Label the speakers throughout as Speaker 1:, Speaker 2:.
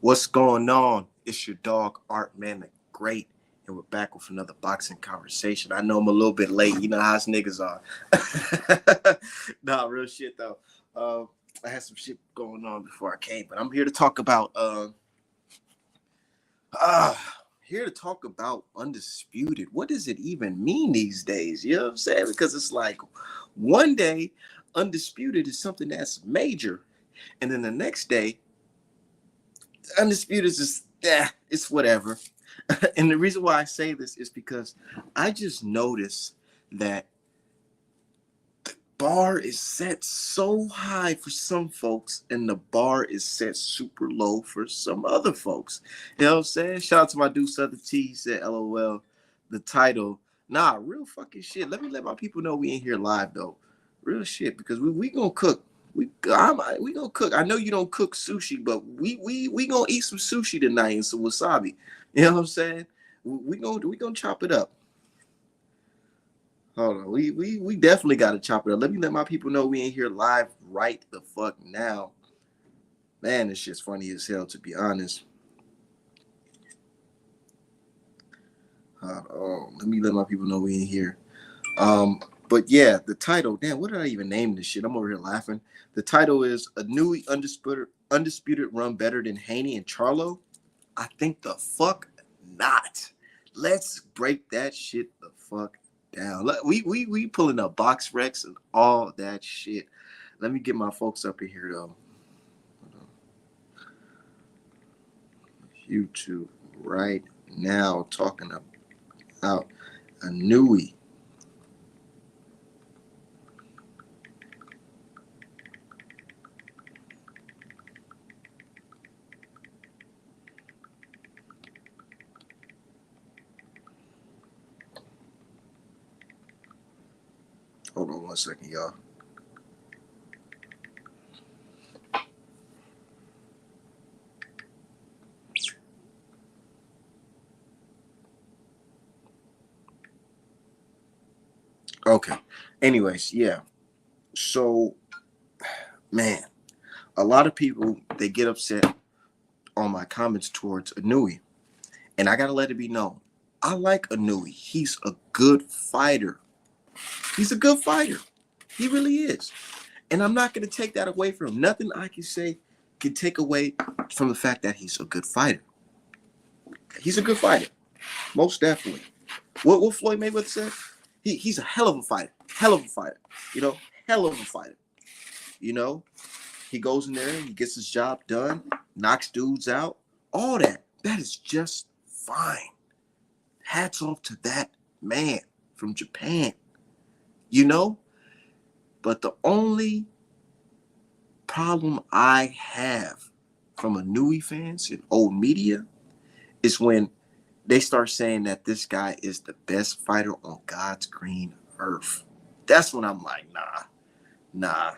Speaker 1: What's going on? It's your dog Art Man the Great, and we're back with another boxing conversation. I know I'm a little bit late. You know how us niggas are. Nah, real shit though. I had some shit going on before I came, but I'm here to talk about uh here to talk about undisputed. What does it even mean these days? You know what I'm saying? Because it's like one day undisputed is something that's major, and then the next day undisputed is just it's whatever. And the reason why I say this is because I just noticed that bar is set so high for some folks and the bar is set super low for some other folks. You know what I'm saying? Shout out to my dude Southern T. He said LOL. The title, nah, real fucking shit. Let my people know we ain't here live though. Real shit, because we gonna cook. We gonna cook. I know you don't cook sushi, but we gonna eat some sushi tonight and some wasabi. You know what I'm saying? We gonna chop it up. Hold on, we definitely gotta chop it up. Let my people know we ain't here live right the fuck now. Man, this shit's funny as hell to be honest. Hold on, let me let my people know we ain't here. But yeah, the title. Damn, what did I even name this shit? I'm over here laughing. The title is a new undisputed run better than Haney and Charlo. I think the fuck not. Let's break that shit the fuck down. We pulling up box recs and all that shit. Let me get my folks up in here though. YouTube right now talking about a newie. Hold on 1 second, y'all. Okay. Anyways, yeah. So, man, a lot of people they get upset on my comments towards Inoue, and I gotta let it be known. I like Inoue. He's a good fighter. He's a good fighter. He really is. And I'm not gonna take that away from him. Nothing I can say can take away from the fact that he's a good fighter. He's a good fighter, most definitely. What Floyd Mayweather said? He's a hell of a fighter. Hell of a fighter. You know, hell of a fighter. You know, he goes in there, he gets his job done, knocks dudes out, all that. That is just fine. Hats off to that man from Japan. You know? But the only problem I have from Inoue fans and old media is when they start saying that this guy is the best fighter on God's green earth. That's when I'm like, nah.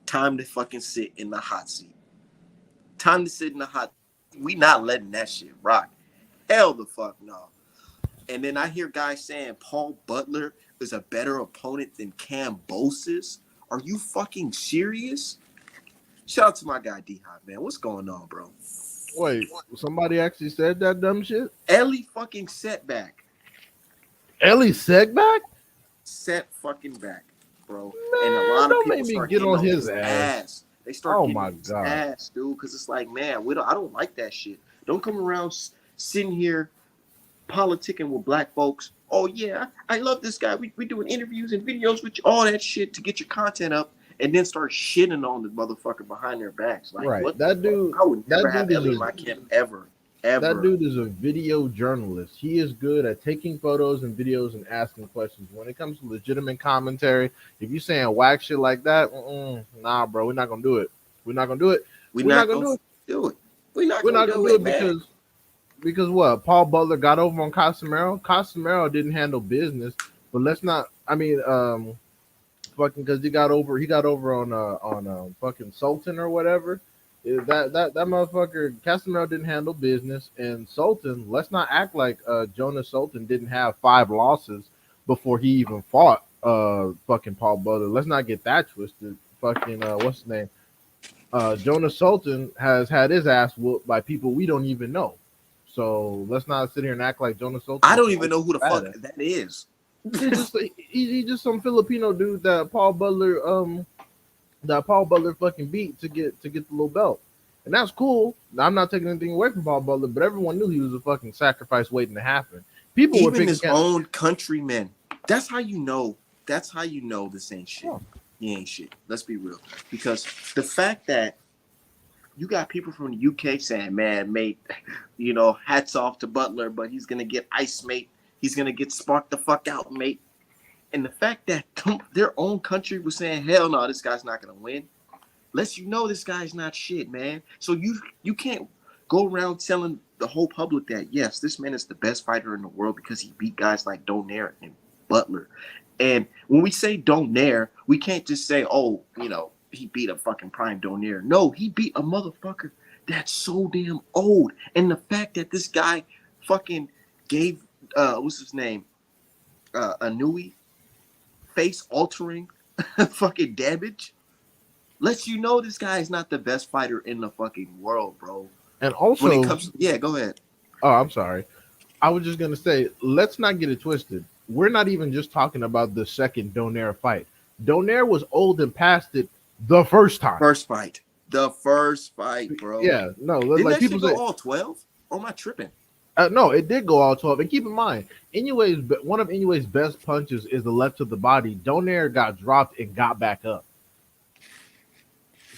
Speaker 1: Time to fucking sit in the hot seat. Time to sit in the hot. We not letting that shit rock. Hell the fuck no. And then I hear guys saying Paul Butler is a better opponent than Cam Boses. Are you fucking serious? Shout out to my guy D-Hop, man. What's going on, bro?
Speaker 2: Wait, somebody actually said that dumb shit?
Speaker 1: Ellie fucking setback.
Speaker 2: Ellie Segback?
Speaker 1: Set fucking back, bro. And a
Speaker 2: Man,
Speaker 1: lot of
Speaker 2: don't
Speaker 1: people
Speaker 2: make me
Speaker 1: start
Speaker 2: get
Speaker 1: getting
Speaker 2: on
Speaker 1: on
Speaker 2: his
Speaker 1: his
Speaker 2: ass.
Speaker 1: ass. They start
Speaker 2: Oh
Speaker 1: getting
Speaker 2: my
Speaker 1: on his
Speaker 2: god.
Speaker 1: ass, dude, because it's like, man, I don't like that shit. Don't come around sitting here politicking with black folks. Oh yeah, I love this guy. We doing interviews and videos with you, all that shit to get your content up, and then start shitting on the motherfucker behind their backs. Like,
Speaker 2: Right.
Speaker 1: what the fuck? I would never have Ellie in my camp ever,
Speaker 2: That
Speaker 1: ever.
Speaker 2: dude is a video journalist. He is good at taking photos and videos and asking questions. When it comes to legitimate commentary, if you saying whack shit like that, nah, bro, we're not gonna do it. We're not gonna do it.
Speaker 1: We're
Speaker 2: We're not
Speaker 1: not
Speaker 2: gonna
Speaker 1: gonna
Speaker 2: do it.
Speaker 1: do it. We're not
Speaker 2: We're
Speaker 1: gonna
Speaker 2: not gonna
Speaker 1: do
Speaker 2: do
Speaker 1: it,
Speaker 2: it
Speaker 1: man.
Speaker 2: because what? Paul Butler got over on Casemiro. Casemiro didn't handle business, but let's not. I mean, fucking because he got over on fucking Sultan or whatever. That motherfucker Casemiro didn't handle business, and Sultan. Let's not act like Jonas Sultan didn't have 5 losses before he even fought fucking Paul Butler. Let's not get that twisted. Fucking what's his name? Jonas Sultan has had his ass whooped by people we don't even know. So let's not sit here and act like Jonas Sultan
Speaker 1: I
Speaker 2: is
Speaker 1: don't even know who the fuck
Speaker 2: badass.
Speaker 1: that is.
Speaker 2: He's just some Filipino dude that Paul Butler fucking beat to get the little belt. And that's cool. Now, I'm not taking anything away from Paul Butler, but everyone knew he was a fucking sacrifice waiting to happen. People were
Speaker 1: Even
Speaker 2: picking
Speaker 1: his own countrymen. That's how you know. That's how you know this ain't shit.
Speaker 2: Oh.
Speaker 1: He ain't shit. Let's be real. Because the fact that you got people from the UK saying, "Man, mate, hats off to Butler, but he's gonna get ice, mate. He's gonna get sparked the fuck out, mate." And the fact that their own country was saying, "Hell no, this guy's not gonna win," lets you know this guy's not shit, man. So you can't go around telling the whole public that yes, this man is the best fighter in the world because he beat guys like Donaire and Butler. And when we say Donaire, we can't just say, oh, he beat a fucking prime Donaire. No, he beat a motherfucker that's so damn old. And the fact that this guy fucking gave what's his name? Inoue face altering fucking damage lets you know this guy is not the best fighter in the fucking world, bro.
Speaker 2: and also
Speaker 1: When it comes, yeah, go ahead.
Speaker 2: Oh, I'm sorry. I was just gonna say, let's not get it twisted. We're not even just talking about the second Donaire fight. Donaire was old and past it the first time.
Speaker 1: The first fight, bro.
Speaker 2: Yeah, no,
Speaker 1: Didn't
Speaker 2: like
Speaker 1: that
Speaker 2: people
Speaker 1: shit
Speaker 2: say,
Speaker 1: go all 12? Or am I tripping?
Speaker 2: no, it did go all 12. And keep in mind, one of Inoue's best punches is the left to the body. Donaire got dropped and got back up.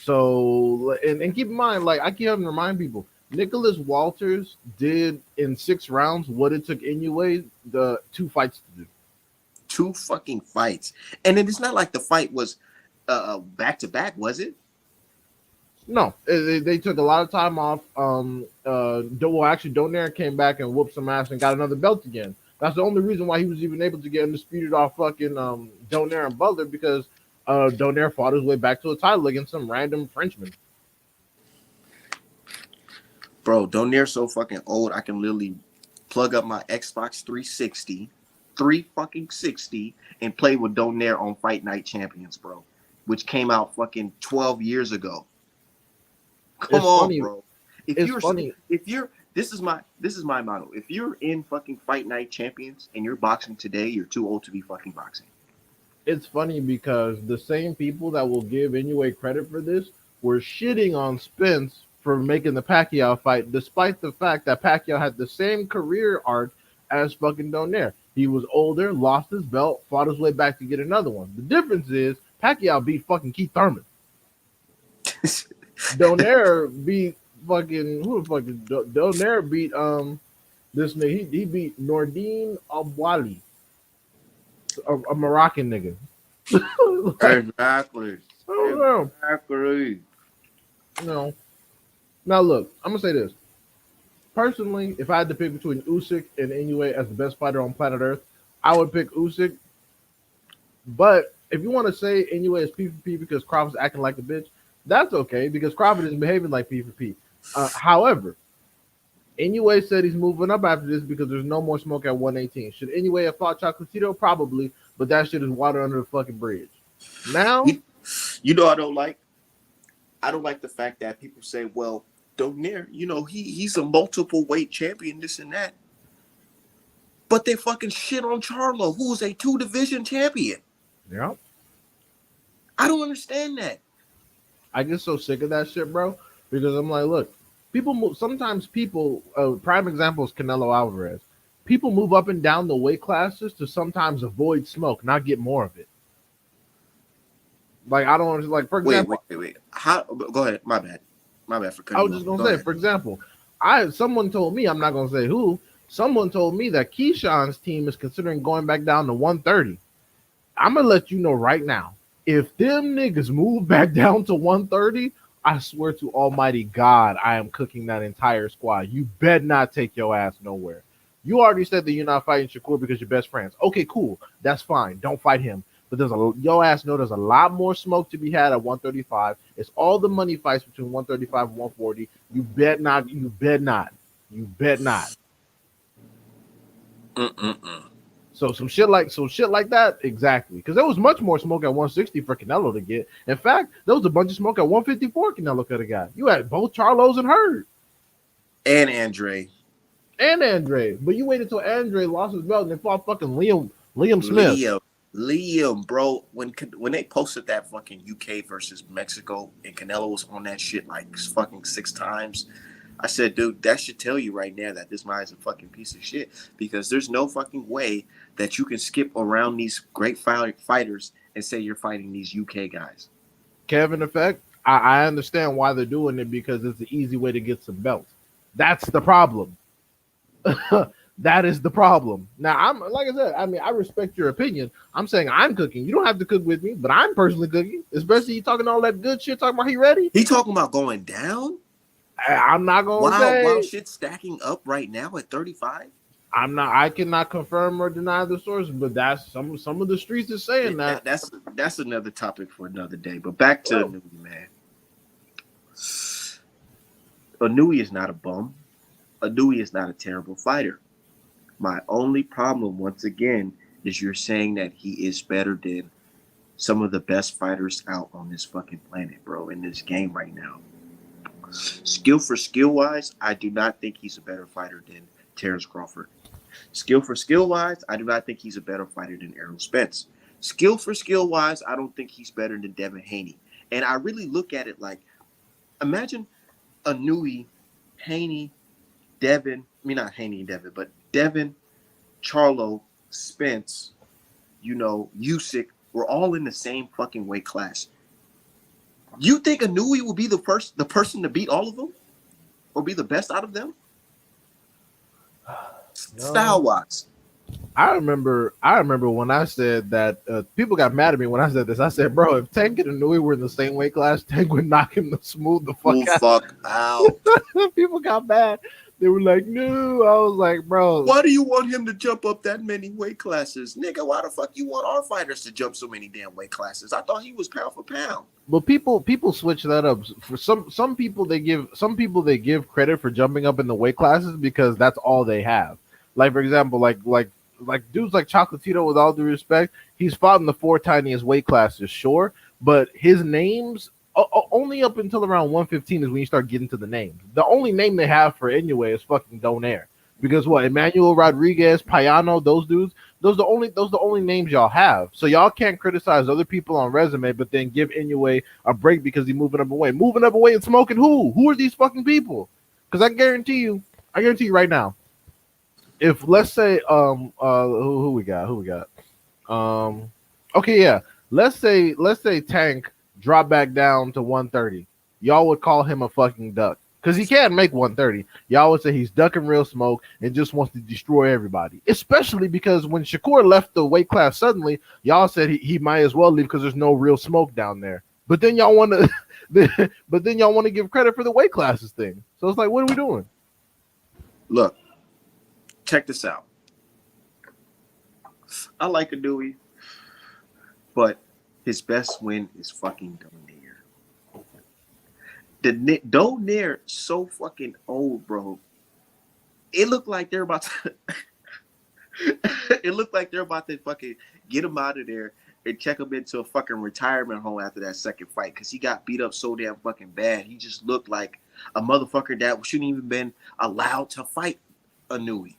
Speaker 2: So, and keep in mind, like I keep having to remind people, Nicholas Walters did in 6 rounds what it took Inoue the 2 fights to do.
Speaker 1: 2 fucking fights. And then it's not like the fight was back to back, was it?
Speaker 2: No, they took a lot of time off. Actually, Donaire came back and whooped some ass and got another belt again. That's the only reason why he was even able to get undisputed off fucking Donaire and Butler, because Donaire fought his way back to a title against some random Frenchman.
Speaker 1: Bro, Donaire's so fucking old, I can literally plug up my Xbox 360, fucking 60, and play with Donaire on Fight Night Champions, bro, which came out fucking 12 years ago. Come on, funny, bro. This is my motto. If you're in fucking Fight Night Champions and you're boxing today, you're too old to be fucking boxing.
Speaker 2: It's funny because the same people that will give Inoue credit for this were shitting on Spence for making the Pacquiao fight, despite the fact that Pacquiao had the same career arc as fucking Donaire. He was older, lost his belt, fought his way back to get another one. The difference is Pacquiao beat fucking Keith Thurman. Donaire beat fucking Donaire beat this nigga. He beat Nordine Abwali, a Moroccan nigga.
Speaker 1: Exactly.
Speaker 2: Exactly. No. Now look, I'm gonna say this. Personally, if I had to pick between Usyk and Inoue as the best fighter on planet Earth, I would pick Usyk. But if you want to say Inoue is P for P because Crawford's acting like a bitch, that's okay because Crawford isn't behaving like P for P. However, Inoue said he's moving up after this because there's no more smoke at 118. Should Inoue have fought Chocolatito? Probably, but that shit is water under the fucking bridge. Now,
Speaker 1: I don't like the fact that people say, well, Donaire, he's a multiple weight champion, this and that. But they fucking shit on Charlo, who's a 2-division champion.
Speaker 2: Yeah.
Speaker 1: I don't understand that.
Speaker 2: I get so sick of that shit, bro, because I'm like, look, sometimes people, prime example is Canelo Alvarez. People move up and down the weight classes to sometimes avoid smoke, not get more of it. Like, I don't understand, like, for example.
Speaker 1: Wait. How? Go ahead. My bad for cutting.
Speaker 2: I was just going to say, for example, someone told me, I'm not going to say who, someone told me that Keyshawn's team is considering going back down to 130. I'm going to let you know right now. If them niggas move back down to 130, I swear to almighty God, I am cooking that entire squad. You bet not take your ass nowhere. You already said that you're not fighting Shakur because you're best friends. Okay, cool. That's fine. Don't fight him. But your ass know there's a lot more smoke to be had at 135. It's all the money fights between 135 and 140. You bet not. You bet not. You bet not. So some shit like that, exactly. Because there was much more smoke at 160 for Canelo to get. In fact, there was a bunch of smoke at 154 Canelo could have got. You had both Charlos and Hurd.
Speaker 1: And Andre.
Speaker 2: And Andre. But you waited till Andre lost his belt and then fought fucking Liam Smith.
Speaker 1: Liam, bro. When they posted that fucking UK versus Mexico and Canelo was on that shit like fucking 6 times, I said, dude, that should tell you right now that this guy is a fucking piece of shit, because there's no fucking way that you can skip around these great fighters and say you're fighting these UK guys.
Speaker 2: Kevin effect, I understand why they're doing it, because it's the easy way to get some belts. That's the problem. That is the problem. Now, I'm like I said, I mean, I respect your opinion. I'm saying I'm cooking. You don't have to cook with me, but I'm personally cooking, especially you talking all that good shit, talking about he ready.
Speaker 1: He talking about going down?
Speaker 2: I'm not gonna say
Speaker 1: while shit's stacking up right now at 35.
Speaker 2: I cannot confirm or deny the source, but that's some of the streets is saying that.
Speaker 1: That's another topic for another day. But back to Inoue, man. Inoue is not a bum. Inoue is not a terrible fighter. My only problem, once again, is you're saying that he is better than some of the best fighters out on this fucking planet, bro, in this game right now. Skill for skill wise, I do not think he's a better fighter than Terrence Crawford. Skill for skill wise, I do not think he's a better fighter than Errol Spence. Skill for skill wise, I don't think he's better than Devin Haney. And I really look at it like, imagine Inoue, Haney, Devin, I mean not Haney and Devin, but Devin, Charlo, Spence, Usyk, we're all in the same fucking weight class. You think Inoue will be the person to beat all of them, or be the best out of them? No. Style wise,
Speaker 2: I remember when I said that people got mad at me when I said this. I said, bro, if Tank and Inoue were in the same weight class, Tank would knock him to smooth the fuck out. People got mad. They were like, no. I was like, bro,
Speaker 1: why do you want him to jump up that many weight classes? Nigga, why the fuck you want our fighters to jump so many damn weight classes? I thought he was pound for pound.
Speaker 2: But people switch that up. For some people they give credit for jumping up in the weight classes because that's all they have. Like, for example, like dudes like Chocolatito, with all due respect, he's fought in the 4 tiniest weight classes, sure, but his names only up until around 115 is when you start getting to the names. The only name they have for Inoue is fucking Donaire. Because what, Emmanuel Rodriguez, Payano, those dudes, those are the only names y'all have. So y'all can't criticize other people on resume, but then give Inoue a break because he's moving up away. Moving up away and smoking who? Who are these fucking people? Because I guarantee you right now, if let's say who we got? Okay, yeah. Let's say Tank drop back down to 130. Y'all would call him a fucking duck. Because he can't make 130. Y'all would say he's ducking real smoke and just wants to destroy everybody. Especially because when Shakur left the weight class suddenly, y'all said he might as well leave because there's no real smoke down there. But then y'all want to give credit for the weight classes thing. So it's like, what are we doing?
Speaker 1: Look, check this out. I like Inoue, but his best win is fucking Donaire. The Donaire so fucking old, bro. It looked like they're about to. It looked like they're about to fucking get him out of there and check him into a fucking retirement home after that second fight because he got beat up so damn fucking bad. He just looked like a motherfucker that shouldn't even been allowed to fight Inoue.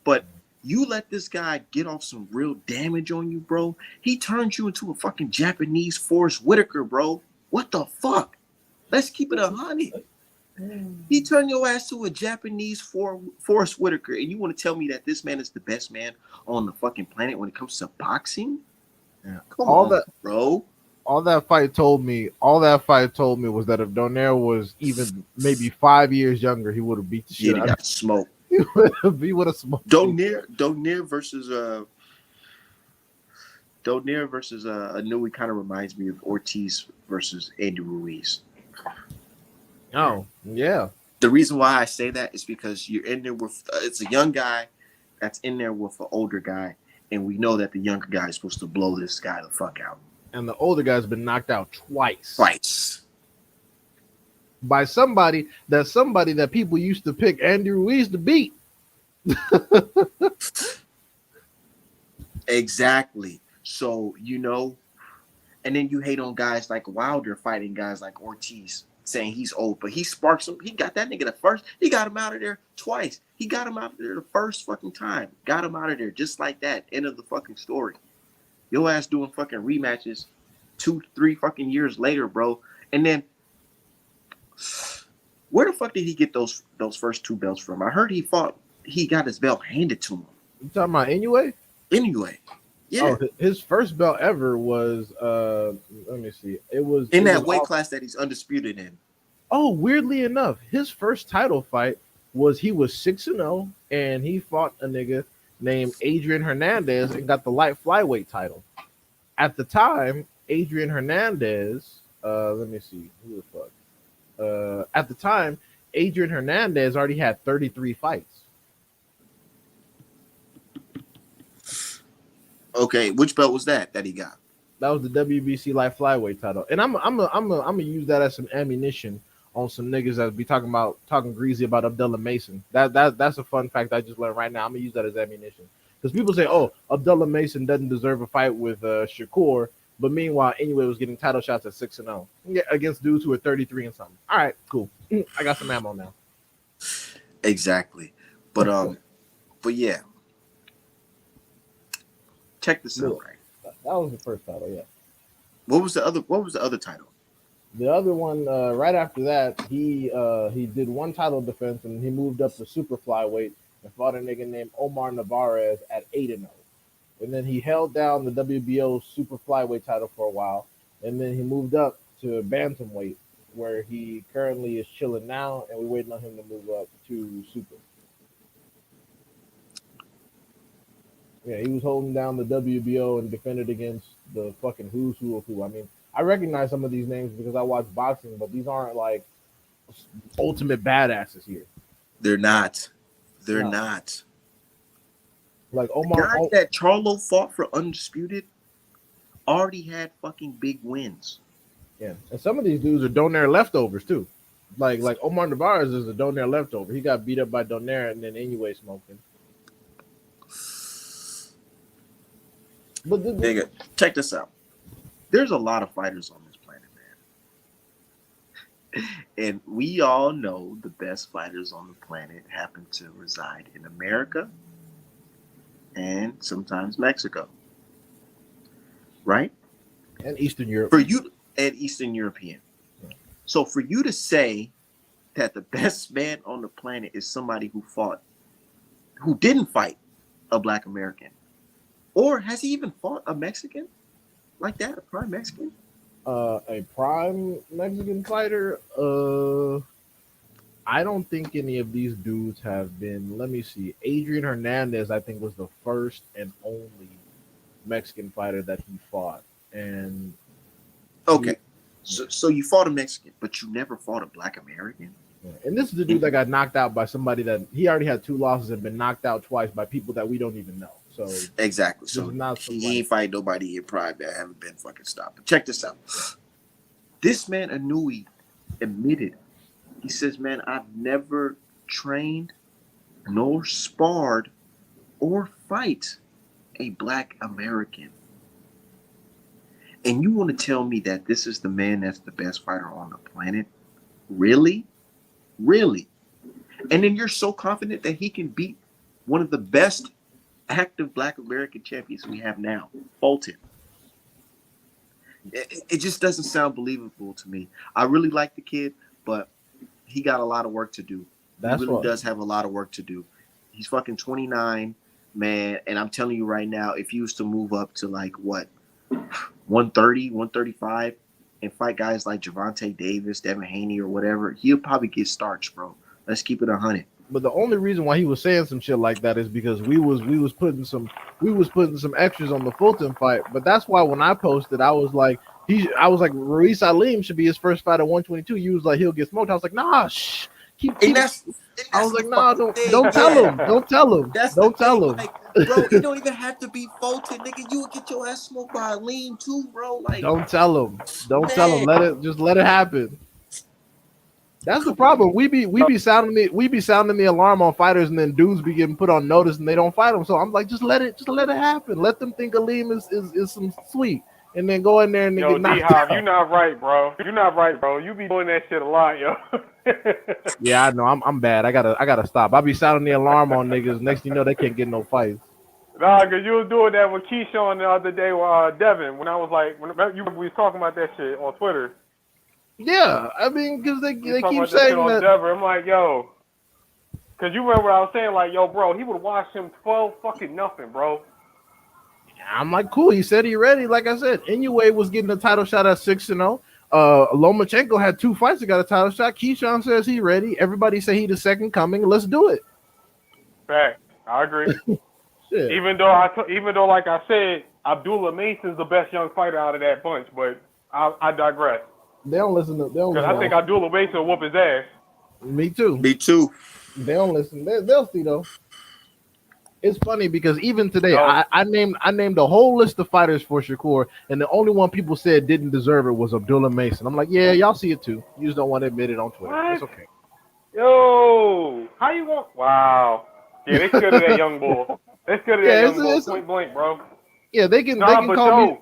Speaker 1: But you let this guy get off some real damage on you, bro. He turns you into a fucking Japanese Forrest Whitaker, bro. What the fuck? Let's keep it 100. He turned your ass to a Japanese Forrest Whitaker, and you want to tell me that this man is the best man on the fucking planet when it comes to boxing?
Speaker 2: Yeah.
Speaker 1: Come on, bro.
Speaker 2: All that fight told me was that if Donaire was even maybe 5 years younger, he would have beat the shit out of him.
Speaker 1: Smoke.
Speaker 2: He would have smoked.
Speaker 1: Donaire versus Inoue kind of reminds me of Ortiz versus Andy Ruiz.
Speaker 2: Oh, yeah.
Speaker 1: The reason why I say that is because you're in there with it's a young guy that's in there with an older guy, and we know that the younger guy is supposed to blow this guy the fuck out.
Speaker 2: And the older guy's been knocked out twice. By somebody that people used to pick Andy Ruiz to beat.
Speaker 1: Exactly. So, and then you hate on guys like Wilder fighting guys like Ortiz, saying he's old, but he sparks him. He got that nigga the first. He got him out of there twice. He got him out of there the first fucking time. Got him out of there just like that. End of the fucking story. Your ass doing fucking rematches 2-3 fucking years later, bro. And then where the fuck did he get those first 2 belts from? I heard he got his belt handed to him.
Speaker 2: You talking about Inoue?
Speaker 1: Anyway. Yeah.
Speaker 2: Oh, his first belt ever was let me see. It was
Speaker 1: in that weight class that he's undisputed in.
Speaker 2: Oh, weirdly enough, his first title fight was he was 6-0 and he fought a nigga named Adrian Hernandez and got the light flyweight title. At the time, Adrian Hernandez, let me see, who the fuck? At the time, Adrian Hernandez already had 33 fights.
Speaker 1: Okay, which belt was that he got?
Speaker 2: That was the WBC light flyweight title, and I'm gonna use that as some ammunition on some niggas that be talking greasy about Abdullah Mason. That's a fun fact I just learned right now. I'm gonna use that as ammunition because people say, "Oh, Abdullah Mason doesn't deserve a fight with Shakur," but meanwhile, Inoue was getting title shots at 6-0 against dudes who are 33 and something. All right, cool. I got some ammo now.
Speaker 1: Exactly, but yeah. Check this out, right?
Speaker 2: That was the first title, yeah.
Speaker 1: What was the other title?
Speaker 2: The other one, right after that, he did one title defense and he moved up to super flyweight and fought a nigga named Omar Navarez at 8-0. And then he held down the WBO super flyweight title for a while, and then he moved up to bantamweight, where he currently is chilling now, and we're waiting on him to move up to super. Yeah, he was holding down the WBO and defended against the fucking who's who of who. I mean, I recognize some of these names because I watch boxing, but these aren't like ultimate badasses here.
Speaker 1: They're not. They're not.
Speaker 2: Like Omar.
Speaker 1: The guy that Charlo fought for undisputed already had fucking big wins.
Speaker 2: Yeah, and some of these dudes are Donaire leftovers too. Like Omar Navarez is a Donaire leftover. He got beat up by Donaire and then Inoue smoked him. But
Speaker 1: nigga, check this out. There's a lot of fighters on this planet, man. And we all know the best fighters on the planet happen to reside in America and sometimes Mexico. Right?
Speaker 2: And Eastern Europe.
Speaker 1: And Eastern European. Yeah. So for you to say that the best man on the planet is somebody who didn't fight a Black American, or has he even fought a Mexican like that? A prime Mexican?
Speaker 2: A prime Mexican fighter? I don't think any of these dudes have been. Let me see. Adrian Hernandez, I think, was the first and only Mexican fighter that he fought. And
Speaker 1: okay, so you fought a Mexican, but you never fought a Black American?
Speaker 2: And this is the dude that got knocked out by somebody that he already had 2 losses and been knocked out twice by people that we don't even know. So
Speaker 1: exactly. So he ain't fight nobody in prime that haven't been fucking stopped. But check this out. This man Inoue admitted. He says, "Man, I've never trained, nor sparred, or fight a Black American." And you want to tell me that this is the man that's the best fighter on the planet? Really? Really? And then you're so confident that he can beat one of the best active Black American champions we have now, Fulton. It just doesn't sound believable to me. I really like the kid, but he got a lot of work to do. He really does have a lot of work to do. He's fucking 29, man. And I'm telling you right now, if he was to move up to like what, 130, 135, and fight guys like Gervonta Davis, Devin Haney, or whatever, he'll probably get starched, bro. Let's keep it 100.
Speaker 2: But the only reason why he was saying some shit like that is because we was putting some extras on the Fulton fight. But that's why when I posted, I was like Ruiz Salim should be his first fight at 122. You was like, he'll get smoked. I was like, nah, shh. I was like, nah, don't tell him. Don't tell him. Don't tell him.
Speaker 1: Like, bro, it don't even have to be Fulton, nigga. You would get your ass smoked by a lean too, bro. Like,
Speaker 2: don't tell him. Don't tell him. Let it happen. That's the problem. We be sounding the alarm on fighters, and then dudes be getting put on notice, and they don't fight them. So I'm like, just let it happen. Let them think Aleem is some sweet, and then go in there and then
Speaker 3: Yo,
Speaker 2: get knocked
Speaker 3: D-Hop,
Speaker 2: out.
Speaker 3: you not right, bro. You not right, bro. You be doing that shit a lot, yo.
Speaker 2: Yeah, I know. I'm bad. I gotta stop. I be sounding the alarm on niggas. Next thing you know, they can't get no fights.
Speaker 3: Nah, cause you was doing that with Keyshawn the other day with Devin. When I was like, we was talking about that shit on Twitter.
Speaker 2: Yeah, I mean, because they
Speaker 3: We was talking
Speaker 2: keep
Speaker 3: about that shit
Speaker 2: saying
Speaker 3: on
Speaker 2: that.
Speaker 3: Devin. I'm like, yo, cause you remember what I was saying, like, yo, bro, he would watch him 12 fucking nothing, bro.
Speaker 2: I'm like, cool. He said he ready. Like I said, Inoue was getting a title shot at 6-0. Lomachenko had 2 fights that got a title shot. Keyshawn says he ready. Everybody say he the second coming. Let's do it.
Speaker 3: Fact, I agree.
Speaker 2: Shit.
Speaker 3: Even though, like I said, Abdullah Mason's the best young fighter out of that bunch, but I digress.
Speaker 2: They don't listen.
Speaker 3: Cause I think Abdullah Mason will whoop his ass.
Speaker 2: Me too.
Speaker 1: Me too.
Speaker 2: They don't listen. They'll see though. It's funny because even today, I named a whole list of fighters for Shakur, and the only one people said didn't deserve it was Abdullah Mason. I'm like, yeah, y'all see it too. You just don't want to admit it on Twitter.
Speaker 3: What?
Speaker 2: It's okay.
Speaker 3: Yo, how you want? Wow. Yeah, they scared of that young bull. They scared of that young bull point blank, bro.
Speaker 2: Yeah, they can
Speaker 3: But
Speaker 2: call me.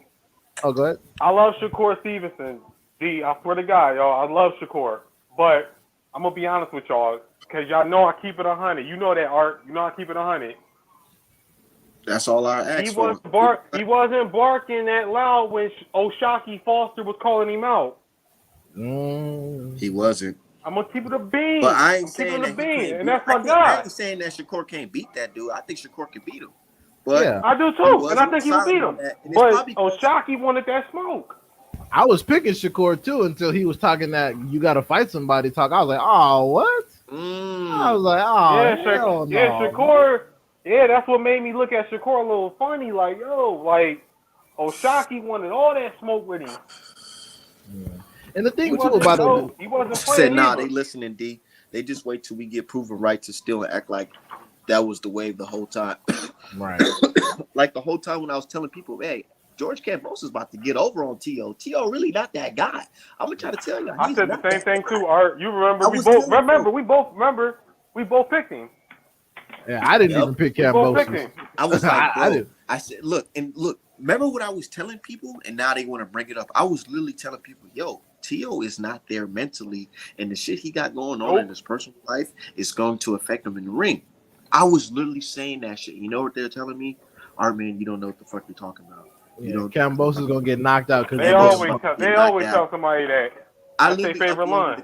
Speaker 2: Oh, go ahead.
Speaker 3: I love Shakur Stevenson. I swear to God, y'all, I love Shakur. But I'm gonna be honest with y'all, cause y'all know I keep it 100. You know that, Art. You know I keep it 100.
Speaker 1: That's all I asked
Speaker 3: He
Speaker 1: for.
Speaker 3: He wasn't barking that loud when O'Shaquie Foster was calling him out.
Speaker 1: He wasn't.
Speaker 3: I'm gonna keep it a bean.
Speaker 1: But I ain't saying that he can't
Speaker 3: and
Speaker 1: beat.
Speaker 3: that's my
Speaker 1: I
Speaker 3: guy.
Speaker 1: ain't saying that Shakur can't beat that dude. I think Shakur can beat him. But
Speaker 2: Yeah.
Speaker 3: I do too, and I think he will beat him. But
Speaker 1: because
Speaker 3: O'Shaquie wanted that smoke.
Speaker 2: I was picking Shakur too until he was talking that you got to fight somebody talk. I was like, oh, what? I was like, oh, hell no.
Speaker 3: Shakur. Yeah, that's what made me look at Shakur a little funny. Like, yo, like O'Shaquie wanted all that smoke with him.
Speaker 2: Yeah. And the thing too about it,
Speaker 3: he wasn't
Speaker 1: said,
Speaker 3: playing.
Speaker 1: nah, they listening, D. They just wait till we get proven right to still act like that was the wave the whole time.
Speaker 2: Right.
Speaker 1: Like the whole time when I was telling people, hey, George Kambosos is about to get over on T.O. T.O. really not that guy. I'm gonna try to tell you.
Speaker 3: I said the same thing too, Art. You remember? We both picked him.
Speaker 2: Yeah, I didn't even pick Kambosos.
Speaker 1: I was like, bro, I said, look. Remember what I was telling people, and now they want to bring it up. I was literally telling people, yo, T.O. is not there mentally, and the shit he got going on in his personal life is going to affect him in the ring. I was literally saying that shit. You know what they're telling me? Art, man, you don't know what the fuck you're talking about. You know,
Speaker 2: Kambosos is gonna get knocked out because
Speaker 3: they always tell somebody that. That's their favorite line.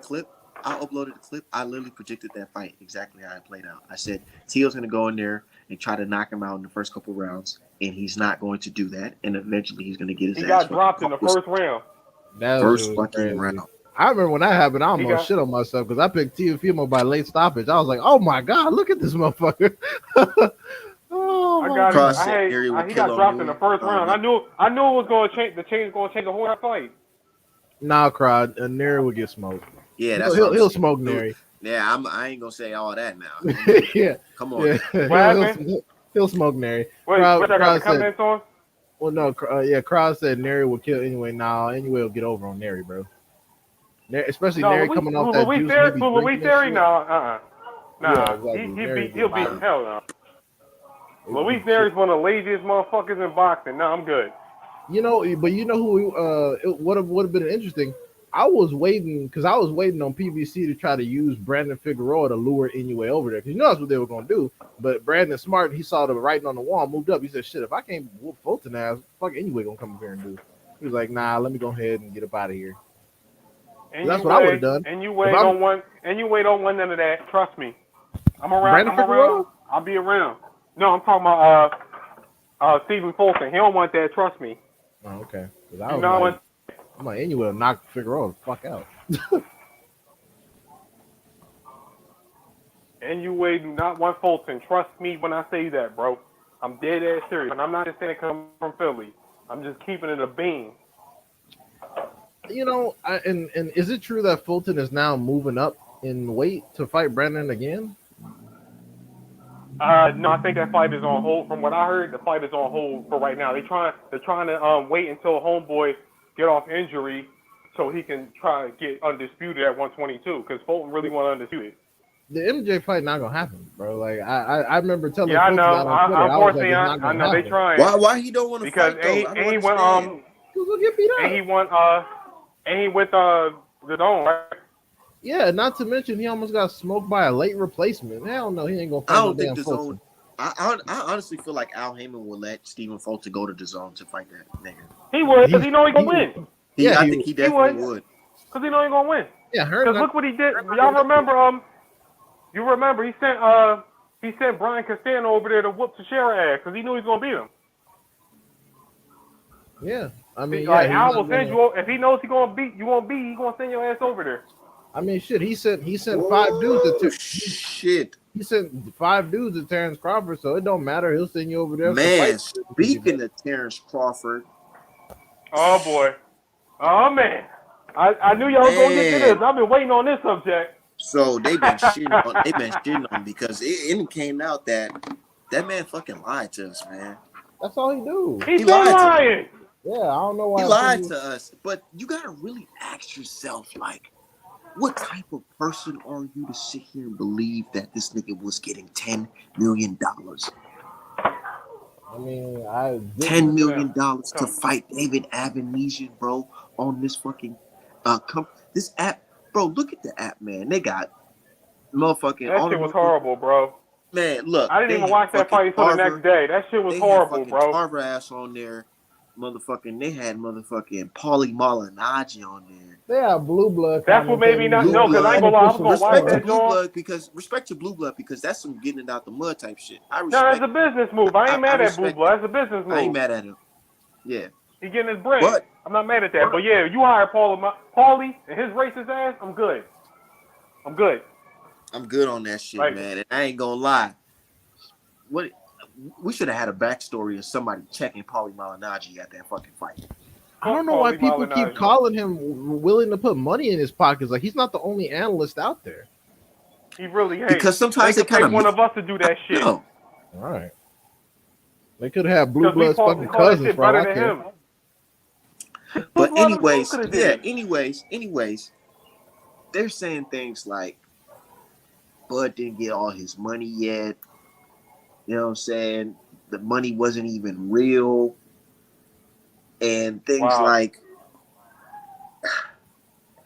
Speaker 1: I uploaded the clip. I literally predicted that fight exactly how it played out. I said T.O.'s going to go in there and try to knock him out in the first couple rounds, and he's not going to do that. And eventually, he's going to get his ass.
Speaker 3: He got dropped in the first round.
Speaker 1: First fucking round.
Speaker 2: I remember when that happened. I almost shit on myself because I picked Teofimo by late stoppage. I was like, "Oh my god, look at this motherfucker!"
Speaker 3: He got dropped in the first round. I knew it was going to change. The change going to change the whole fight.
Speaker 2: Nah, crowd. Neri would get smoked.
Speaker 1: Yeah, that's
Speaker 2: he'll smoke Neri.
Speaker 1: Yeah, I ain't gonna say all that now.
Speaker 2: Yeah,
Speaker 1: come on.
Speaker 2: Yeah. He'll smoke Neri.
Speaker 3: Wait, what I got the comments on?
Speaker 2: Well, no, Crowd said Neri will kill anyway. Nah, anyway, will get over on Neri, bro. Especially Neri coming off that juice.
Speaker 3: Louis Theory, nah,
Speaker 2: Yeah, exactly.
Speaker 3: he'll beat hell no. Louis Theory's one of the laziest motherfuckers in boxing. No, I'm good.
Speaker 2: You know, but you know who? It would have been interesting. I was waiting on PBC to try to use Brandon Figueroa to lure Inoue over there because you know that's what they were gonna do. But Brandon Smart, he saw the writing on the wall, moved up. He said, "Shit, if I can't whoop Fulton ass, fuck Inoue gonna come up here and do." He was like, "Nah, let me go ahead and get up out of here." That's what I would have done.
Speaker 3: Inoue don't want none of that. Trust me. I'm around. I'll be around. No, I'm talking about Stephen Fulton. He don't want that. Trust me.
Speaker 2: Oh, okay. I'm like, Inoue will knock Figueroa the fuck out.
Speaker 3: Inoue do not want Fulton. Trust me when I say that, bro. I'm dead ass serious. And I'm not just saying it come from Philly. I'm just keeping it a bean.
Speaker 2: You know, and is it true that Fulton is now moving up in weight to fight Brandon again?
Speaker 3: No, I think that fight is on hold. From what I heard, the fight is on hold for right now. They're trying to wait until homeboy get off injury so he can try to get undisputed at 122 because Fulton really want undisputed.
Speaker 2: The MJ fight not gonna happen, bro. Like I remember telling
Speaker 3: Yeah, I
Speaker 2: folks
Speaker 3: know.
Speaker 2: that on Twitter. I was like,
Speaker 3: Unfortunately,
Speaker 2: it's not
Speaker 3: I
Speaker 2: gonna
Speaker 3: know they
Speaker 2: happen.
Speaker 3: trying.
Speaker 1: Why he don't want to
Speaker 3: Because
Speaker 1: fight though? I don't
Speaker 3: he went
Speaker 1: understand.
Speaker 2: He'll get beat up.
Speaker 3: and he went the dome, right?
Speaker 2: Yeah, not to mention he almost got smoked by a late replacement. Hell no, he ain't gonna fight
Speaker 1: I
Speaker 2: no
Speaker 1: don't think
Speaker 2: damn
Speaker 1: the
Speaker 2: Fulton.
Speaker 1: zone. I honestly feel like Al Heyman will let Stephen Fulton go to the zone to fight that nigga.
Speaker 3: He would, because he know he gonna win.
Speaker 1: I think he definitely would.
Speaker 3: Because he know he gonna win.
Speaker 2: Yeah,
Speaker 3: Because look what he did. Y'all remember? You remember he sent Brian Castano over there to whoop Teixeira ass because he knew he was gonna beat him.
Speaker 2: Yeah, I mean,
Speaker 3: like Al will send you if he knows he gonna beat you, he gonna send your ass over there.
Speaker 2: I mean, shit. He sent 5 dudes to
Speaker 1: shit.
Speaker 2: He sent 5 dudes to Terrence Crawford, so it don't matter. He'll send you over there.
Speaker 1: Man, speaking of Terrence Crawford.
Speaker 3: Oh boy. Oh man. I knew y'all was gonna get to this. I've been waiting on this subject.
Speaker 1: So they've been shitting on him because it came out that man fucking lied to us, man.
Speaker 2: That's all he do.
Speaker 3: He's lying.
Speaker 2: Yeah, I don't know why
Speaker 1: he lied to us. But you gotta really ask yourself, like, what type of person are you to sit here and believe that this nigga was getting $10 million?
Speaker 2: I mean,
Speaker 1: $10 million to fight David Avanesian, bro, on this fucking this app, bro. Look at the app, man. They got motherfucking.
Speaker 3: That shit was horrible, bro.
Speaker 1: Man, look.
Speaker 3: I didn't even watch that fight until the next day. That shit was horrible, bro.
Speaker 1: Tarver ass on there, motherfucking. They had motherfucking Paulie Malignaggi on there.
Speaker 2: They have Blue Blood.
Speaker 3: That's what made me not know, because I ain't gonna lie, I was gonna watch that joint.
Speaker 1: Respect to Blue Blood because that's some getting it out the mud type shit.
Speaker 3: No, that's a business move. I ain't mad at Blue Blood. That's a business move.
Speaker 1: I ain't mad at him. Yeah.
Speaker 3: He getting his bread. I'm not mad at that. But yeah, you hire Paulie and his racist ass, I'm good. I'm good
Speaker 1: on that shit, man. And I ain't gonna lie. We should have had a backstory of somebody checking Paulie Malignaggi at that fucking fight.
Speaker 2: I don't know why people keep calling him willing to put money in his pockets. Like, he's not the only analyst out there.
Speaker 3: He really hates.
Speaker 1: Because sometimes they kind of
Speaker 3: one of us to do that shit.
Speaker 1: No.
Speaker 2: All right. They could have Blue Blood's fucking cousins for all I care.
Speaker 1: But anyways, they're saying things like Bud didn't get all his money yet. You know what I'm saying? The money wasn't even real. And things like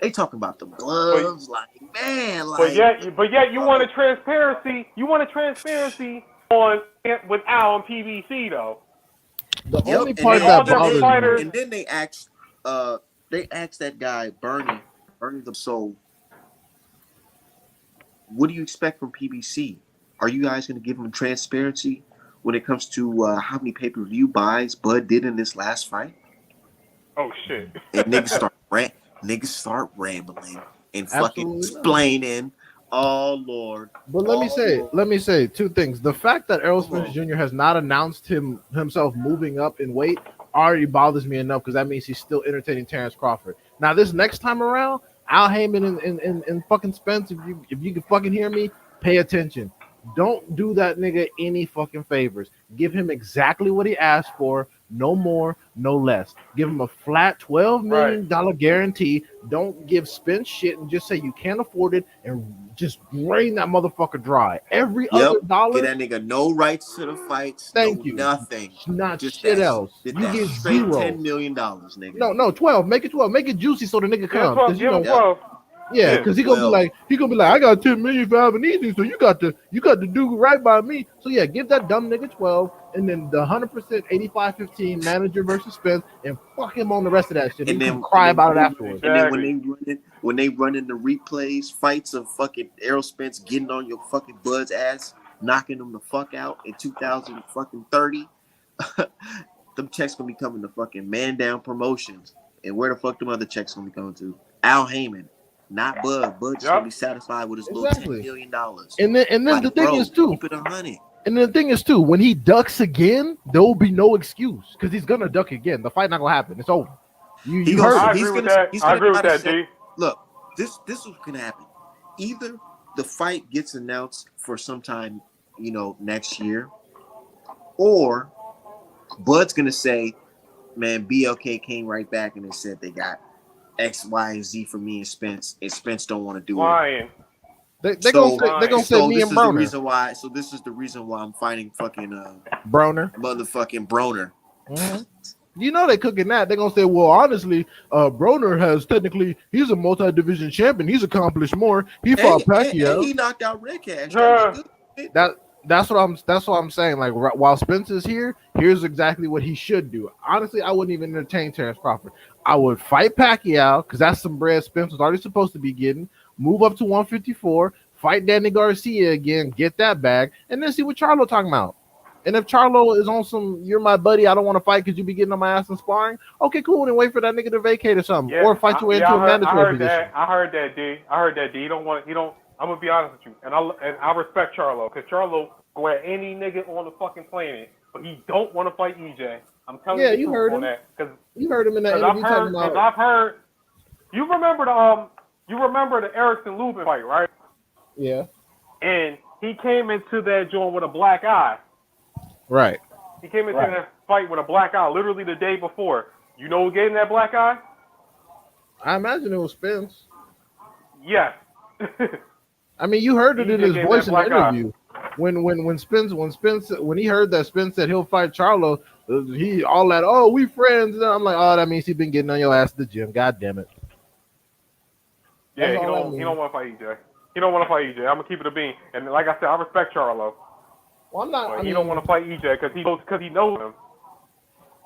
Speaker 1: they talking about the gloves,
Speaker 3: But yet you want a transparency. You want a transparency on with Al and PBC though.
Speaker 2: The only part that bothers me.
Speaker 1: And then they asked that guy Bernie the Soul, what do you expect from PBC? Are you guys going to give him transparency when it comes to how many pay-per-view buys Bud did in this last fight?
Speaker 3: Oh shit!
Speaker 1: And niggas start rambling and fucking explaining. Oh Lord!
Speaker 2: But let me say 2 things. The fact that Errol Spence Jr. has not announced himself moving up in weight already bothers me enough because that means he's still entertaining Terrence Crawford. Now this next time around, Al Heyman and fucking Spence, if you can fucking hear me, pay attention. Don't do that nigga any fucking favors. Give him exactly what he asked for. No more, no less. Give him a flat $12 million guarantee. Don't give Spence shit and just say you can't afford it and just drain that motherfucker dry. Every other dollar.
Speaker 1: Get that nigga no rights to the fights.
Speaker 2: Thank you.
Speaker 1: Nothing.
Speaker 2: Not just shit else. You get
Speaker 1: straight
Speaker 2: zero.
Speaker 1: $10 million, nigga.
Speaker 2: No, 12. Make it 12. Make it juicy so the nigga comes.
Speaker 3: 12, give him 12.
Speaker 2: Yeah, because he gonna be like, I got 10 million for Avanesian, so you got to do right by me. So yeah, give that dumb nigga 12, and then the 100% 85-15 manager versus Spence, and fuck him on the rest of that shit. And then cry about it afterwards.
Speaker 1: And then when they run in the replays, fights of fucking Errol Spence getting on your fucking Bud's ass, knocking him the fuck out in 2030, them checks gonna be coming to fucking Man Down Promotions. And where the fuck them other checks gonna be coming to? Al Heyman. Not Bud. Bud just gonna be satisfied with his little $10 million.
Speaker 2: And then the thing is too.
Speaker 1: Keep it 100.
Speaker 2: And the thing is too, when he ducks again, there will be no excuse because he's gonna duck again. The fight not gonna happen. It's over.
Speaker 3: I agree with that, G.
Speaker 1: Look, this is what's gonna happen. Either the fight gets announced for sometime, next year, or Bud's gonna say, "Man, BLK came right back and they said they got X, Y, and Z for me and Spence don't want to do it.
Speaker 3: Lying.
Speaker 2: They gonna say me and Broner.
Speaker 1: This is the reason why I'm fighting fucking
Speaker 2: Broner.
Speaker 1: motherfucking Broner.
Speaker 2: Mm-hmm. You know they cooking that. They're gonna say, well, honestly, Broner has technically he's a multi-division champion. He's accomplished more. He fought Pacquiao.
Speaker 1: And he knocked out Red Cash.
Speaker 2: That's what I'm saying. Like while Spence is here, here's exactly what he should do. Honestly, I wouldn't even entertain Terrence Crawford. I would fight Pacquiao because that's some bread Spence was already supposed to be getting. Move up to 154, fight Danny Garcia again, get that bag, and then see what Charlo talking about. And if Charlo is on some, you're my buddy, I don't want to fight because you be getting on my ass and sparring. Okay, cool. Then wait for that nigga to vacate or something, or fight your way into a mandatory position.
Speaker 3: I heard that, D. He don't want. He don't. I'm gonna be honest with you, and I respect Charlo because Charlo go at any nigga on the fucking planet, but he don't want to fight EJ. I'm telling you. Yeah,
Speaker 2: you heard him. You heard him in that interview talking about.
Speaker 3: I've heard. You remember the Erickson Lubin fight, right?
Speaker 2: Yeah.
Speaker 3: And he came into that joint with a black eye.
Speaker 2: Right.
Speaker 3: He came into that fight with a black eye literally the day before. You know who gave him that black eye?
Speaker 2: I imagine it was Spence.
Speaker 3: Yes.
Speaker 2: I mean, you heard it in his voice in the interview. When he heard that Spence said he'll fight Charlo, he all that, oh, we friends. And I'm like, oh, that means he's been getting on your ass at the gym. God damn it.
Speaker 3: Yeah, he don't want to fight EJ. He don't want to fight EJ. I'm gonna keep it a bean. And like I said, I respect Charlo.
Speaker 2: Well, I'm not.
Speaker 3: But he don't want to fight EJ because he knows him.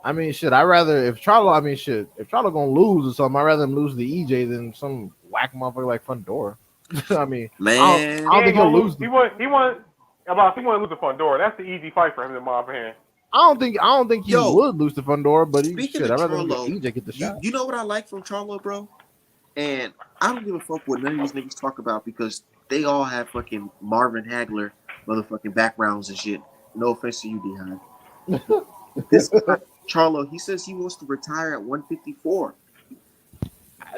Speaker 2: I mean, shit. If Charlo gonna lose or something, I'd rather him lose to EJ than some whack motherfucker like Fundora. I mean,
Speaker 1: man,
Speaker 2: I don't think he'll lose.
Speaker 3: He wouldn't lose to Fundora. That's the easy fight for him, in my opinion.
Speaker 2: I don't think he would lose to Fundora, but I'd rather
Speaker 1: Charlo,
Speaker 2: EJ get the shot.
Speaker 1: You know what I like from Charlo, bro? And I don't give a fuck what none of these niggas talk about because they all have fucking Marvin Hagler motherfucking backgrounds and shit. No offense to you, D-High. This guy, Charlo, he says he wants to retire at 154.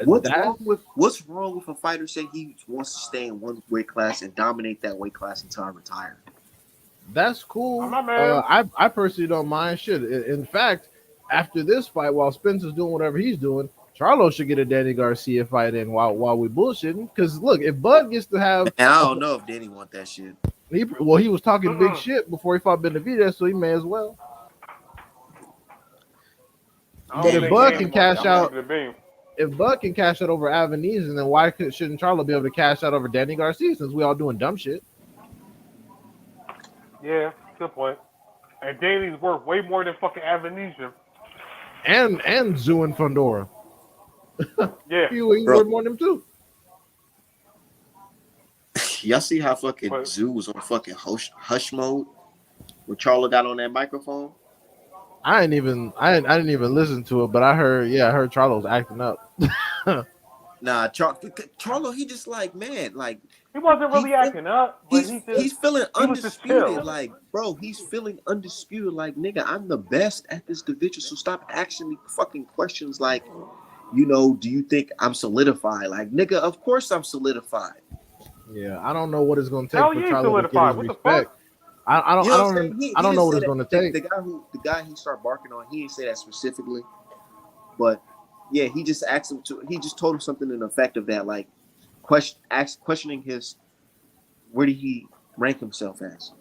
Speaker 1: What's wrong with a fighter saying he wants to stay in one weight class and dominate that weight class until I retire?
Speaker 2: That's cool. I personally don't mind. Shit. In fact, after this fight, while Spencer's doing whatever he's doing, Charlo should get a Danny Garcia fight in while we bullshitting. Because look, if Bud gets to have,
Speaker 1: and I don't know if Danny want that shit.
Speaker 2: He was talking big shit before he fought Benavidez, so he may as well. If Bud can cash out over Avenese, then why shouldn't Charlo be able to cash out over Danny Garcia since we all doing dumb shit?
Speaker 3: Yeah, good point. And Danny's worth way more than fucking Avenese.
Speaker 2: And Zoo and Fundora.
Speaker 3: Yeah.
Speaker 2: he worth more than them too.
Speaker 1: Y'all see how fucking Zoo was on fucking hush mode when Charlo got on that microphone?
Speaker 2: I didn't even listen to it, but I heard Charlo was acting up.
Speaker 1: Nah, Charlo, he just like, man, like
Speaker 3: he wasn't really acting up. But
Speaker 1: he's feeling undisputed, like, bro. He's feeling undisputed, like, nigga, I'm the best at this division. So stop asking me fucking questions like, you know, do you think I'm solidified? Like, nigga, of course I'm solidified.
Speaker 2: Yeah, I don't know what it's gonna take
Speaker 3: for
Speaker 2: Charlo to get his respect. I don't know what it's gonna take.
Speaker 1: The guy he started barking on, he didn't say that specifically, but yeah, he just asked him to. He just told him something in the effect of that, like questioning his, where did he rank himself as?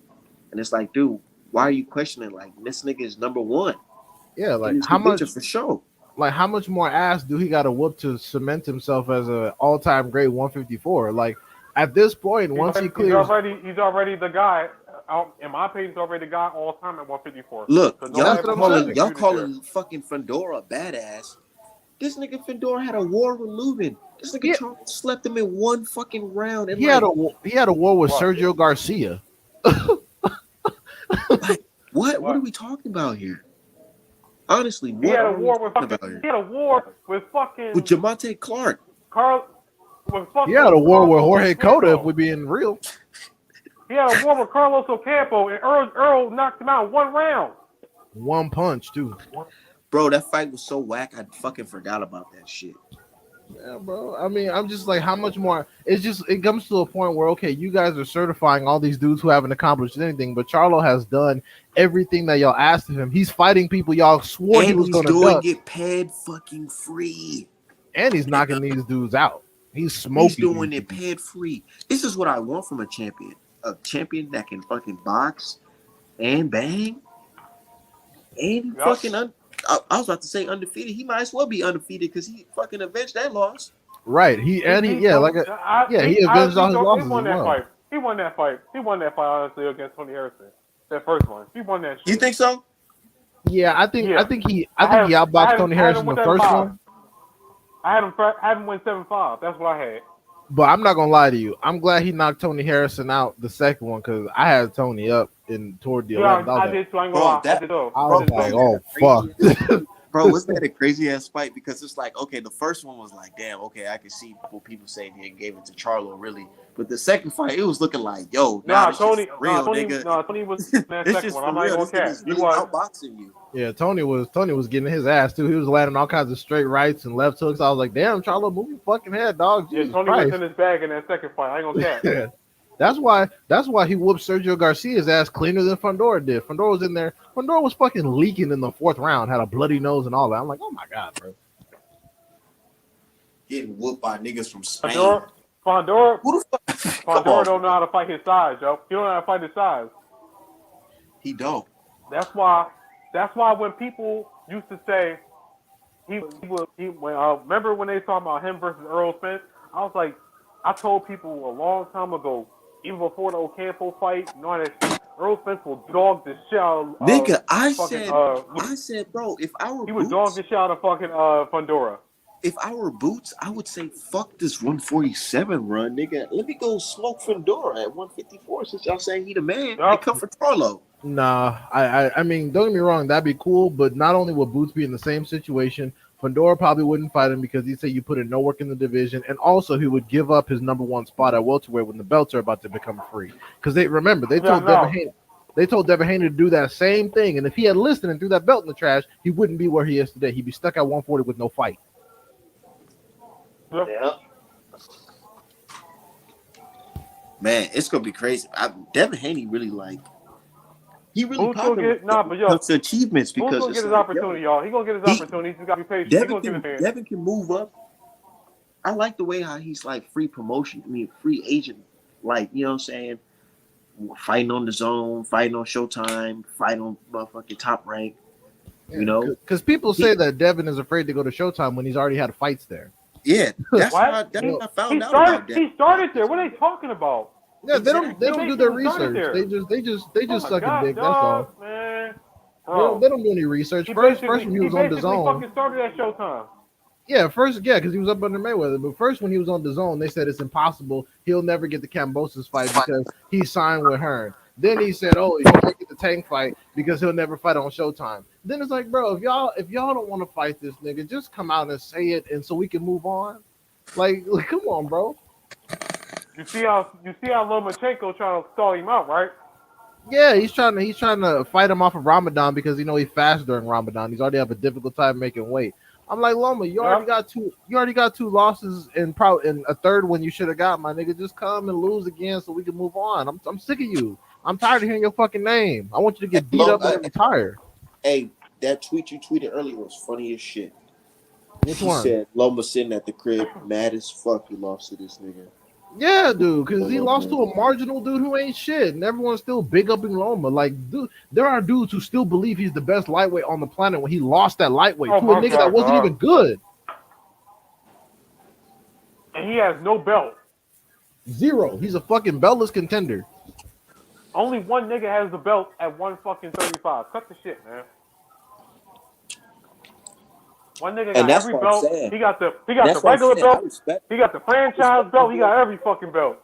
Speaker 1: And it's like, dude, why are you questioning? Like, this nigga is number one.
Speaker 2: Yeah, like how much
Speaker 1: for sure?
Speaker 2: Like how much more ass do he got to whoop to cement himself as an all-time great 154? Like at this point, once he clears,
Speaker 3: he's already the guy. In my opinion, he's already the guy all time at 154.
Speaker 1: Look, y'all calling fucking Fundora badass. This nigga Fundora had a war with Lubin. This nigga slept him in one fucking round. And he had a
Speaker 2: war with Sergio Garcia.
Speaker 1: Like, what are we talking about here? Honestly,
Speaker 3: he had a war with
Speaker 1: Jamonte Clark.
Speaker 2: He had a war with Jorge Cota, if we're being real.
Speaker 3: He had a war with Carlos Ocampo, and Earl knocked him out in one round.
Speaker 2: One punch, too.
Speaker 1: Bro, that fight was so whack, I fucking forgot about that shit.
Speaker 2: Yeah, bro. I mean, I'm just like, how much more? It comes to a point where, okay, you guys are certifying all these dudes who haven't accomplished anything, but Charlo has done everything that y'all asked of him. He's fighting people y'all swore he was going to do.
Speaker 1: Get paid fucking free.
Speaker 2: and he's knocking these dudes out. He's smoking.
Speaker 1: He's doing it pad free. This is what I want from a champion. A champion that can fucking box and bang and fucking. I was about to say undefeated. He might as well be undefeated because he fucking avenged that loss.
Speaker 2: Right. He avenged all his losses as well.
Speaker 3: He won that fight. He won that fight honestly against Tony Harrison. That first one. He won that shit.
Speaker 1: You think so?
Speaker 2: Yeah, I think he outboxed Tony Harrison the first one.
Speaker 3: I had him win 7-5. That's what I had.
Speaker 2: But I'm not gonna lie to you. I'm glad he knocked Tony Harrison out the second one because I had Tony up toward the 11th.
Speaker 3: I did too. I ain't gonna lie.
Speaker 2: I was like, oh fuck.
Speaker 1: Bro, wasn't that a crazy ass fight? Because it's like, okay, the first one was like, damn, okay, I can see what people say he gave it to Charlo, really. But the second fight, it was looking like, yo, Tony
Speaker 3: was in that second one. I'm not even gonna catch. He was
Speaker 1: outboxing you.
Speaker 2: Yeah, Tony was getting his ass too. He was landing all kinds of straight rights and left hooks. I was like, damn, Charlo, move your fucking head, dog. Jesus
Speaker 3: Tony
Speaker 2: Christ.
Speaker 3: was in his bag in that second fight. I ain't gonna catch.
Speaker 2: That's why he whooped Sergio Garcia's ass cleaner than Fundora did. Fundora was in there. Fundora was fucking leaking in the fourth round, had a bloody nose and all that. I'm like, oh my god, bro.
Speaker 1: Getting whooped by niggas from Spain.
Speaker 3: Fundora
Speaker 1: Fundora
Speaker 3: don't know how to fight his size, yo. He don't know how to fight his size.
Speaker 1: He don't.
Speaker 3: That's why when people used to say remember when they talking about him versus Earl Spence, I was like, I told people a long time ago, even before the Ocampo fight, Earl Spence will dog the shit out of
Speaker 1: nigga, I said, bro, if I were
Speaker 3: he would dog the shit out of fucking Fundora.
Speaker 1: If I were Boots, I would say, fuck this 147 run, nigga. Let me go smoke Fundora at 154 since y'all saying he the man. I come for Charlo.
Speaker 2: Nah, I mean, don't get me wrong, that'd be cool, but not only would Boots be in the same situation, Fundora probably wouldn't fight him because he'd say you put in no work in the division, and also he would give up his number one spot at welterweight when the belts are about to become free. Because they told Devin Haney to do that same thing, and if he had listened and threw that belt in the trash, he wouldn't be where he is today. He'd be stuck at 140 with no fight.
Speaker 1: Yeah. Man, it's gonna be crazy. Devin Haney really he really the achievements because
Speaker 3: he's gonna get his opportunity, y'all. He's gonna get his opportunity. He's gotta be patient.
Speaker 1: Devin can move up. I like the way how he's like free promotion. I mean, free agent. Like, you know what I'm saying? Fighting on the zone, fighting on Showtime, fighting on motherfucking Top Rank. You know,
Speaker 2: because people say that Devin is afraid to go to Showtime when he's already had fights there.
Speaker 1: Yeah, that's what I found out about that.
Speaker 3: He started there. What are they talking about?
Speaker 2: Yeah, they don't do their research. They just suck a dick. That's all.
Speaker 3: Man.
Speaker 2: They don't do any research. First when he was on the zone.
Speaker 3: Fucking started at Showtime.
Speaker 2: Yeah, because he was up under Mayweather. But first, when he was on the zone, they said it's impossible. He'll never get the Kambosos fight because he signed with Hearn. Then he said, "Oh, he'll never get the Tank fight because he'll never fight on Showtime." Then it's like, bro, if y'all don't want to fight this nigga, just come out and say it, and so we can move on. Like come on, bro.
Speaker 3: You see how Lomachenko trying to stall him out, right?
Speaker 2: Yeah, he's trying to fight him off of Ramadan because he fasts during Ramadan. He's already have a difficult time making weight. I'm like, Loma, you already got two losses and a third one you should have got, my nigga. Just come and lose again so we can move on. I'm sick of you. I'm tired of hearing your fucking name. I want you to get beat up and retire.
Speaker 1: Hey, that tweet you tweeted earlier was funny as shit.
Speaker 2: Which one?
Speaker 1: He said Loma sitting at the crib, mad as fuck he lost to this nigga.
Speaker 2: Yeah, dude, because he lost to a marginal dude who ain't shit, and everyone's still big up in Loma. Like, dude, there are dudes who still believe he's the best lightweight on the planet when he lost that lightweight to a nigga that wasn't even good.
Speaker 3: And he has no belt.
Speaker 2: Zero. He's a fucking beltless contender.
Speaker 3: Only one nigga has the belt at 135. Cut the shit, man. One nigga got every belt. He got the regular belt. He got the franchise belt. He got every fucking belt.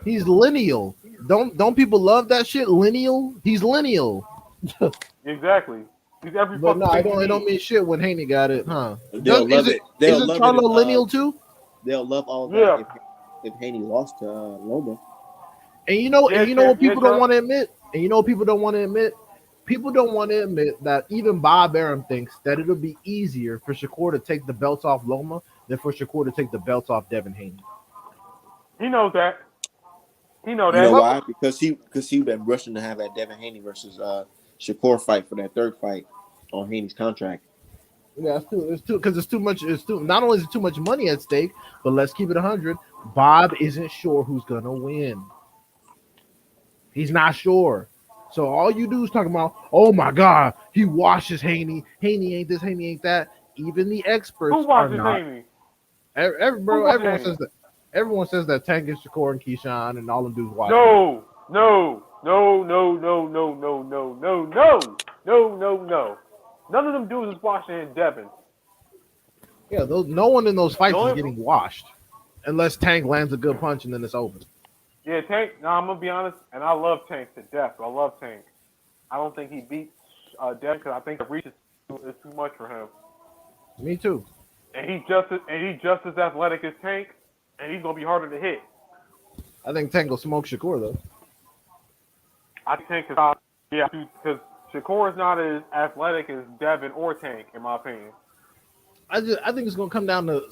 Speaker 2: He's lineal. Don't people love that shit? Lineal. He's lineal.
Speaker 3: Exactly. He's every.
Speaker 2: But no, it don't mean shit when Haney got it, huh?
Speaker 1: They'll love it.
Speaker 2: Isn't Charlo lineal too?
Speaker 1: They'll love all of that if Haney lost to Loma.
Speaker 2: And you know what people don't want to admit? And you know what people don't want to admit? People don't want to admit that even Bob Arum thinks that it'll be easier for Shakur to take the belts off Loma than for Shakur to take the belts off Devin Haney.
Speaker 3: He knows that.
Speaker 1: You know why? Because he been rushing to have that Devin Haney versus Shakur fight for that third fight on Haney's contract.
Speaker 2: Yeah, it's too because it's too much. It's too not only is it too much money at stake, but let's keep it 100. Bob isn't sure who's gonna win. He's not sure. So all you do is talk about, oh my God, he washes Haney. Haney ain't this, Haney ain't that. Even the experts
Speaker 3: Who
Speaker 2: are
Speaker 3: watches
Speaker 2: not.
Speaker 3: Haney? Who
Speaker 2: Bro,
Speaker 3: watches
Speaker 2: everyone
Speaker 3: Haney?
Speaker 2: says that. Everyone says that Tank is Shakur and Keyshawn and all them dudes watch.
Speaker 3: No, no, no, no, no, no, no, no, no, no, no, no, no. None of them dudes is watching in Devin.
Speaker 2: Yeah, no one in those fights
Speaker 3: only-
Speaker 2: is getting washed, unless Tank lands a good punch and then it's over.
Speaker 3: Yeah, Tank. No, I'm gonna be honest, and I love Tank to death. I love Tank. I don't think he beats Devin because I think the reach is too much for him.
Speaker 2: Me too.
Speaker 3: And he's just as athletic as Tank, and he's gonna be harder to hit.
Speaker 2: I think Tank will smoke Shakur though.
Speaker 3: I think because Shakur is not as athletic as Devin or Tank, in my opinion.
Speaker 2: I think it's gonna come down to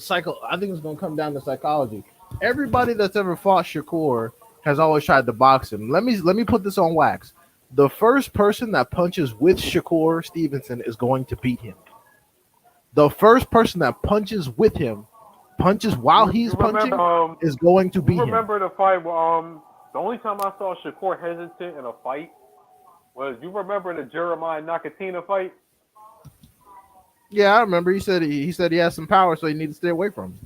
Speaker 2: I think it's gonna come down to psychology. Everybody that's ever fought Shakur has always tried to box him. Let me put this on wax. The first person that punches with Shakur Stevenson is going to beat him. The first person that punches with him, punches while he's punching, is going to beat him.
Speaker 3: Remember the fight? The only time I saw Shakur hesitant in a fight was, you remember the Jeremiah Nakatina fight?
Speaker 2: Yeah, I remember. He said he has some power, so he needed to stay away from him.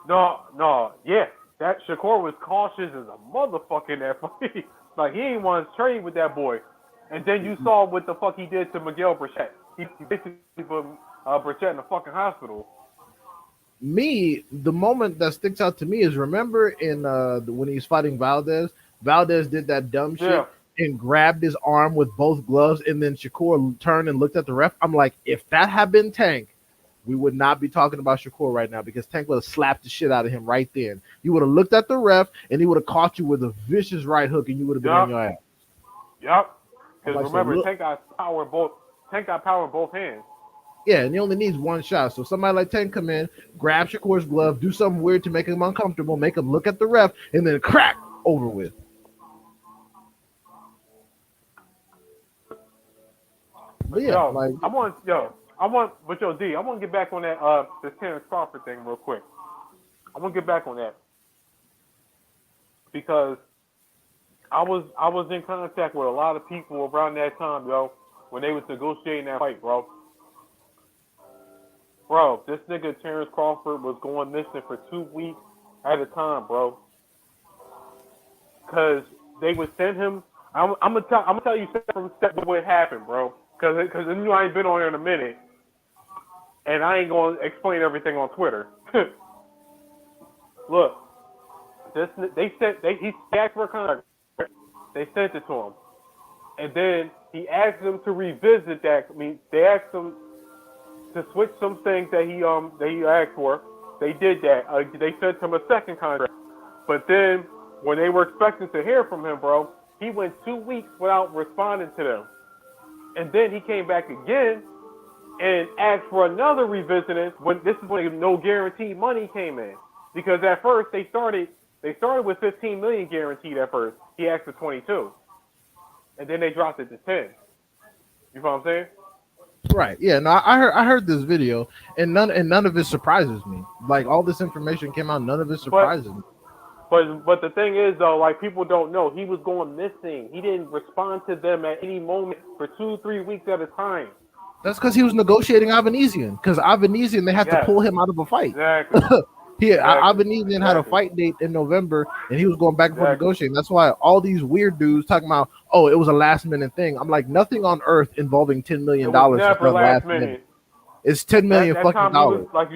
Speaker 3: No, yeah. That Shakur was cautious as a motherfucker in that fight. Like, he ain't want to trade with that boy. And then you saw what the fuck he did to Miguel Burchett. He basically put Burchett in the fucking hospital.
Speaker 2: Me, the moment that sticks out to me is, remember in when he was fighting Valdez. Valdez did that dumb shit and grabbed his arm with both gloves, and then Shakur turned and looked at the ref. I'm like, if that had been Tank, we would not be talking about Shakur right now, because Tank would have slapped the shit out of him right then. You would have looked at the ref, and he would have caught you with a vicious right hook, and you would have been on your ass.
Speaker 3: Yep. Because remember, Tank got power in both hands.
Speaker 2: Yeah, and he only needs one shot. So somebody like Tank come in, grab Shakur's glove, do something weird to make him uncomfortable, make him look at the ref, and then crack, over with. But yeah,
Speaker 3: D, I want to get back on that this Terrence Crawford thing real quick. I want to get back on that because I was in contact with a lot of people around that time, when they was negotiating that fight, bro. Bro, this nigga Terrence Crawford was going missing for 2 weeks at a time, bro. Cause they would send him. I'm gonna tell you step from step what happened, bro. Cause you know I ain't been on here in a minute, and I ain't gonna explain everything on Twitter. Look, he asked for a contract. They sent it to him, and then he asked them to revisit that. I mean, they asked him to switch some things that he asked for. They did that. They sent him a second contract, but then when they were expecting to hear from him, bro, he went 2 weeks without responding to them. And then he came back again and asked for another revisiting. This is when no guaranteed money came in, because at first they started with 15 million guaranteed at first. He asked for 22, and then they dropped it to 10. You know what I'm saying?
Speaker 2: Right. Yeah. No, I heard this video, and none of it surprises me. Like, all this information came out, none of it surprises me.
Speaker 3: But the thing is, though, like, people don't know, he was going missing. He didn't respond to them at any moment for 2-3 weeks at a time.
Speaker 2: That's because he was negotiating Avanesian. Because Avanesian, they had to pull him out of a fight.
Speaker 3: Exactly.
Speaker 2: Avanesian had a fight date in November, and he was going back and forth negotiating. That's why all these weird dudes talking about, oh, it was a last minute thing. I'm like, nothing on earth involving $10 million is
Speaker 3: never last minute.
Speaker 2: It's $10 million fucking dollars.
Speaker 3: Like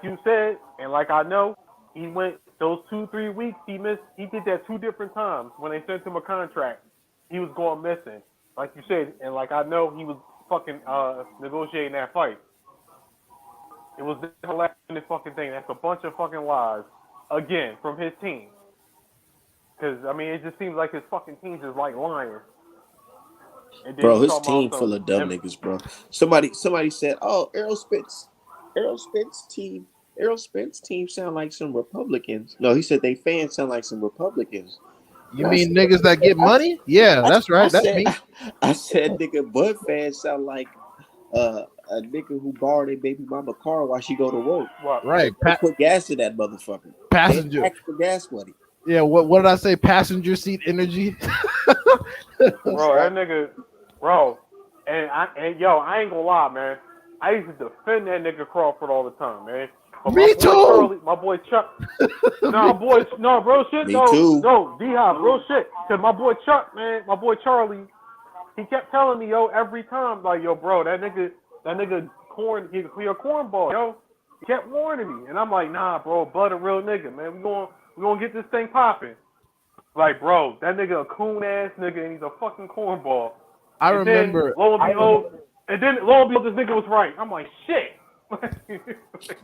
Speaker 3: you said, and like I know, he went those 2-3 weeks. He did that 2 different times when they sent him a contract. He was going missing, like you said, and like I know, he was fucking negotiating that fight. It was the last minute fucking thing. That's a bunch of fucking lies, again, from his team. Because I mean, it just seems like his fucking team's just like lying.
Speaker 1: Bro, his team full of dumb niggas, bro. Somebody said, "Oh, Errol Spence team sound like some Republicans." No, he said they fans sound like some Republicans.
Speaker 2: You mean niggas that get money? Yeah, that's right. That's me.
Speaker 1: I said, nigga, Bud fans sound like a nigga who borrowed a baby mama car while she go to work.
Speaker 3: What?
Speaker 2: Right.
Speaker 1: Don't put gas in that motherfucker.
Speaker 2: Passenger.
Speaker 1: They ask for gas money.
Speaker 2: Yeah, what did I say? Passenger seat energy.
Speaker 3: Bro, that nigga, bro, and yo, I ain't gonna lie, man. I used to defend that nigga Crawford all the time, man. But
Speaker 2: Me
Speaker 3: my boy
Speaker 2: too.
Speaker 3: Charlie, my boy Chuck, no, bro, shit,
Speaker 1: Me
Speaker 3: no,
Speaker 1: too.
Speaker 3: no, D-Hop, bro, shit. Cause my boy Chuck, man, my boy Charlie, he kept telling me, yo, every time, like, yo, bro, that nigga, he's a cornball, yo. He kept warning me, and I'm like, nah, bro, Bud a real nigga, man. We gonna get this thing popping. Like, bro, that nigga a coon ass nigga, and he's a fucking cornball.
Speaker 2: I
Speaker 3: And
Speaker 2: remember.
Speaker 3: Then, lo and behold, this nigga was right. I'm like, shit.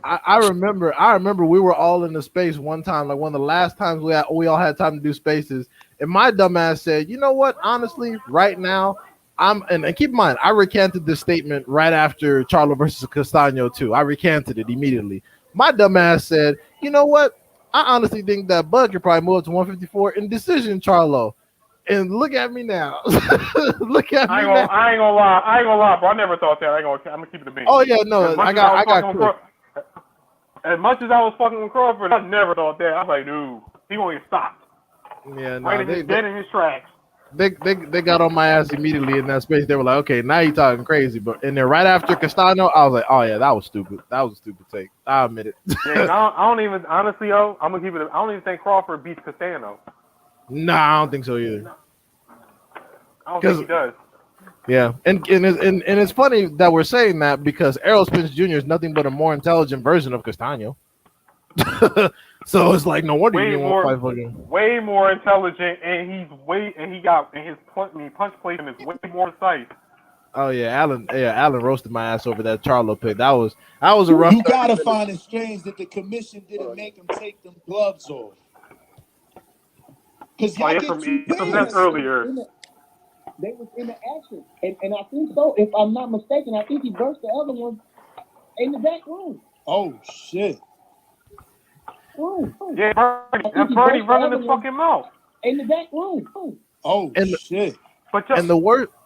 Speaker 2: I remember we were all in the space one time, like one of the last times we all had time to do spaces, and my dumbass said, you know what, honestly, right now, and keep in mind, I recanted this statement right after Charlo versus Castano too. I recanted it immediately. My dumbass said, you know what, I honestly think that Bud could probably move up to 154 in decision, Charlo. And look at me now. Look at me now.
Speaker 3: I ain't gonna lie, bro. I never thought that. I'm gonna keep it a beat.
Speaker 2: Oh yeah, no, I got.
Speaker 3: As much as I was fucking with Crawford, I never thought that. I was like, dude, he gonna get stopped.
Speaker 2: Yeah, no,
Speaker 3: Dead in his tracks.
Speaker 2: They got on my ass immediately in that space. They were like, okay, now you talking crazy. But and then right after Castano, I was like, oh yeah, that was stupid. That was a stupid take. I admit it.
Speaker 3: Yeah, I don't even honestly, yo, I'm gonna keep it. I don't even think Crawford beats Castano.
Speaker 2: Nah, I don't think so either.
Speaker 3: I don't think he does.
Speaker 2: Yeah, and it's funny that we're saying that because Errol Spence Jr. is nothing but a more intelligent version of Castano. So it's like no wonder you want to fight fucking.
Speaker 3: Way more intelligent, and his punch placement is way more precise.
Speaker 2: Oh yeah, Allen roasted my ass over that Charlo pick. That was a rough.
Speaker 4: You gotta find it strange that the commission didn't make him take them gloves off. Because y'all get two
Speaker 3: that's earlier.
Speaker 5: They was in the action, and I think so. If I'm not mistaken, I think he burst the other one in the back room.
Speaker 4: Oh shit!
Speaker 3: Yeah, Bernie running his fucking mouth
Speaker 5: in the back room.
Speaker 4: Oh shit!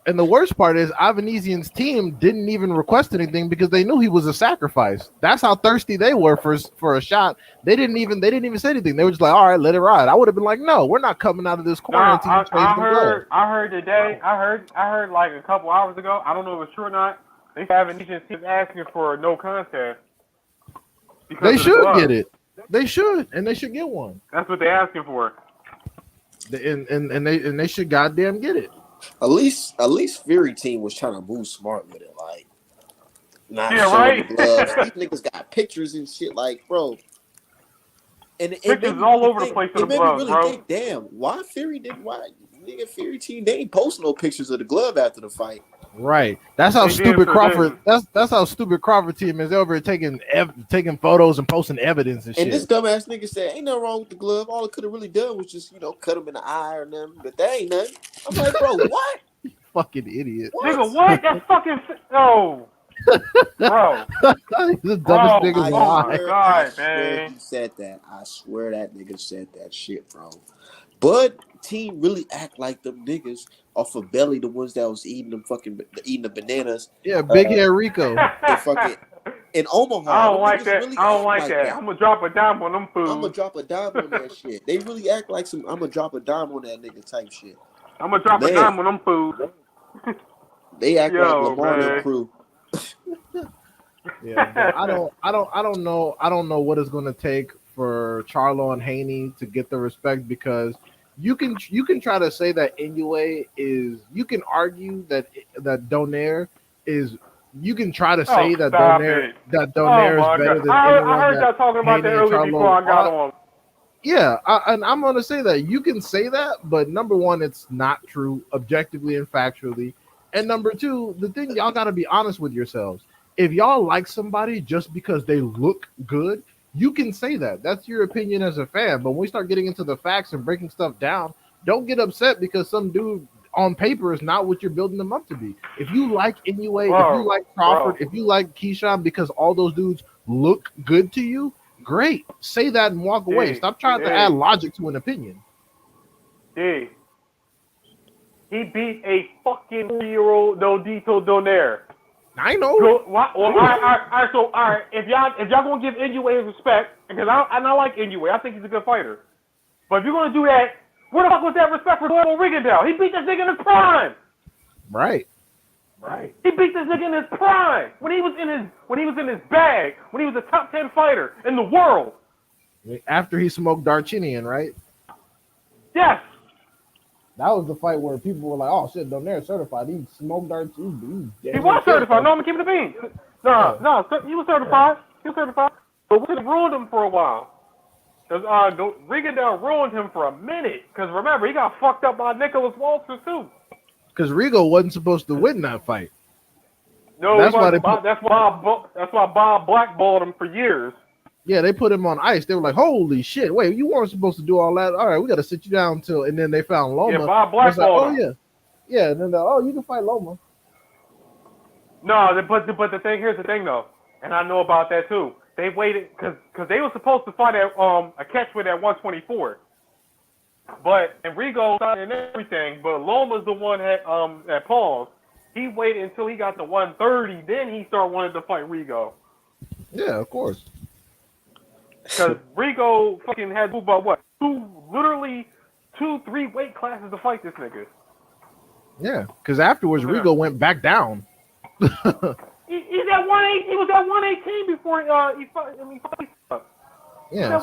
Speaker 2: And the worst part is Avanesian's team didn't even request anything because they knew he was a sacrifice. That's how thirsty they were for a shot. They didn't even say anything. They were just like, all right, let it ride. I would have been like, no, we're not coming out of this corner.
Speaker 3: I heard today. I heard like a couple hours ago. I don't know if it's true or not. They Avanesian team asking for a no contest.
Speaker 2: They should get it. They should, and they should get one.
Speaker 3: That's what they're asking for.
Speaker 2: And they should goddamn get it.
Speaker 1: At least Fury team was trying to move smart with it, like not showing
Speaker 3: right.
Speaker 1: the gloves. These niggas got pictures and shit, like bro. And
Speaker 3: pictures all over the place of the gloves,
Speaker 1: really
Speaker 3: bro.
Speaker 1: think, damn, why nigga Fury team? They ain't posting no pictures of the glove after the fight.
Speaker 2: Right. That's how stupid Crawford. That's how stupid Crawford team is. They're over taking photos and posting evidence and shit.
Speaker 1: And this dumbass nigga said, "Ain't nothing wrong with the glove. All it could have really done was just cut him in the eye or nothing. But that ain't nothing." I'm like, bro, what?
Speaker 2: Fucking idiot.
Speaker 3: What? Nigga, what? That's fucking no. Bro.
Speaker 2: The dumbest nigga
Speaker 3: alive. Oh my god, man.
Speaker 1: He said that. I swear that nigga said that shit, bro. But team really act like them niggas off of Belly, the ones that was eating the bananas.
Speaker 2: Yeah, big hair Rico.
Speaker 1: In Omaha.
Speaker 3: I don't like that. Really I don't like that. I'm gonna drop a dime on them fools.
Speaker 1: I'm gonna drop a dime on that shit. They really act like some. I'm gonna drop a dime on that nigga type shit.
Speaker 3: I'm gonna drop a dime on them fools.
Speaker 1: They act like Lamar and crew.
Speaker 2: Yeah, I don't know what it's gonna take for Charlo and Haney to get the respect because you can try to say that Inoue is. You can argue that Donaire is. You can try to say that Donaire is better than anyone.
Speaker 3: I heard y'all talking about that earlier before I got on.
Speaker 2: Yeah, and I'm going to say that. You can say that, but number one, it's not true objectively and factually. And number two, the thing, y'all got to be honest with yourselves. If y'all like somebody just because they look good, you can say that. That's your opinion as a fan. But when we start getting into the facts and breaking stuff down, don't get upset because some dude on paper is not what you're building them up to be. If you like Inoue, if you like Crawford, if you like Keyshawn because all those dudes look good to you, great. Say that and walk away. Stop trying to add logic to an opinion.
Speaker 3: He beat a fucking 3-year-old Nodito Donaire.
Speaker 2: I know.
Speaker 3: Well, all right. So, all right. If y'all gonna give Inoue his respect, because I like Inoue, I think he's a good fighter. But if you're gonna do that, where the fuck was that respect for Glenn Rigondeaux? He beat this nigga in his prime.
Speaker 2: Right.
Speaker 3: He beat this nigga in his prime when he was in his bag, when he was a top 10 fighter in the world.
Speaker 2: After he smoked Darchinian, right?
Speaker 3: Yes.
Speaker 2: That was the fight where people were like, "Oh shit, Donaire certified. He smoked Darchinian."
Speaker 3: He was certified. No, I'm keeping the beans. No, he was certified. But we ruined him for a while. Because Rigondeaux ruined him for a minute. Because remember, he got fucked up by Nicholas Walters too.
Speaker 2: Because Rigo wasn't supposed to win that fight.
Speaker 3: No, that's why Bob blackballed him for years.
Speaker 2: Yeah, they put him on ice. They were like, "Holy shit! Wait, you weren't supposed to do all that. All right, we got to sit you down until." And then they found Loma.
Speaker 3: Yeah, Bob blackballed him.
Speaker 2: Yeah. And then you can fight Loma.
Speaker 3: No, but here's the thing though, and I know about that too. They waited because they were supposed to fight at a catchweight at 124, and Rigo signed and everything. But Loma's the one that paused. He waited until he got to 130, then he started wanting to fight Rigo.
Speaker 2: Yeah, of course.
Speaker 3: Because Rigo fucking had to move about what? 3 weight classes to fight this nigga.
Speaker 2: Yeah, because afterwards Rigo went back down.
Speaker 3: He's at 118. He was at 118 before he fought.
Speaker 2: Yeah,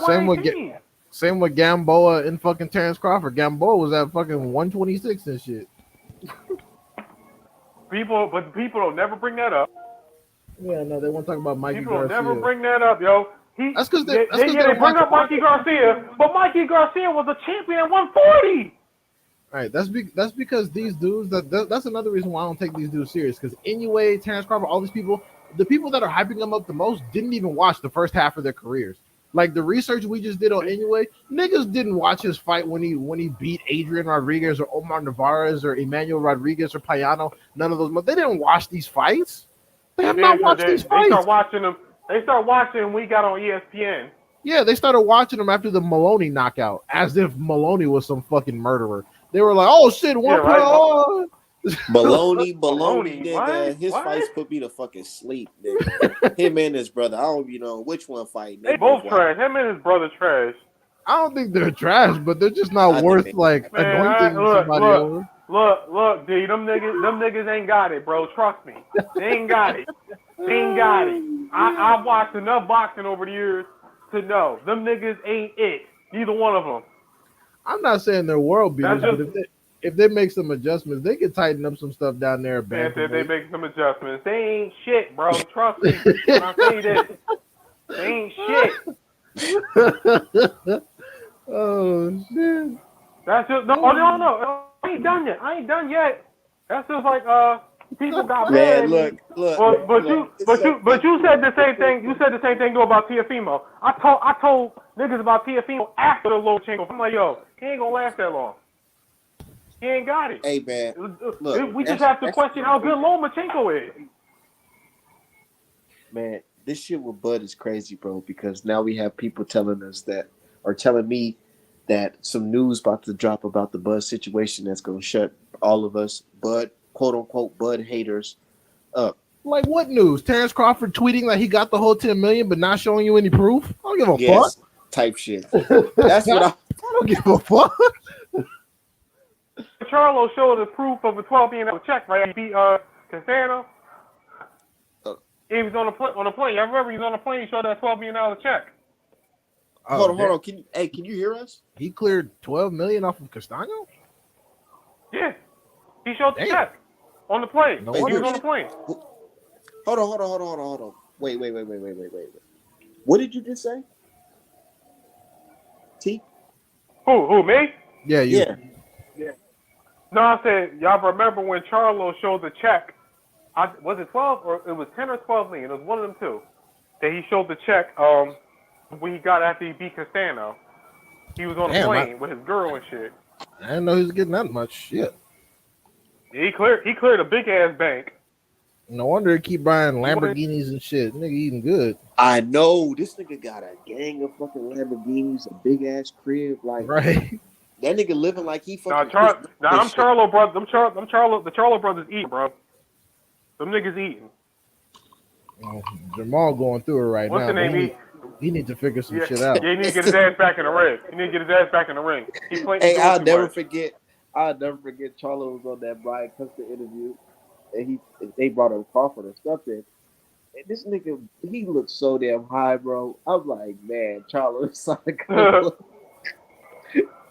Speaker 2: same with Gamboa and fucking Terrence Crawford. Gamboa was at fucking 126 and shit.
Speaker 3: People don't never bring that up.
Speaker 2: Yeah, no, they won't talk about Mikey
Speaker 3: People
Speaker 2: Garcia.
Speaker 3: don't never bring that up, yo.
Speaker 2: That's because
Speaker 3: they bring up Mikey Garcia, but Mikey Garcia was a champion at 140.
Speaker 2: Right, that's because these dudes. That's another reason why I don't take these dudes serious. Because Inoue, Terrence Crawford, all these people, the people that are hyping them up the most didn't even watch the first half of their careers. Like the research we just did on Inoue, niggas didn't watch his fight when he beat Adrian Rodriguez or Omar Navarez or Emmanuel Rodriguez or Payano. None of those. They didn't watch these fights. They have not watched these fights.
Speaker 3: They start watching them. They start watching when we got on ESPN.
Speaker 2: Yeah, they started watching them after the Maloney knockout, as if Maloney was some fucking murderer. They were like, "Oh shit,
Speaker 6: Baloney, nigga.
Speaker 3: What?
Speaker 6: His fights put me to fucking sleep, nigga. Him and his brother. I don't even know which one fight.
Speaker 3: They both trash. Him and his brother trash.
Speaker 2: I don't think they're trash, but they're just not worth like anointing somebody over.
Speaker 3: Look, D, them niggas ain't got it, bro. Trust me. They ain't got it. I've watched enough boxing over the years to know them niggas ain't it. Neither one of them.
Speaker 2: I'm not saying they're world beaters, but if they make some adjustments, they can tighten up some stuff down there.
Speaker 3: They make some adjustments. They ain't shit, bro. Trust me. When I say this, they ain't shit.
Speaker 2: Oh shit.
Speaker 3: That's just no. I ain't done yet. That's just like people got
Speaker 6: man.
Speaker 3: mad.
Speaker 6: Look.
Speaker 3: But you said the same thing. You said the same thing though about Teofimo. I told niggas about Teofimo after the Lomachenko. I'm like, yo, he ain't gonna last that long. He ain't got it.
Speaker 6: Hey man, look,
Speaker 3: we just have to question how good Lomachenko is.
Speaker 6: Man, this shit with Bud is crazy, bro. Because now we have people telling me that some news about to drop about the Bud situation that's gonna shut all of us Bud, quote unquote, Bud haters up.
Speaker 2: Like what news? Terrence Crawford tweeting that he got the whole 10 million, but not showing you any proof. I don't give a fuck.
Speaker 6: Type shit. That's what I
Speaker 2: don't give a fuck.
Speaker 3: Charlo showed the proof of a $12 million check, right? He beat Castano. He was on a plane. I remember he was on a plane. He showed that $12 million check.
Speaker 6: Hold on. Can you hear us?
Speaker 2: He cleared $12 million off of Castano?
Speaker 3: Yeah. He showed the check on the plane.
Speaker 2: No
Speaker 3: he
Speaker 2: wonder.
Speaker 3: was on the plane.
Speaker 6: Hold on. Wait. What did you just say? T?
Speaker 3: Who, me?
Speaker 2: Yeah, you.
Speaker 3: Yeah. No, I said, y'all remember when Charlo showed the check? Was it 12 or it was 10 or 12 million? It was one of them two. That he showed the check when he got after he beat Castano. He was on a plane with his girl and shit.
Speaker 2: I didn't know he was getting that much shit.
Speaker 3: Yeah, he cleared a big ass bank.
Speaker 2: No wonder he keep buying Lamborghinis and shit. Nigga eating good.
Speaker 6: I know this nigga got a gang of fucking Lamborghinis, a big ass crib, like
Speaker 2: right.
Speaker 6: That nigga living like he fucking.
Speaker 3: Them Charlo brothers. The Charlo brothers eating, bro. Them niggas eating.
Speaker 2: Jamal going through it right
Speaker 3: What's
Speaker 2: now.
Speaker 3: the name?
Speaker 2: He needs to figure some
Speaker 3: Yeah,
Speaker 2: shit out.
Speaker 3: yeah, he need to get his ass back in the ring. He need to get his ass back in the ring. He playing.
Speaker 6: Hey,
Speaker 3: doing
Speaker 6: I'll
Speaker 3: too
Speaker 6: never
Speaker 3: much.
Speaker 6: forget. I'll never forget. Charlo was on that Brian Custer interview, and they brought up Crawford or something. And this nigga, he looked so damn high, bro. I'm like, man, Charlo is like,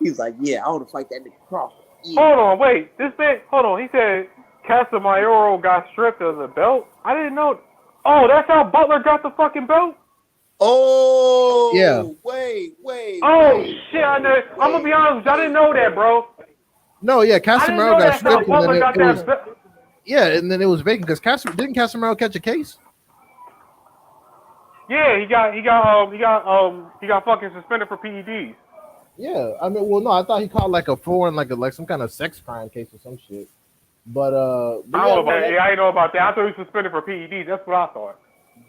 Speaker 6: he's like, yeah, I want to fight that nigga Crawford. Yeah.
Speaker 3: Hold on, wait. This man, hold on. He said Casamiro got stripped of the belt. I didn't know. Oh, that's how Butler got the fucking belt.
Speaker 6: Oh,
Speaker 2: Yeah.
Speaker 6: Wait.
Speaker 3: Oh shit! I know. I'm gonna be honest with you. I didn't know that, bro.
Speaker 2: No, yeah,
Speaker 3: I didn't
Speaker 2: Casemiro
Speaker 3: know
Speaker 2: got
Speaker 3: that's how
Speaker 2: stripped, and
Speaker 3: Butler
Speaker 2: then
Speaker 3: got
Speaker 2: it was
Speaker 3: that belt.
Speaker 2: and then it was vacant because didn't Casemiro catch a case?
Speaker 3: Yeah, he got fucking suspended for PEDs.
Speaker 2: Yeah, I mean, well, no, I thought he caught like a foreign, like some kind of sex crime case or some shit. But
Speaker 3: I don't know about that. Yeah, I didn't know about that. I thought he was suspended for PEDs. That's what I thought.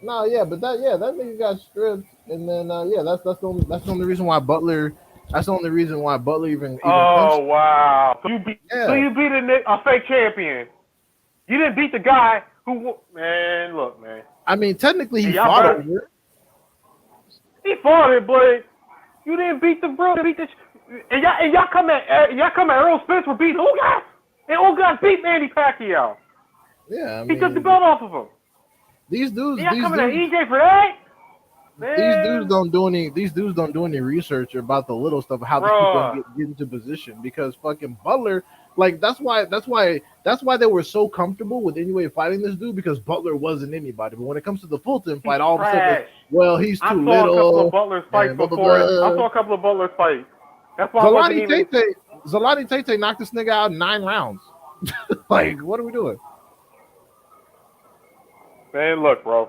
Speaker 2: no, yeah, but that nigga got stripped, and then that's the only reason why Butler. That's the only reason why Butler even
Speaker 3: Oh
Speaker 2: punched.
Speaker 3: wow! So you beat a fake champion. You didn't beat the guy who. Man, look, man.
Speaker 2: I mean, technically he
Speaker 3: Y'all
Speaker 2: fought
Speaker 3: better-
Speaker 2: over it.
Speaker 3: He fought it, but you didn't beat the bro. And y'all come at Earl Spence for beating Ugas. And Ugas beat Manny Pacquiao.
Speaker 2: Yeah, I
Speaker 3: He
Speaker 2: mean,
Speaker 3: took the belt off of him.
Speaker 2: these dudes,
Speaker 3: Y'all
Speaker 2: these
Speaker 3: coming at
Speaker 2: dudes,
Speaker 3: EJ for that? Man.
Speaker 2: these dudes don't do any research about the little stuff, how these people get into position, because fucking Butler, like that's why they were so comfortable with Inoue fighting this dude, because Butler wasn't anybody. But when it comes to the Fulton fight, all of a sudden, well, he's
Speaker 3: I
Speaker 2: too
Speaker 3: saw
Speaker 2: little.
Speaker 3: a couple of Butler's fights
Speaker 2: and blah, blah,
Speaker 3: before.
Speaker 2: blah.
Speaker 3: I saw a couple of Butler's fights. That's why I wasn't even.
Speaker 2: Zalati Tate knocked this nigga out in 9 rounds. Like, what are we doing?
Speaker 3: Man, look, bro.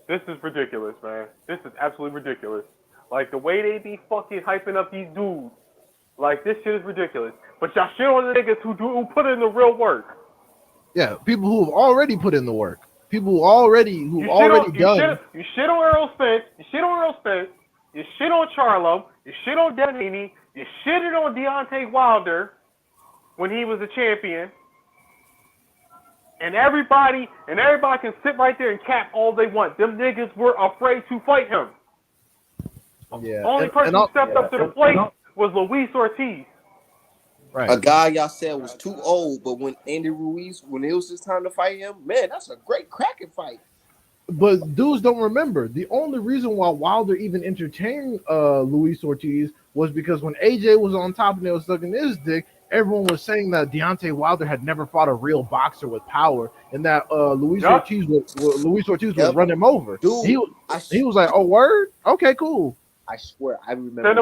Speaker 3: This is ridiculous, man. This is absolutely ridiculous. Like, the way they be fucking hyping up these dudes, like, this shit is ridiculous. But y'all shit on the niggas who put in the real work.
Speaker 2: Yeah, people who have already put in the work. People who already done.
Speaker 3: You shit on Earl Spence. You shit on Earl Spence. You shit on Charlo. You shit on Haney. You shitted on Deontay Wilder when he was a champion. And everybody can sit right there and cap all they want. Them niggas were afraid to fight him.
Speaker 2: Yeah.
Speaker 3: Only person who stepped up to the plate was Luis Ortiz.
Speaker 2: Right.
Speaker 6: A guy y'all said was too old, but when Andy Ruiz, when it was his time to fight him, man, that's a great cracking fight.
Speaker 2: But dudes don't remember. The only reason why Wilder even entertained Luis Ortiz was because when AJ was on top and they was sucking his dick, everyone was saying that Deontay Wilder had never fought a real boxer with power, and that Luis Ortiz would run him over.
Speaker 6: Dude,
Speaker 2: he was like, "Oh, word? Okay, cool."
Speaker 6: I swear, I remember.
Speaker 3: Send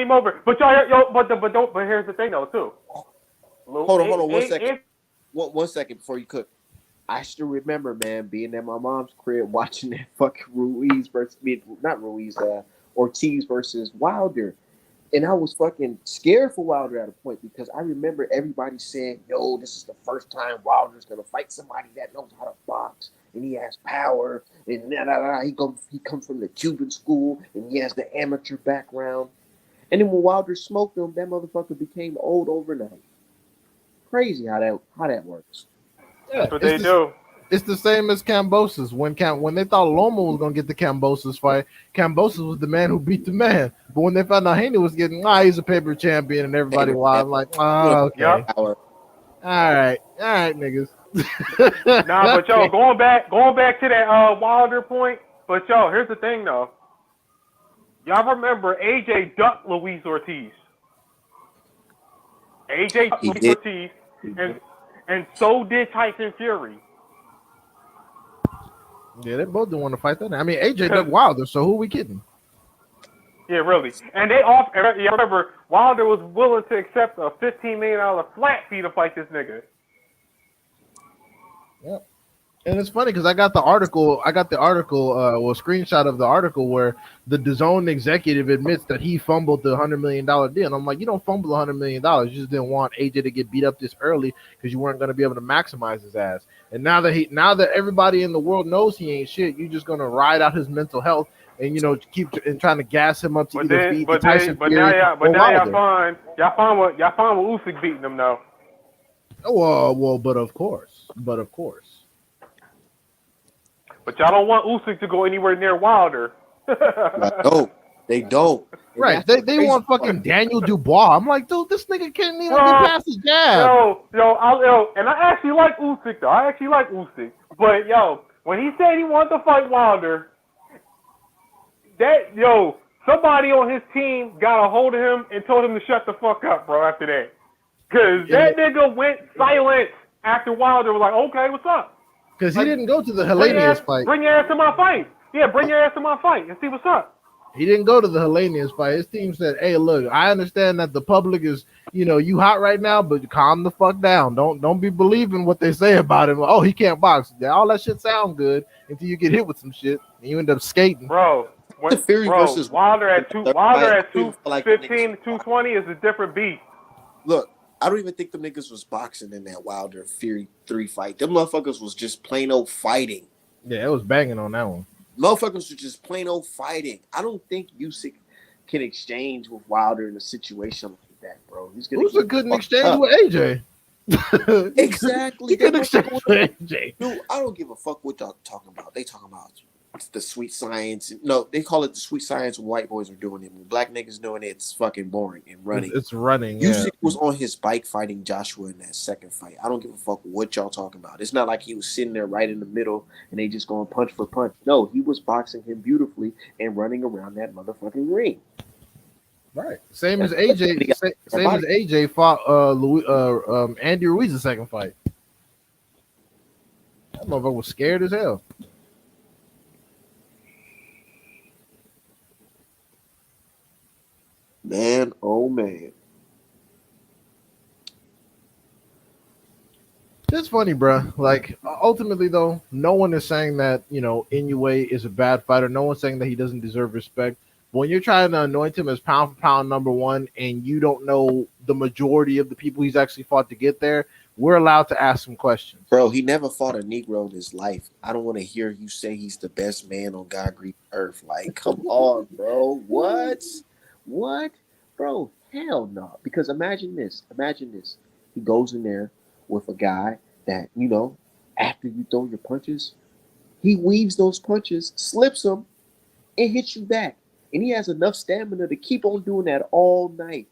Speaker 3: him over. But but here's the thing though too.
Speaker 6: Hold on, 1 second. One second before you cook. I still remember, man, being at my mom's crib watching that fucking Ortiz versus Wilder. And I was fucking scared for Wilder at a point, because I remember everybody saying, yo, this is the first time Wilder's going to fight somebody that knows how to box, and he has power, and he comes from the Cuban school, and he has the amateur background. And then when Wilder smoked him, that motherfucker became old overnight. Crazy how that works.
Speaker 2: Yeah,
Speaker 3: that's what they do.
Speaker 2: It's the same as Kambosos. When they thought Loma was gonna get the Kambosos fight, Kambosos was the man who beat the man. But when they found out Haney was getting, he's a paper champion, and everybody was like, okay,
Speaker 3: Yep.
Speaker 2: all right, niggas.
Speaker 3: Nah, but yo, going back to that Wilder point. But yo, here's the thing though. Y'all remember AJ ducked Luis Ortiz. AJ ducked Luis Ortiz, and so did Tyson Fury.
Speaker 2: Yeah, they both didn't want to fight that. I mean, AJ ducked Wilder, so who are we kidding?
Speaker 3: Yeah, really. And they remember Wilder was willing to accept a $15 million flat fee to fight this nigga.
Speaker 2: Yep. And it's funny because I got the article, screenshot of the article where the DAZN executive admits that he fumbled the $100 million deal. And I'm like, you don't fumble $100 million. You just didn't want AJ to get beat up this early because you weren't going to be able to maximize his ass. And now that everybody in the world knows he ain't shit, you're just going to ride out his mental health and, keep trying to gas him up to beat Tyson Fury.
Speaker 3: But now y'all find what Usyk beating him though.
Speaker 2: Well, but of course.
Speaker 3: But y'all don't want Usyk to go anywhere near Wilder.
Speaker 6: No, they don't. And
Speaker 2: Right.
Speaker 6: that's the
Speaker 2: They
Speaker 6: crazy
Speaker 2: want
Speaker 6: part.
Speaker 2: fucking Daniel Dubois. I'm like, dude, this nigga can't even get past his jab.
Speaker 3: And I actually like Usyk though. But when he said he wanted to fight Wilder, somebody on his team got a hold of him and told him to shut the fuck up, bro. After that, because that nigga went silent after Wilder was like, okay, what's up?
Speaker 2: Because he didn't go to the Hellenius fight.
Speaker 3: Bring your ass to my fight. Yeah, bring your ass to my fight and see what's up.
Speaker 2: He didn't go to the Hellenius fight. His team said, hey, look, I understand that the public is, you hot right now, but calm the fuck down. Don't be believing what they say about him. Oh, he can't box. All that shit sound good until you get hit with some shit and you end up skating.
Speaker 3: Bro,
Speaker 6: The Fury versus
Speaker 3: Wilder at 215
Speaker 6: like
Speaker 3: to 220 is a different beat.
Speaker 6: Look, I don't even think them niggas was boxing in that Wilder Fury 3 fight. Them motherfuckers was just plain old fighting.
Speaker 2: Yeah, it was banging on that one.
Speaker 6: Motherfuckers were just plain old fighting. I don't think Usyk can exchange with Wilder in a situation like that, bro.
Speaker 2: Usyk couldn't exchange with AJ.
Speaker 6: Exactly.
Speaker 2: He couldn't exchange with AJ.
Speaker 6: Dude, I don't give a fuck what y'all talking about. They talking about the sweet science. No, they call it the sweet science when white boys are doing it. When black niggas doing it, it's fucking boring and running.
Speaker 2: It's running.
Speaker 6: Usyk was on his bike fighting Joshua in that second fight. I don't give a fuck what y'all talking about. It's not like he was sitting there right in the middle and they just going punch for punch. No, he was boxing him beautifully and running around that motherfucking ring.
Speaker 2: Right. Same as AJ. Same as AJ fought Andy Ruiz's second fight. That motherfucker was scared as hell.
Speaker 6: Man, oh man.
Speaker 2: It's funny, bro. Like, ultimately, though, no one is saying that, Inoue is a bad fighter. No one's saying that he doesn't deserve respect. When you're trying to anoint him as pound for pound number one and you don't know the majority of the people he's actually fought to get there, we're allowed to ask some questions.
Speaker 6: Bro, he never fought a Negro in his life. I don't want to hear you say he's the best man on God Greek earth. Like, come on, bro. What? Bro, hell no. Because imagine this. He goes in there with a guy that, after you throw your punches, he weaves those punches, slips them, and hits you back. And he has enough stamina to keep on doing that all night.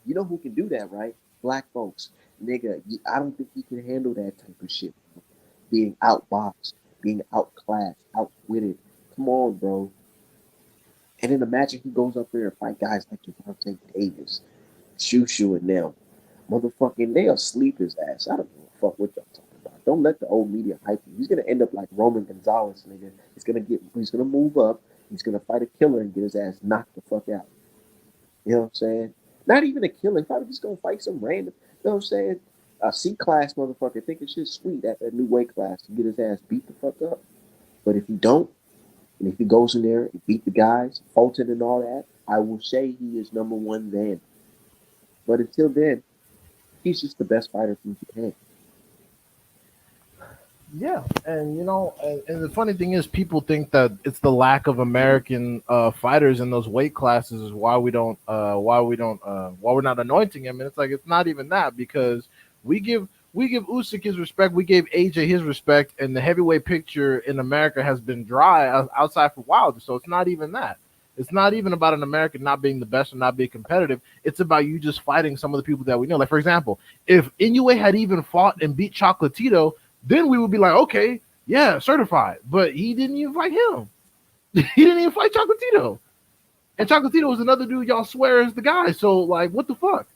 Speaker 6: You know who can do that, right? Black folks. Nigga, I don't think he can handle that type of shit. Being outboxed, being outclassed, outwitted. Come on, bro. And then imagine he goes up there and fight guys like Javante Davis, Shushu and them. Motherfucking, they'll sleep his ass. I don't give a fuck what y'all talking about. Don't let the old media hype him. He's gonna end up like Roman Gonzalez, nigga. He's gonna move up. He's gonna fight a killer and get his ass knocked the fuck out. You know what I'm saying? Not even a killer. He's probably just gonna fight some random. You know what I'm saying? A C-class motherfucker thinking shit's sweet at that new weight class to get his ass beat the fuck up. But if he don't, and if he goes in there and beat the guys, Fulton and all that, I will say he is number one then. But until then, he's just the best fighter from Japan.
Speaker 2: Yeah, and and the funny thing is, people think that it's the lack of American fighters in those weight classes is why we're not anointing him, and it's like it's not even that, because we give Usyk his respect, we gave AJ his respect, and the heavyweight picture in America has been dry outside for Wilder, so it's not even that. It's not even about an American not being the best or not being competitive. It's about you just fighting some of the people that we know. Like, for example, if Inoue had even fought and beat Chocolatito, then we would be like, okay, yeah, certified. But he didn't even fight him. He didn't even fight Chocolatito. And Chocolatito was another dude y'all swear is the guy. So, like, what the fuck?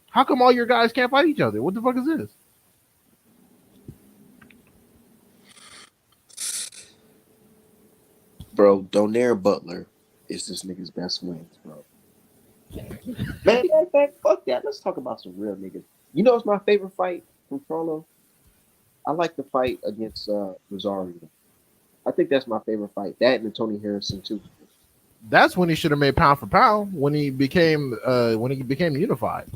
Speaker 2: How come all your guys can't fight each other? What the fuck is this?
Speaker 6: Bro, Donaire Butler is this nigga's best wins, bro. Man, fuck that. Let's talk about some real niggas. You know what's my favorite fight from Charlo? I like the fight against Rosario. I think that's my favorite fight. That and the Tony Harrison too.
Speaker 2: That's when he should have made pound for pound when he became unified.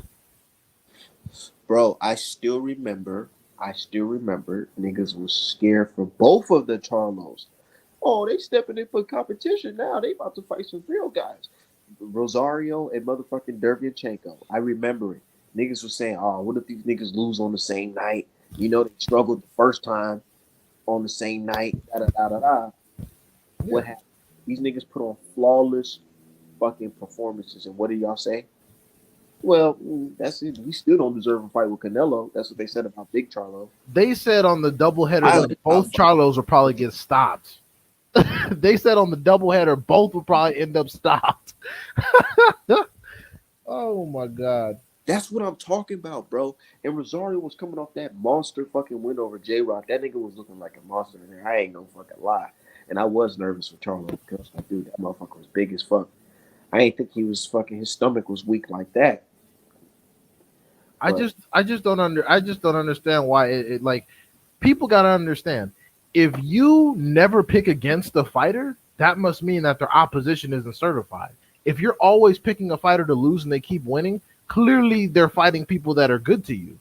Speaker 6: Bro, I still remember niggas was scared for both of the Charlos. Oh, they stepping in for competition now. They about to fight some real guys. Rosario and motherfucking Derevyanchenko. I remember it. Niggas was saying, oh, what if these niggas lose on the same night? They struggled the first time on the same night. Da da da da da. What happened? These niggas put on flawless fucking performances, and what do y'all say? Well, that's it. We still don't deserve a fight with Canelo. That's what they said about Big Charlo.
Speaker 2: They said on the doubleheader that both Charlos will probably get stopped. They said on the doubleheader both will probably end up stopped. Oh my god.
Speaker 6: That's what I'm talking about, bro. And Rosario was coming off that monster fucking win over J-Rock. That nigga was looking like a monster in there. I ain't gonna fucking lie. And I was nervous for Charlo because, like, dude, that motherfucker was big as fuck. I ain't think he was fucking, his stomach was weak like that.
Speaker 2: I just don't understand why it like people gotta understand. If you never pick against a fighter, that must mean that their opposition isn't certified. If you're always picking a fighter to lose and they keep winning, clearly they're fighting people that are good to you.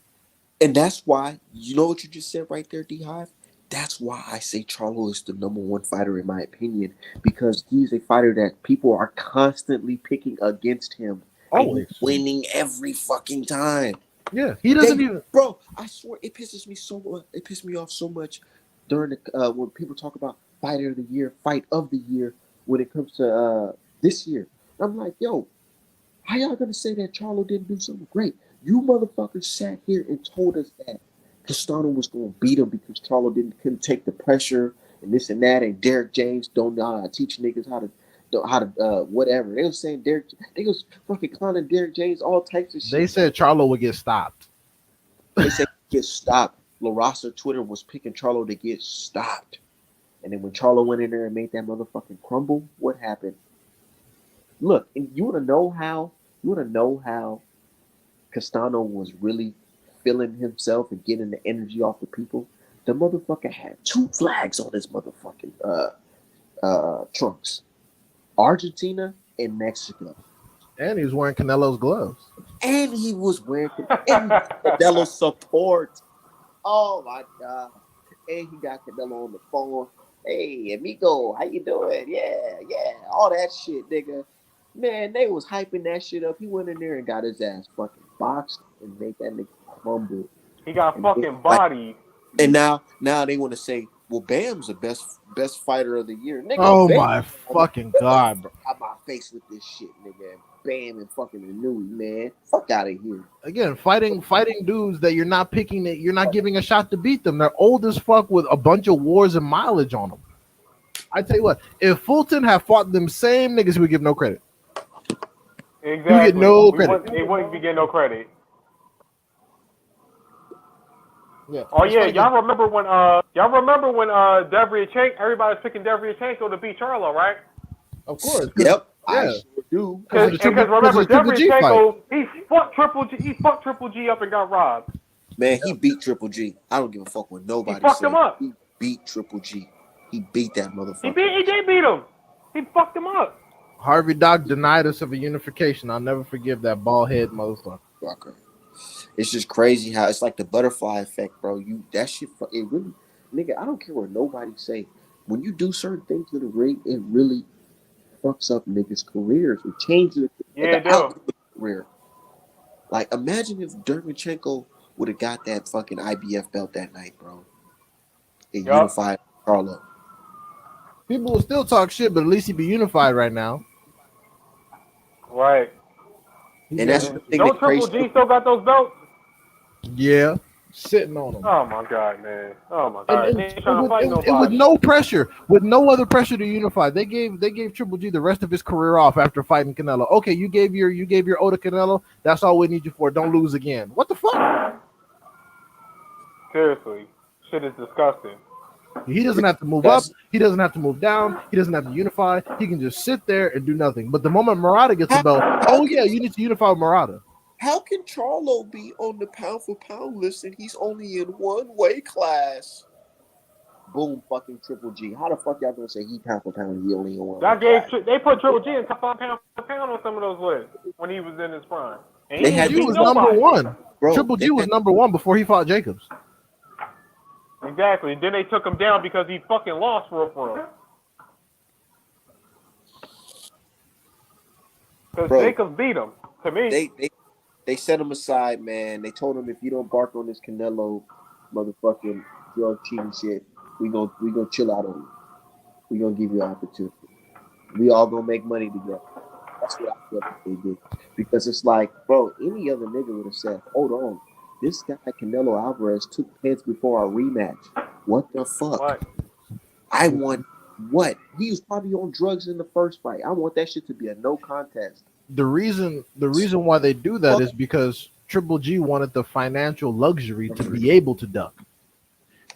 Speaker 6: And that's why, you know what you just said right there, D-Hive? That's why I say Charlo is the number one fighter in my opinion, because he's a fighter that people are constantly picking against him.
Speaker 2: Always.
Speaker 6: And winning every fucking time.
Speaker 2: Yeah, he doesn't even.
Speaker 6: Bro, I swear it pisses me so much. It pissed me off so much during the when people talk about fighter of the year, fight of the year when it comes to this year. I'm like, yo, how y'all gonna say that Charlo didn't do something great? You motherfuckers sat here and told us that Castano was gonna beat him because Charlo couldn't take the pressure and this and that, and Derek James don't know how to teach niggas how to whatever. They was saying they was fucking clowning Derek James, all types of shit.
Speaker 2: They said Charlo would get stopped.
Speaker 6: They said get stopped. La Raza Twitter was picking Charlo to get stopped. And then when Charlo went in there and made that motherfucking crumble, what happened? Look, and you wanna know how Castano was really feeling himself and getting the energy off the people? The motherfucker had 2 flags on his motherfucking trunks. Argentina and Mexico.
Speaker 2: And he was wearing Canelo's gloves.
Speaker 6: And he was wearing Canelo support. Oh my God. And he got Canelo on the phone. Hey, amigo, how you doing? Yeah. All that shit, nigga. Man, they was hyping that shit up. He went in there and got his ass fucking boxed and made that nigga crumble.
Speaker 3: He got fucking bodied.
Speaker 6: And now they want to say, well, Bam's the best fighter of the year. Nigga,
Speaker 2: Oh
Speaker 6: Bam,
Speaker 2: my fucking god, bro.
Speaker 6: out my face with this shit, nigga. Bam and fucking inoue, man. Fuck out of here.
Speaker 2: Again, fighting dudes that you're not picking, that you're not giving a shot to beat them. They're old as fuck with a bunch of wars and mileage on them. I tell you what, if Fulton had fought them same niggas, he would give no credit.
Speaker 3: Exactly.
Speaker 2: You get no credit.
Speaker 3: They wouldn't be getting no credit.
Speaker 2: Yeah.
Speaker 3: Oh yeah, y'all remember when Deveryachenko, everybody was picking Deveryachenko to beat Charlo, right?
Speaker 2: Of course.
Speaker 6: Yep.
Speaker 2: Yeah.
Speaker 6: I sure do.
Speaker 3: Because remember Deveryachenko, he fucked Triple G up and got robbed.
Speaker 6: Man, he beat Triple G. I don't give a fuck what nobody
Speaker 3: He fucked
Speaker 6: said.
Speaker 3: him up.
Speaker 6: He beat Triple G. He beat that motherfucker.
Speaker 3: He did beat him. He fucked him up.
Speaker 2: Harvey Doc denied us of a unification. I'll never forgive that bald head motherfucker.
Speaker 6: It's just crazy how it's like the butterfly effect, bro. That shit, it really, nigga. I don't care what nobody say. When you do certain things in the ring, it really fucks up niggas' careers. It changes the outlook of the career. Like, imagine if Derevyanchenko would have got that fucking IBF belt that night, bro. It unified Charlo.
Speaker 2: People will still talk shit, but at least he'd be unified right now.
Speaker 3: Right.
Speaker 6: And that's the thing.
Speaker 3: Don't Triple G still got those belts?
Speaker 2: Yeah, sitting on them.
Speaker 3: Oh my god, man! Oh my god!
Speaker 2: And with no pressure, with no other pressure to unify, they gave Triple G the rest of his career off after fighting Canelo. Okay, you gave your O to Canelo. That's all we need you for. Don't lose again. What the fuck?
Speaker 3: Seriously, shit is disgusting.
Speaker 2: He doesn't have to move up. He doesn't have to move down. He doesn't have to unify. He can just sit there and do nothing. But the moment Murata gets the belt, oh yeah, you need to unify with Murata.
Speaker 6: How can Charlo be on the pound for pound list and he's only in one weight class? Boom, fucking Triple G. How the fuck y'all gonna say he pound for pound and he only in one?
Speaker 3: They put Triple G in top 5 pound for pound on some of those lists when he was in his prime. And
Speaker 2: he was number one.
Speaker 6: Bro,
Speaker 2: Triple G was number one before he fought Jacobs.
Speaker 3: Exactly. Then they took him down because he fucking lost for real. Because Jacobs beat him. To me,
Speaker 6: they set him aside, man. They told him if you don't bark on this Canelo motherfucking drug cheating shit, we gonna chill out on you. We're gonna give you an opportunity. We all gonna make money together. That's what I feel like they did. Because it's like, bro, any other nigga would have said, hold on, this guy Canelo Alvarez took heads before our rematch. What the fuck?
Speaker 3: What?
Speaker 6: I want what? He was probably on drugs in the first fight. I want that shit to be a no contest.
Speaker 2: The reason why they do that is because Triple G wanted the financial luxury to be able to duck.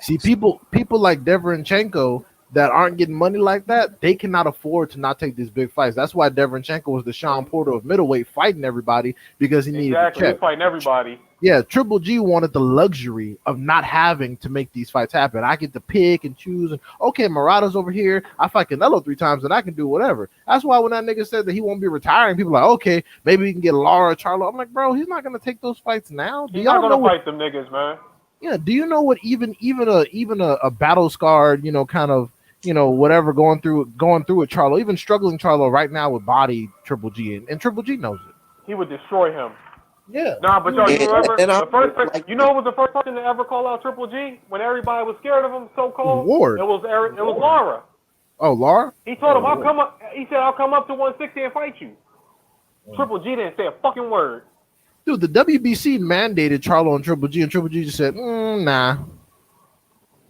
Speaker 2: See, people like Deverenchenko that aren't getting money like that, they cannot afford to not take these big fights. That's why Deverenchenko was the Sean Porter of middleweight, fighting everybody because he needed
Speaker 3: Exactly.
Speaker 2: to check.
Speaker 3: He's fighting everybody.
Speaker 2: Yeah, Triple G wanted the luxury of not having to make these fights happen. I get to pick and choose. And okay, Murata's over here. I fight Canelo 3 times and I can do whatever. That's why when that nigga said that he won't be retiring, people are like, okay, maybe we can get Lara, Charlo. I'm like, bro, he's not gonna take those fights now. Do
Speaker 3: He's
Speaker 2: y'all
Speaker 3: not
Speaker 2: know
Speaker 3: gonna
Speaker 2: what?
Speaker 3: fight them niggas, man.
Speaker 2: Yeah, do you know what? Even a battle scarred, kind of, whatever going through with Charlo, even struggling Charlo right now with body Triple G, and Triple G knows it.
Speaker 3: He would destroy him.
Speaker 2: Yeah.
Speaker 3: Nah, but y'all, you remember
Speaker 6: And
Speaker 3: the first person,
Speaker 6: like,
Speaker 3: you know who was the first person to ever call out Triple G when everybody was scared of him so cold?
Speaker 2: Ward.
Speaker 3: It was Lara.
Speaker 2: Oh, Lara?
Speaker 3: He told him, I'll come up. He said, I'll come up to 160 and fight you. Triple G didn't say a fucking word.
Speaker 2: Dude, the WBC mandated Charlo and Triple G just said, nah.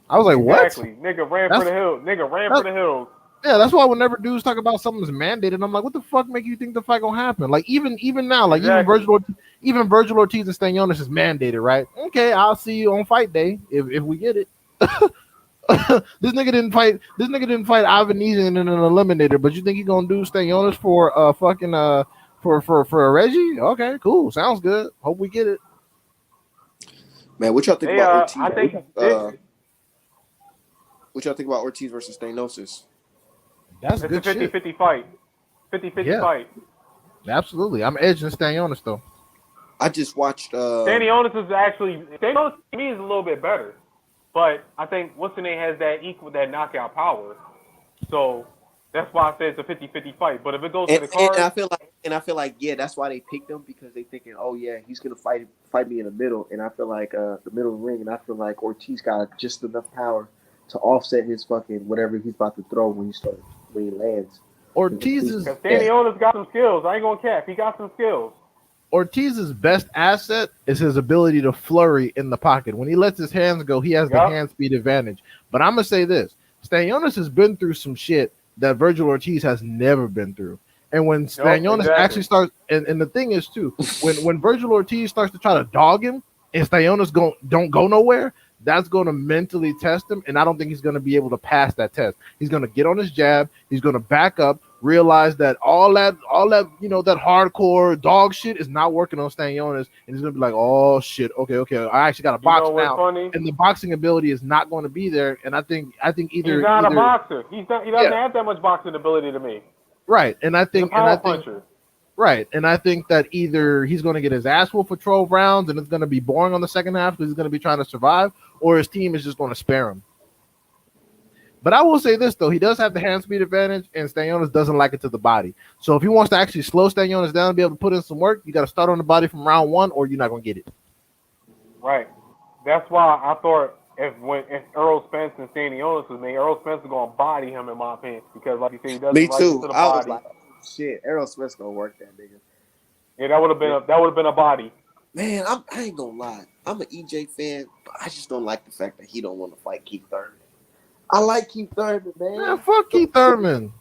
Speaker 2: I was like,
Speaker 3: Exactly.
Speaker 2: what?
Speaker 3: Nigga ran for the hills. Nigga ran for the hills.
Speaker 2: Yeah, that's why whenever dudes talk about something's mandated, I'm like, what the fuck make you think the fight gonna happen? Like even now, like
Speaker 3: Exactly.
Speaker 2: even Virgil Ortiz and Stanionis is mandated, right? Okay, I'll see you on fight day if we get it. This nigga didn't fight Ivan in an eliminator, but you think he gonna do Stanionis for for a Reggie? Okay, cool, sounds good. Hope we get it.
Speaker 6: man, what y'all think about Ortiz?
Speaker 3: I think
Speaker 6: What y'all think about Ortiz versus Stanosis?
Speaker 2: That's
Speaker 3: it's
Speaker 2: good
Speaker 3: a 50-50 fight. 50-50 fight.
Speaker 2: Absolutely. I'm edging Stanionis though.
Speaker 6: I just watched
Speaker 3: Stanionis to me is a little bit better. But I think what's the name has that knockout power. So that's why I said it's a 50-50 fight. But if it goes to the card,
Speaker 6: and I feel like yeah, that's why they picked him, because they thinking, oh yeah, he's gonna fight me in the middle, and I feel like the middle of the ring, and I feel like Ortiz got just enough power to offset his fucking whatever he's about to throw when he lands.
Speaker 2: Ortiz's
Speaker 3: Stanionis got some skills. I ain't gonna cap. He got some skills.
Speaker 2: Ortiz's best asset is his ability to flurry in the pocket. When he lets his hands go, he has the hand speed advantage. But I'm gonna say this: Stanionis has been through some shit that Virgil Ortiz has never been through. And when Stanionis actually starts, and the thing is too, when Virgil Ortiz starts to try to dog him, and Stanionis don't go nowhere, that's going to mentally test him, and I don't think he's going to be able to pass that test. He's going to get on his jab. He's going to back up, realize that all that that hardcore dog shit is not working on Stanionis, and he's going to be like, oh shit, okay, I actually got to box now, and the boxing ability is not going to be there. And I think either
Speaker 3: he's not a boxer. He doesn't have that much boxing ability to me.
Speaker 2: Right, and I think
Speaker 3: puncher.
Speaker 2: Right, and I think that either he's going to get his ass whooped for 12 rounds and it's going to be boring on the second half because he's going to be trying to survive, or his team is just going to spare him. But I will say this, though. He does have the hand speed advantage, and Stanionis doesn't like it to the body. So if he wants to actually slow Stanionis down and be able to put in some work, you got to start on the body from round 1 or you're not going to get it.
Speaker 3: Right. That's why I thought if Earl Spence and Stanionis was me, Earl Spence is going to body him, in my opinion, because like you said, he doesn't
Speaker 6: Me
Speaker 3: like
Speaker 6: too.
Speaker 3: it to the
Speaker 6: I
Speaker 3: body.
Speaker 6: was like, shit, Errol Smith's gonna work that nigga.
Speaker 3: Yeah, that would have been a body.
Speaker 6: Man, I ain't gonna lie. I'm an EJ fan, but I just don't like the fact that he don't want to fight Keith Thurman. I like Keith Thurman, man.
Speaker 2: Man, fuck Keith Thurman.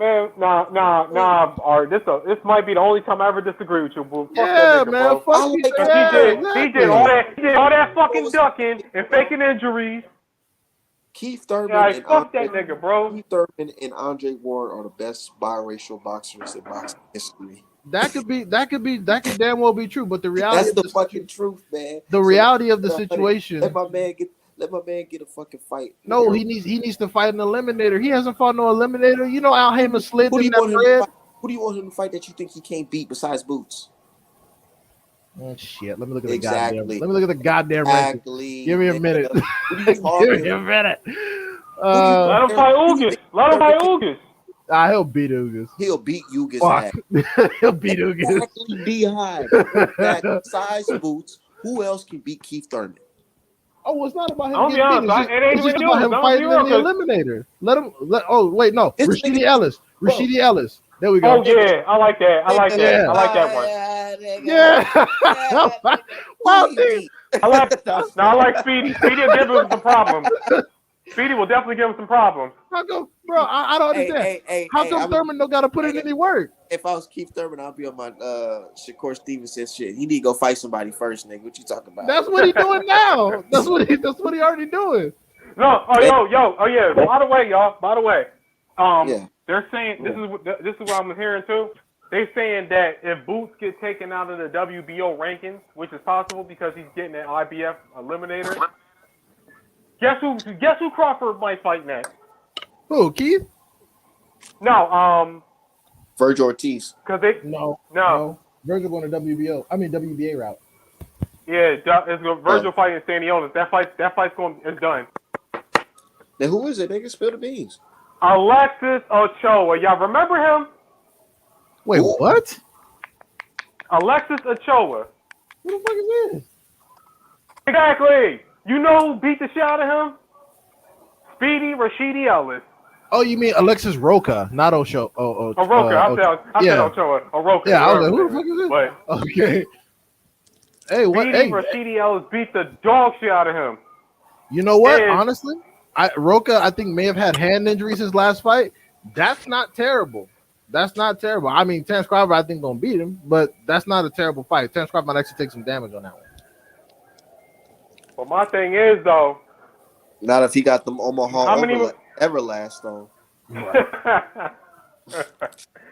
Speaker 3: Man, nah. Art, this might be the only time I ever disagree with you. But fuck
Speaker 2: Yeah,
Speaker 3: that nigga,
Speaker 2: man,
Speaker 3: bro.
Speaker 2: fuck Keith Thurman.
Speaker 3: He did all that fucking ducking and faking injuries.
Speaker 6: Keith Thurman
Speaker 3: Yeah,
Speaker 6: and
Speaker 3: fuck
Speaker 6: Andre,
Speaker 3: that nigga, bro.
Speaker 6: Keith Thurman and Andre Ward are the best biracial boxers in boxing history.
Speaker 2: That could damn well be true, but the reality
Speaker 6: That's the fucking truth, man.
Speaker 2: The reality of the situation.
Speaker 6: Let my man get a fucking fight.
Speaker 2: No, he needs to fight an eliminator. He hasn't fought no eliminator. You know, Al Heyman slid in that bread.
Speaker 6: Who do you want him to fight that you think he can't beat besides Boots?
Speaker 2: Oh shit! Let me look at the
Speaker 6: Exactly.
Speaker 2: goddamn. Let me look at the goddamn
Speaker 6: Exactly.
Speaker 2: Give me a minute. Give me a minute.
Speaker 3: Let him fight Ugas. Let him fight Ugas.
Speaker 2: He'll beat Ugas.
Speaker 6: He'll beat Ugas.
Speaker 2: He'll beat Ugas.
Speaker 6: Exactly. Besides Boots, who else can beat Keith Thurman?
Speaker 2: Oh No, it's not about him
Speaker 3: I'll be
Speaker 2: getting
Speaker 3: honest,
Speaker 2: beat. It's just,
Speaker 3: it ain't
Speaker 2: it's just
Speaker 3: even
Speaker 2: about him
Speaker 3: news.
Speaker 2: fighting in the
Speaker 3: Don't be real,
Speaker 2: eliminator. Let him. Oh wait, no,
Speaker 6: This
Speaker 2: Rashidi
Speaker 6: nigga-
Speaker 2: Ellis.
Speaker 6: Bro.
Speaker 2: Rashidi Ellis. There we go.
Speaker 3: Oh yeah, I like that. I like that.
Speaker 2: Yeah.
Speaker 3: I like that one.
Speaker 2: Yeah. Wow, dude.
Speaker 3: I like. No, I like Speedy. Speedy will give him some problems. Speedy will definitely give him some problems.
Speaker 2: How come, bro? I don't understand. How come Thurman don't gotta put in any work?
Speaker 6: If I was Keith Thurman, I'd be on my Shakur Stevenson shit. He need to go fight somebody first, nigga. What you talking about?
Speaker 2: That's what he doing now. That's what he already doing.
Speaker 3: No, oh yeah. By the way, y'all. By the way,
Speaker 6: Yeah.
Speaker 3: they're saying this is what I'm hearing too. They're saying that if Boots get taken out of the WBO rankings, which is possible because he's getting an IBF eliminator, guess who Crawford might fight next?
Speaker 2: Who, Keith?
Speaker 3: No,
Speaker 6: Virgil Ortiz.
Speaker 3: because they
Speaker 2: No. Virgil going to WBA route.
Speaker 3: yeah, it's Virgil fighting Stanionis. That fight's is done.
Speaker 6: Then who is it? Nigga, spill the beans.
Speaker 3: Alexis Ochoa, y'all remember him?
Speaker 2: Wait, what?
Speaker 3: Alexis Ochoa.
Speaker 2: Who the fuck is this?
Speaker 3: Exactly. You know who beat the shit out of him? Speedy Rashidi Ellis.
Speaker 2: Oh, you mean Alexis Roca, not Ochoa.
Speaker 3: Oroka. I said Ochoa. Oroka.
Speaker 2: Yeah, I was like, who the fuck is this?
Speaker 3: But
Speaker 2: Okay. Hey, what?
Speaker 3: Speedy
Speaker 2: Hey,
Speaker 3: Rashidi Ellis beat the dog shit out of him.
Speaker 2: you know what?
Speaker 3: And-
Speaker 2: Honestly, Roca, I think may have had hand injuries his last fight. That's not terrible. That's not terrible. I mean, Terence Crawford, I think, gonna beat him, but that's not a terrible fight. Terence Crawford might actually take some damage on that one.
Speaker 3: But my thing is though,
Speaker 6: Not if he got them Omaha
Speaker 3: How many-
Speaker 6: Everlast on.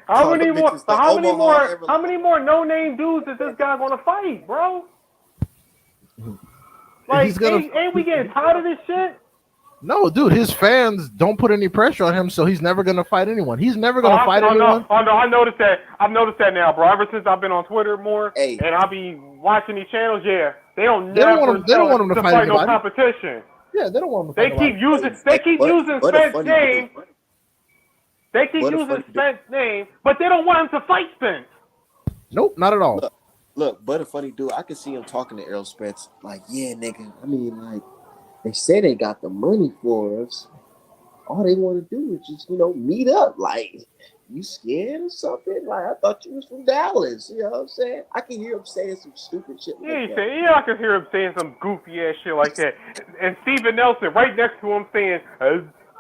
Speaker 3: how many more?
Speaker 6: bitches the
Speaker 3: How many
Speaker 6: Omaha
Speaker 3: more?
Speaker 6: Everlast.
Speaker 3: How many more no-name dudes is this guy gonna fight, bro? Like,
Speaker 2: He's gonna-
Speaker 3: ain't we getting tired of this shit?
Speaker 2: No, dude, his fans don't put any pressure on him, so he's never gonna fight anyone. He's never gonna fight anyone.
Speaker 3: No, I noticed that. I've noticed that now, bro. Ever since I've been on Twitter more,
Speaker 6: Hey.
Speaker 3: and I be watching these channels, yeah, they don't
Speaker 2: They don't
Speaker 3: never
Speaker 2: want him- they don't
Speaker 3: tell
Speaker 2: want him to
Speaker 3: to
Speaker 2: fight
Speaker 3: no
Speaker 2: anybody.
Speaker 3: competition.
Speaker 2: Yeah, they don't want him to
Speaker 3: They
Speaker 2: fight
Speaker 3: keep
Speaker 2: nobody.
Speaker 3: using Spence' name. They keep
Speaker 6: What a
Speaker 3: using
Speaker 6: funny
Speaker 3: Spence' name, but they don't want him to fight Spence.
Speaker 2: Nope, not at all.
Speaker 6: Look, but a funny dude. I can see him talking to Errol Spence. Like, yeah, nigga. I mean, like, they say they got the money for us. All they want to do is just, meet up. Like, you scared or something? Like, I thought you was from Dallas. You know what I'm saying? I can hear him saying some stupid shit like that.
Speaker 3: I can hear him saying some goofy ass shit like that. And Steven Nelson right next to him saying,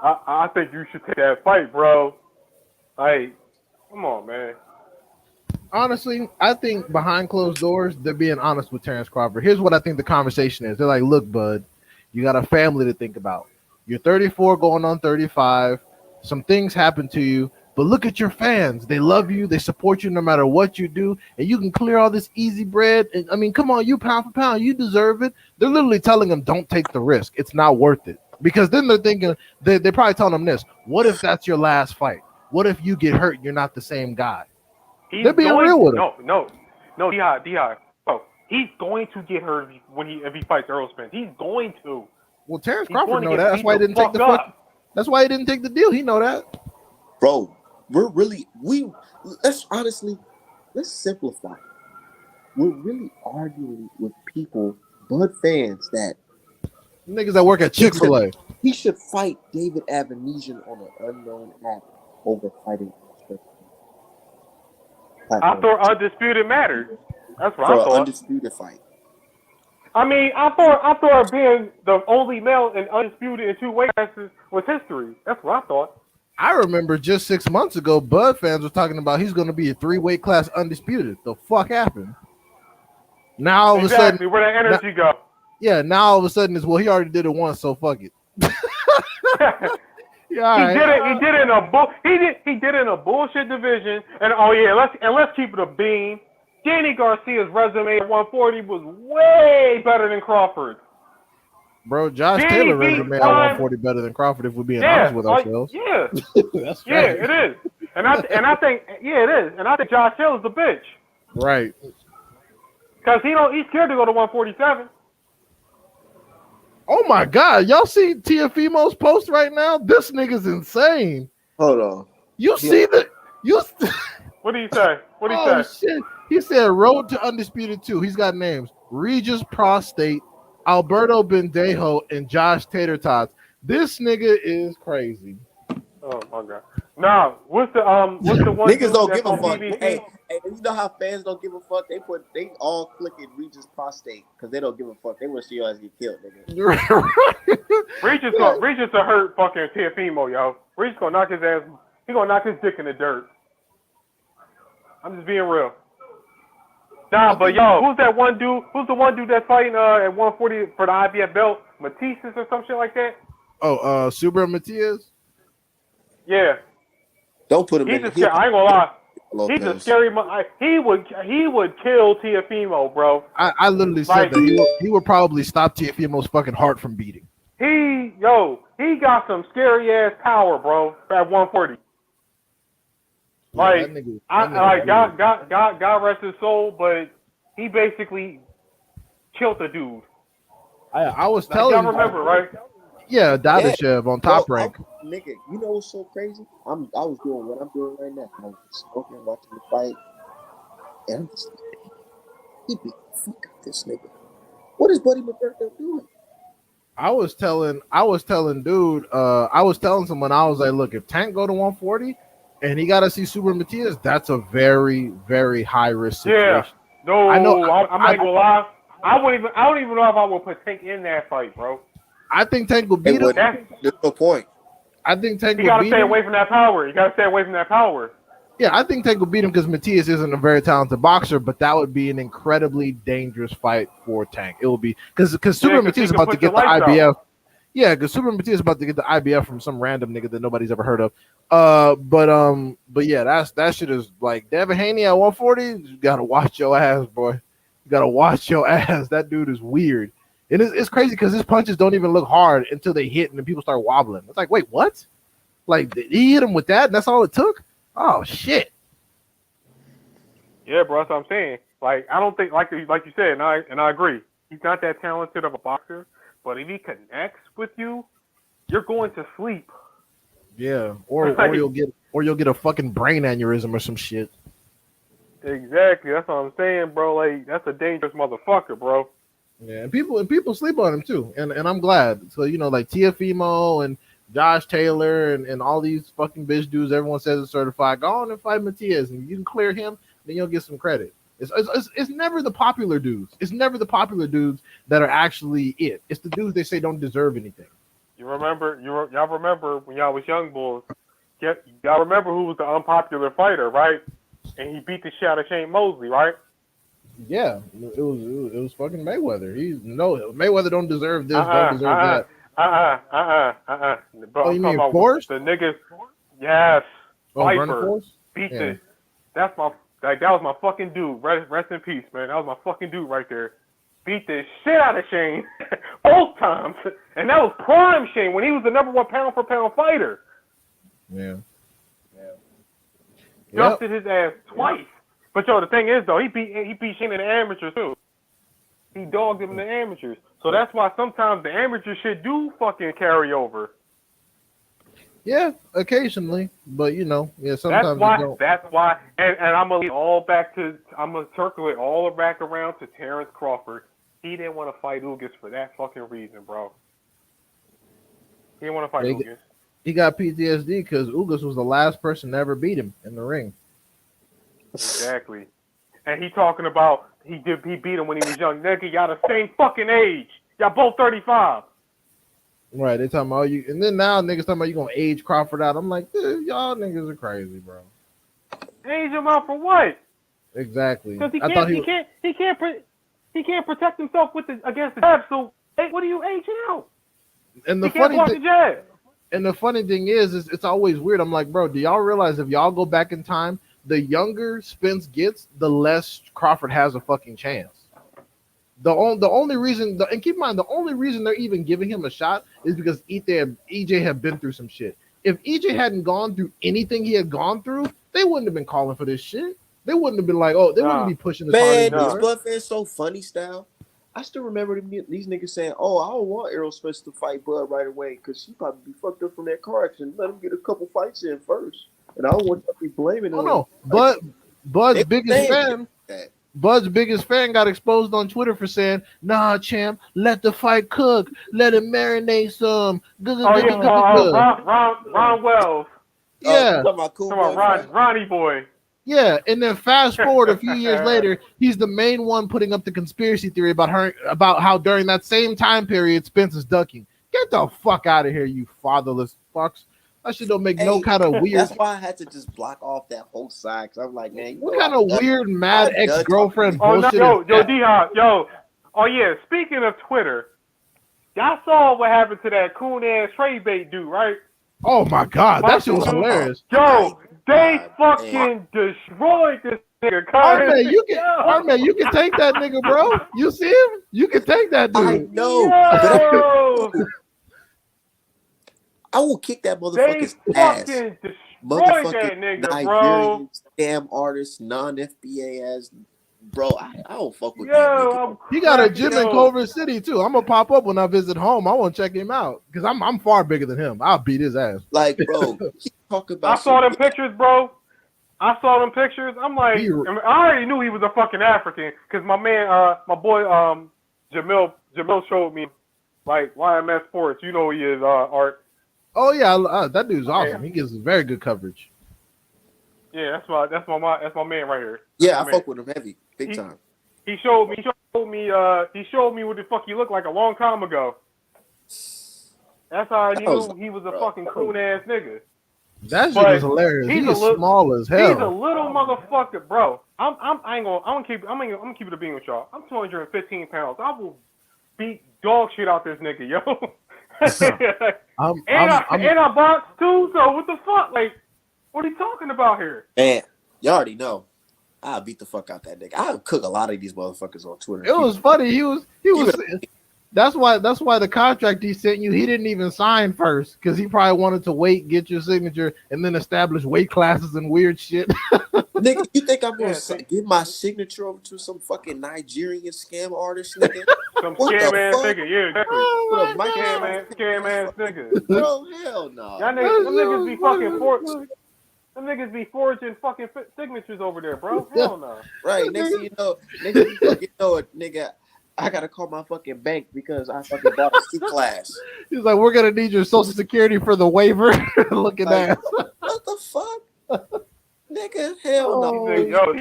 Speaker 3: I think you should take that fight, bro. Like, come on, man.
Speaker 2: Honestly, I think behind closed doors, they're being honest with Terence Crawford. Here's what I think the conversation is. They're like, look, bud, you got a family to think about. You're 34 going on 35. Some things happen to you, but look at your fans. They love you. They support you no matter what you do, and you can clear all this easy bread. And I mean, come on, you pound for pound, you deserve it. They're literally telling him, don't take the risk. It's not worth it. Because then they're thinking, they're probably telling him this. What if that's your last fight? What if you get hurt and you're not the same guy? They're being real with him.
Speaker 3: No, D.I. Oh, he's going to get hurt if he fights Errol Spence. He's going to.
Speaker 2: Well, Terence
Speaker 3: He's going
Speaker 2: Crawford
Speaker 3: to
Speaker 2: know
Speaker 3: get
Speaker 2: that. That's
Speaker 3: beat
Speaker 2: why he
Speaker 3: the
Speaker 2: didn't take
Speaker 3: fuck
Speaker 2: the
Speaker 3: up.
Speaker 2: fuck. That's why he didn't take the deal. He know that.
Speaker 6: Bro, let's simplify. We're really arguing with people, Bud fans, that
Speaker 2: Niggas that work at Chick-fil-A.
Speaker 6: he should fight David Avenesian on an unknown app over fighting.
Speaker 3: I thought Undisputed mattered. That's what
Speaker 6: for
Speaker 3: I
Speaker 6: an
Speaker 3: thought.
Speaker 6: undisputed fight.
Speaker 3: I mean, I thought being the only male in Undisputed in 2 weight classes was history. That's what I thought.
Speaker 2: I remember just 6 months ago, Bud fans were talking about he's going to be a 3-weight class undisputed. The fuck happened? Now all of a
Speaker 3: Exactly,
Speaker 2: sudden,
Speaker 3: where that energy go.
Speaker 2: yeah. Now all of a sudden it's he already did it once, so fuck it. Yeah, all right.
Speaker 3: He did it in a bullshit division. And let's keep it a beam. Danny Garcia's resume at 140 was way better than Crawford.
Speaker 2: Bro, Josh
Speaker 3: Danny
Speaker 2: Taylor
Speaker 3: beat
Speaker 2: resume at
Speaker 3: Prime-
Speaker 2: 140 better than Crawford if we're being honest with ourselves.
Speaker 3: Yeah,
Speaker 2: That's
Speaker 3: yeah,
Speaker 2: right.
Speaker 3: it is. And I think it is. And I think Josh Hill is the bitch
Speaker 2: Right.
Speaker 3: because he's scared to go to 147.
Speaker 2: Oh my God, y'all see Tiafimo's post right now? This nigga's insane.
Speaker 6: Hold on.
Speaker 2: You see that?
Speaker 3: What do you say? What do you
Speaker 2: Oh
Speaker 3: say?
Speaker 2: shit! He said road to undisputed 2. He's got names: Regis Prostate, Alberto Bendejo and Josh Tater Tots. This nigga is crazy.
Speaker 3: Oh my god. Nah, what's the one
Speaker 6: Niggas
Speaker 3: dude
Speaker 6: don't
Speaker 3: that's
Speaker 6: give a
Speaker 3: on
Speaker 6: fuck.
Speaker 3: PBC?
Speaker 6: Hey, you know how fans don't give a fuck? They all click in Regis prostate because they don't give a fuck. They want to see your ass get killed, nigga.
Speaker 3: Regis to hurt fucking Teofimo, yo. Regis gonna knock his ass. He gonna knock his dick in the dirt. I'm just being real. Nah, but yo, who's that one dude? Who's the one dude that's fighting at 140 for the IBF belt? Matisse or some shit like that?
Speaker 2: Oh, Subra Matias?
Speaker 3: Yeah.
Speaker 6: Don't put him
Speaker 3: He's
Speaker 6: in.
Speaker 3: a scary. I ain't gonna lie.
Speaker 6: Lopez.
Speaker 3: He's a scary. He would kill Teofimo, bro.
Speaker 2: I literally said that he would probably stop Teofimo's fucking heart from beating.
Speaker 3: He got some scary ass power, bro. At 140. Like, God rest his soul, but he basically killed the dude.
Speaker 2: I was telling
Speaker 3: y'all remember, right?
Speaker 2: Yeah, Dadashev on Top Rank.
Speaker 6: Nigga, you know what's so crazy? I was doing what I'm doing right now. I was smoking, watching the fight, and I'm just like, he beat the fuck out this nigga. What is Buddy McGregor doing?
Speaker 2: I was telling dude, I was telling someone, I was like, look, if Tank go to 140 and he got to see Super Matias, that's a very, very high risk situation.
Speaker 3: Yeah, no,
Speaker 2: I know.
Speaker 3: I'm not gonna lie. I don't even know if I would put Tank in that fight, bro.
Speaker 2: I think Tank will beat him.
Speaker 6: There's no point.
Speaker 2: I think Tank will beat him.
Speaker 3: You gotta stay away from that power.
Speaker 2: Yeah, I think Tank will beat him because Matias isn't a very talented boxer, but that would be an incredibly dangerous fight for Tank. It will be because Super Matias is about to get the IBF. Yeah, because Super Matias is about to get the IBF from some random nigga that nobody's ever heard of. But yeah, that shit is like Devin Haney at 140. You gotta watch your ass, boy. You gotta watch your ass. That dude is weird. And it's crazy because his punches don't even look hard until they hit and then people start wobbling. It's like, wait, what? Like he hit him with that and that's all it took? Oh shit.
Speaker 3: Yeah, bro, that's what I'm saying. Like, I don't think, like you said, and I agree. He's not that talented of a boxer, but if he connects with you, you're going to sleep.
Speaker 2: Yeah, or you'll get a fucking brain aneurysm or some shit.
Speaker 3: Exactly, that's what I'm saying, bro. Like, that's a dangerous motherfucker, bro.
Speaker 2: Yeah, and people sleep on him too, and I'm glad. So like Teofimo and Josh Taylor and all these fucking bitch dudes, everyone says is certified. Go on and fight Matias, and you can clear him, then you'll get some credit. It's never the popular dudes. It's never the popular dudes that are actually it. It's the dudes they say don't deserve anything.
Speaker 3: Y'all remember when y'all was young bulls? Y'all remember who was the unpopular fighter, right? And he beat the shit out of Shane Mosley, right?
Speaker 2: Yeah, it was fucking Mayweather. Mayweather don't deserve this, don't deserve that.
Speaker 3: Bro,
Speaker 2: oh, you mean Forrest?
Speaker 3: The niggas, yes.
Speaker 2: Viper
Speaker 3: beat this. That was my fucking dude. Rest in peace, man. That was my fucking dude right there. Beat the shit out of Shane both times, and that was prime Shane when he was the number one pound for pound fighter.
Speaker 2: Yeah.
Speaker 3: Dusted his ass twice. But yo, the thing is though, he beat Shane in the amateurs too. He dogged him in the amateurs. So that's why sometimes the amateur shit do fucking carry over.
Speaker 2: Yeah, occasionally, but sometimes
Speaker 3: That's why, and I'm gonna circle it all back around to Terrence Crawford. He didn't want to fight Ugas for that fucking reason, bro. He didn't want to fight Ugas.
Speaker 2: He got PTSD because Ugas was the last person to ever beat him in the ring.
Speaker 3: Exactly. And he talking about he beat him when he was young. Nigga, y'all the same fucking age. Y'all both 35.
Speaker 2: Right, they talking about you, and then now niggas talking about you gonna age Crawford out. I'm like, dude, y'all niggas are crazy, bro.
Speaker 3: Age him out for what?
Speaker 2: Exactly.
Speaker 3: Because he can't protect himself against the jab. So what are you aging out?
Speaker 2: And the funny thing is it's always weird. I'm like, bro, do y'all realize if y'all go back in time, the younger Spence gets, the less Crawford has a fucking chance. The only reason, and keep in mind, the only reason they're even giving him a shot is because EJ had been through some shit. If EJ hadn't gone through anything he had gone through, they wouldn't have been calling for this shit. They wouldn't have been like, wouldn't be pushing this hard.
Speaker 6: Man, these Buff fans so funny style. I still remember these niggas saying, "Oh, I don't want Errol Spence to fight Bud right away because he probably be fucked up from that car accident. Let him get a couple fights in first." And I don't want to be blaming him.
Speaker 2: Oh no, Bud's biggest fan. Bud's biggest fan got exposed on Twitter for saying, "Nah, champ, let the fight cook, let it marinate some."
Speaker 3: Oh yeah, Ron Wells.
Speaker 2: Yeah,
Speaker 6: talking about Cool
Speaker 3: Come on,
Speaker 6: Boy.
Speaker 3: Ronnie boy.
Speaker 2: yeah. And then fast forward a few years later, he's the main one putting up the conspiracy theory about how during that same time period Spence is ducking. Get the fuck out of here, you fatherless fucks. That shit don't make no kind of weird.
Speaker 6: That's why I had to just block off that whole side. Cause I'm like, man,
Speaker 2: What kind of weird, mad ex-girlfriend
Speaker 3: Oh no,
Speaker 2: bullshit?
Speaker 3: yo, D-Hop. Oh yeah. Speaking of Twitter, y'all saw what happened to that coon ass trade bait dude, right?
Speaker 2: Oh my god, that shit was
Speaker 3: Dude,
Speaker 2: hilarious.
Speaker 3: Yo, they fucking destroyed this nigga.
Speaker 2: Arman, you can take that nigga, bro. You see him? You can take that dude.
Speaker 6: I know.
Speaker 3: Yo,
Speaker 6: I will kick that
Speaker 3: they
Speaker 6: motherfucker's ass.
Speaker 3: fucking destroyed
Speaker 6: Motherfucking
Speaker 3: that nigga, bro.
Speaker 6: Nigerian scam artist, non-FBA ass, bro. I don't fuck with that
Speaker 3: Yo,
Speaker 6: nigga.
Speaker 2: He got a gym in Culver City too. I'm gonna pop up when I visit home. I want to check him out because I'm far bigger than him. I'll beat his ass.
Speaker 6: Like, bro, he talk about.
Speaker 3: I saw them pictures, bro. I'm like, I already knew he was a fucking African because my man, my boy, Jamil showed me like YMS Sports. You know who he is, Art.
Speaker 2: Oh yeah, that dude's awesome. He gives very good coverage.
Speaker 3: Yeah, that's my man right here.
Speaker 6: Yeah, I fuck with him heavy, big time.
Speaker 3: He showed me what the fuck he looked like a long time ago. That's how I knew he was a fucking coon ass nigga.
Speaker 2: That shit was hilarious. He's small as hell.
Speaker 3: He's a little motherfucker, bro. I'm gonna keep it a being with y'all. I'm 215 pounds. I will beat dog shit out this nigga, yo. I box too, so what the fuck? Like, what are you talking about here?
Speaker 6: Man, you already know. I'll beat the fuck out that nigga. I'll cook a lot of these motherfuckers on Twitter.
Speaker 2: It was funny. He was. That's why the contract he sent you, he didn't even sign first because he probably wanted to wait, get your signature, and then establish weight classes and weird shit.
Speaker 6: Nigga, you think I'm gonna give my signature over to some fucking Nigerian scam artist, nigga?
Speaker 3: Some scam ass nigga, yeah, exactly. Scam ass nigga.
Speaker 6: Bro, hell no.
Speaker 3: Y'all niggas be fucking them niggas be forging fucking signatures over there, bro. Hell no.
Speaker 6: Right, next thing you know it, nigga, I gotta call my fucking bank because I fucking bought a C-class.
Speaker 2: He's like, we're gonna need your social security for the waiver. Look at that.
Speaker 6: What the fuck? Nigga, hell no.
Speaker 3: Yo,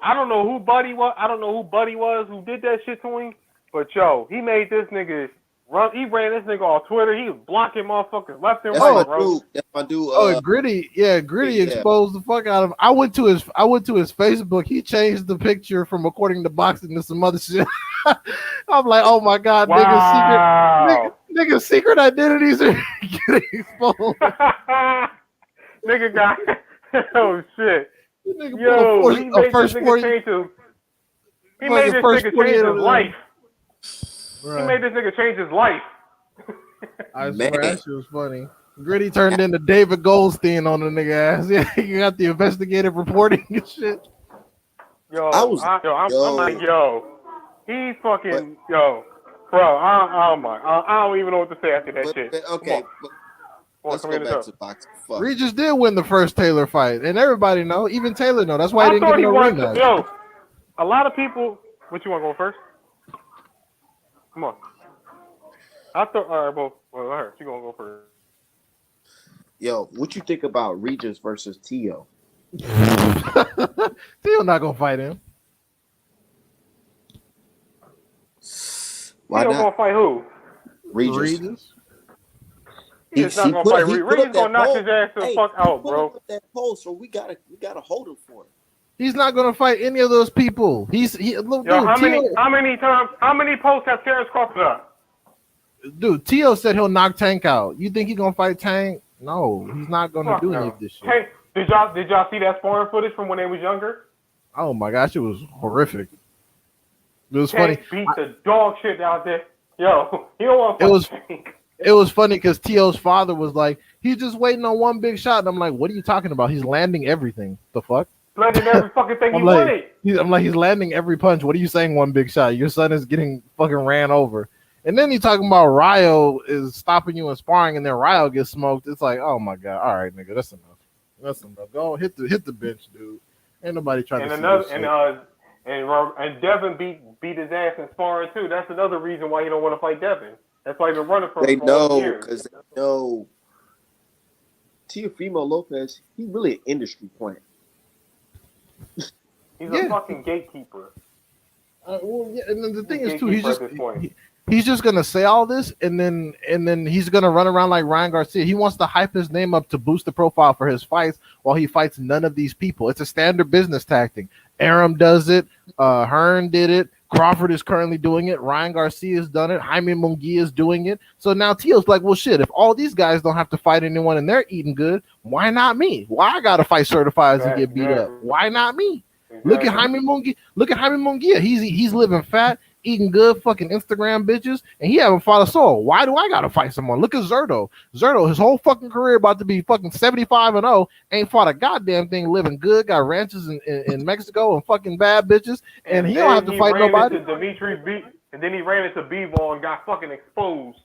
Speaker 3: I don't know who Buddy was who did that shit to him, but yo, he made this nigga run. He ran this nigga off Twitter. He was blocking motherfuckers left and right, bro.
Speaker 6: That's my dude.
Speaker 2: Gritty exposed the fuck out of him. I went to his Facebook. He changed the picture from according to boxing to some other shit. I'm like, oh my god, niggas secret identities are getting exposed.
Speaker 3: Nigga got oh shit.
Speaker 2: Nigga
Speaker 3: yo, he made this nigga change his life. Right. He made this nigga change his life.
Speaker 2: I swear that shit was funny. Gritty turned into David Goldstein on the nigga ass. Yeah, you got the investigative reporting and shit.
Speaker 3: I'm like, he's fucking, bro. I don't even know what to say after that shit.
Speaker 6: Okay. Let's go back to boxing. Fuck.
Speaker 2: Regis did win the first Taylor fight, and everybody know, even Taylor know. That's why he didn't get no ring match.
Speaker 3: Yo, a lot of people. What you want to go first? Come on. I thought. All right, well, her. She gonna go first.
Speaker 6: Yo, what you think about Regis versus Tio?
Speaker 2: Tio not gonna fight him.
Speaker 6: Why
Speaker 3: Tio
Speaker 6: not?
Speaker 3: gonna fight who?
Speaker 6: Regis.
Speaker 3: He's not gonna fight. Regis gonna knock his ass the fuck out, bro.
Speaker 6: That post, so we gotta hold him for it.
Speaker 2: He's not gonna fight any of those people. How
Speaker 3: many posts have Terrence Crawford up?
Speaker 2: Dude, Tio said he'll knock Tank out. You think he's gonna fight Tank? No, he's not gonna do any of this shit.
Speaker 3: Hey, did y'all see that sparring footage from when they was younger?
Speaker 2: Oh my gosh, it was horrific. It was
Speaker 3: Tank
Speaker 2: funny.
Speaker 3: Beat the dog shit out there. Yo, he don't want to fight Tank.
Speaker 2: It was funny because Tio's father was like, he's just waiting on one big shot. And I'm like, what are you talking about? He's landing everything. The fuck?
Speaker 3: Landing every fucking thing he wanted.
Speaker 2: I'm like, he's landing every punch. What are you saying one big shot? Your son is getting fucking ran over. And then he's talking about Ryo is stopping you in sparring and then Ryo gets smoked. It's like, oh my God. All right, nigga, that's enough. That's enough. Go hit the bench, dude. Ain't nobody trying
Speaker 3: And
Speaker 2: to see
Speaker 3: another
Speaker 2: this shit.
Speaker 3: and Devin beat his ass in sparring too. That's another reason why he don't want to fight Devin. That's why he's been running
Speaker 6: They
Speaker 3: for all the
Speaker 6: know
Speaker 3: years.
Speaker 6: because they know Teofimo Lopez. He really an industry plant.
Speaker 3: He's
Speaker 2: Yeah.
Speaker 3: a fucking gatekeeper.
Speaker 2: Well, yeah, and then the thing
Speaker 3: He's a
Speaker 2: is too, he's
Speaker 3: gatekeeper
Speaker 2: just
Speaker 3: at this point.
Speaker 2: he's just gonna say all this, and then he's gonna run around like Ryan Garcia. He wants to hype his name up to boost the profile for his fights, while he fights none of these people. It's a standard business tactic. Aram does it. Hearn did it. Crawford is currently doing it. Ryan Garcia has done it. Jaime Munguia is doing it. So now Teo's like, well, shit. If all these guys don't have to fight anyone and they're eating good, why not me? Why I gotta fight certifieds and get beat up? Why not me?
Speaker 3: Exactly.
Speaker 2: Look at Jaime Munguia. Look at Jaime Munguia. He's living fat, eating good, fucking Instagram bitches, and he haven't fought a soul. Why do I gotta fight someone? Look at Zerto. Zerto, his whole fucking career about to be fucking 75-0, ain't fought a goddamn thing, living good, got ranches in Mexico and fucking bad bitches, and he don't have to fight nobody.
Speaker 3: And then he ran into Bivol and got fucking exposed.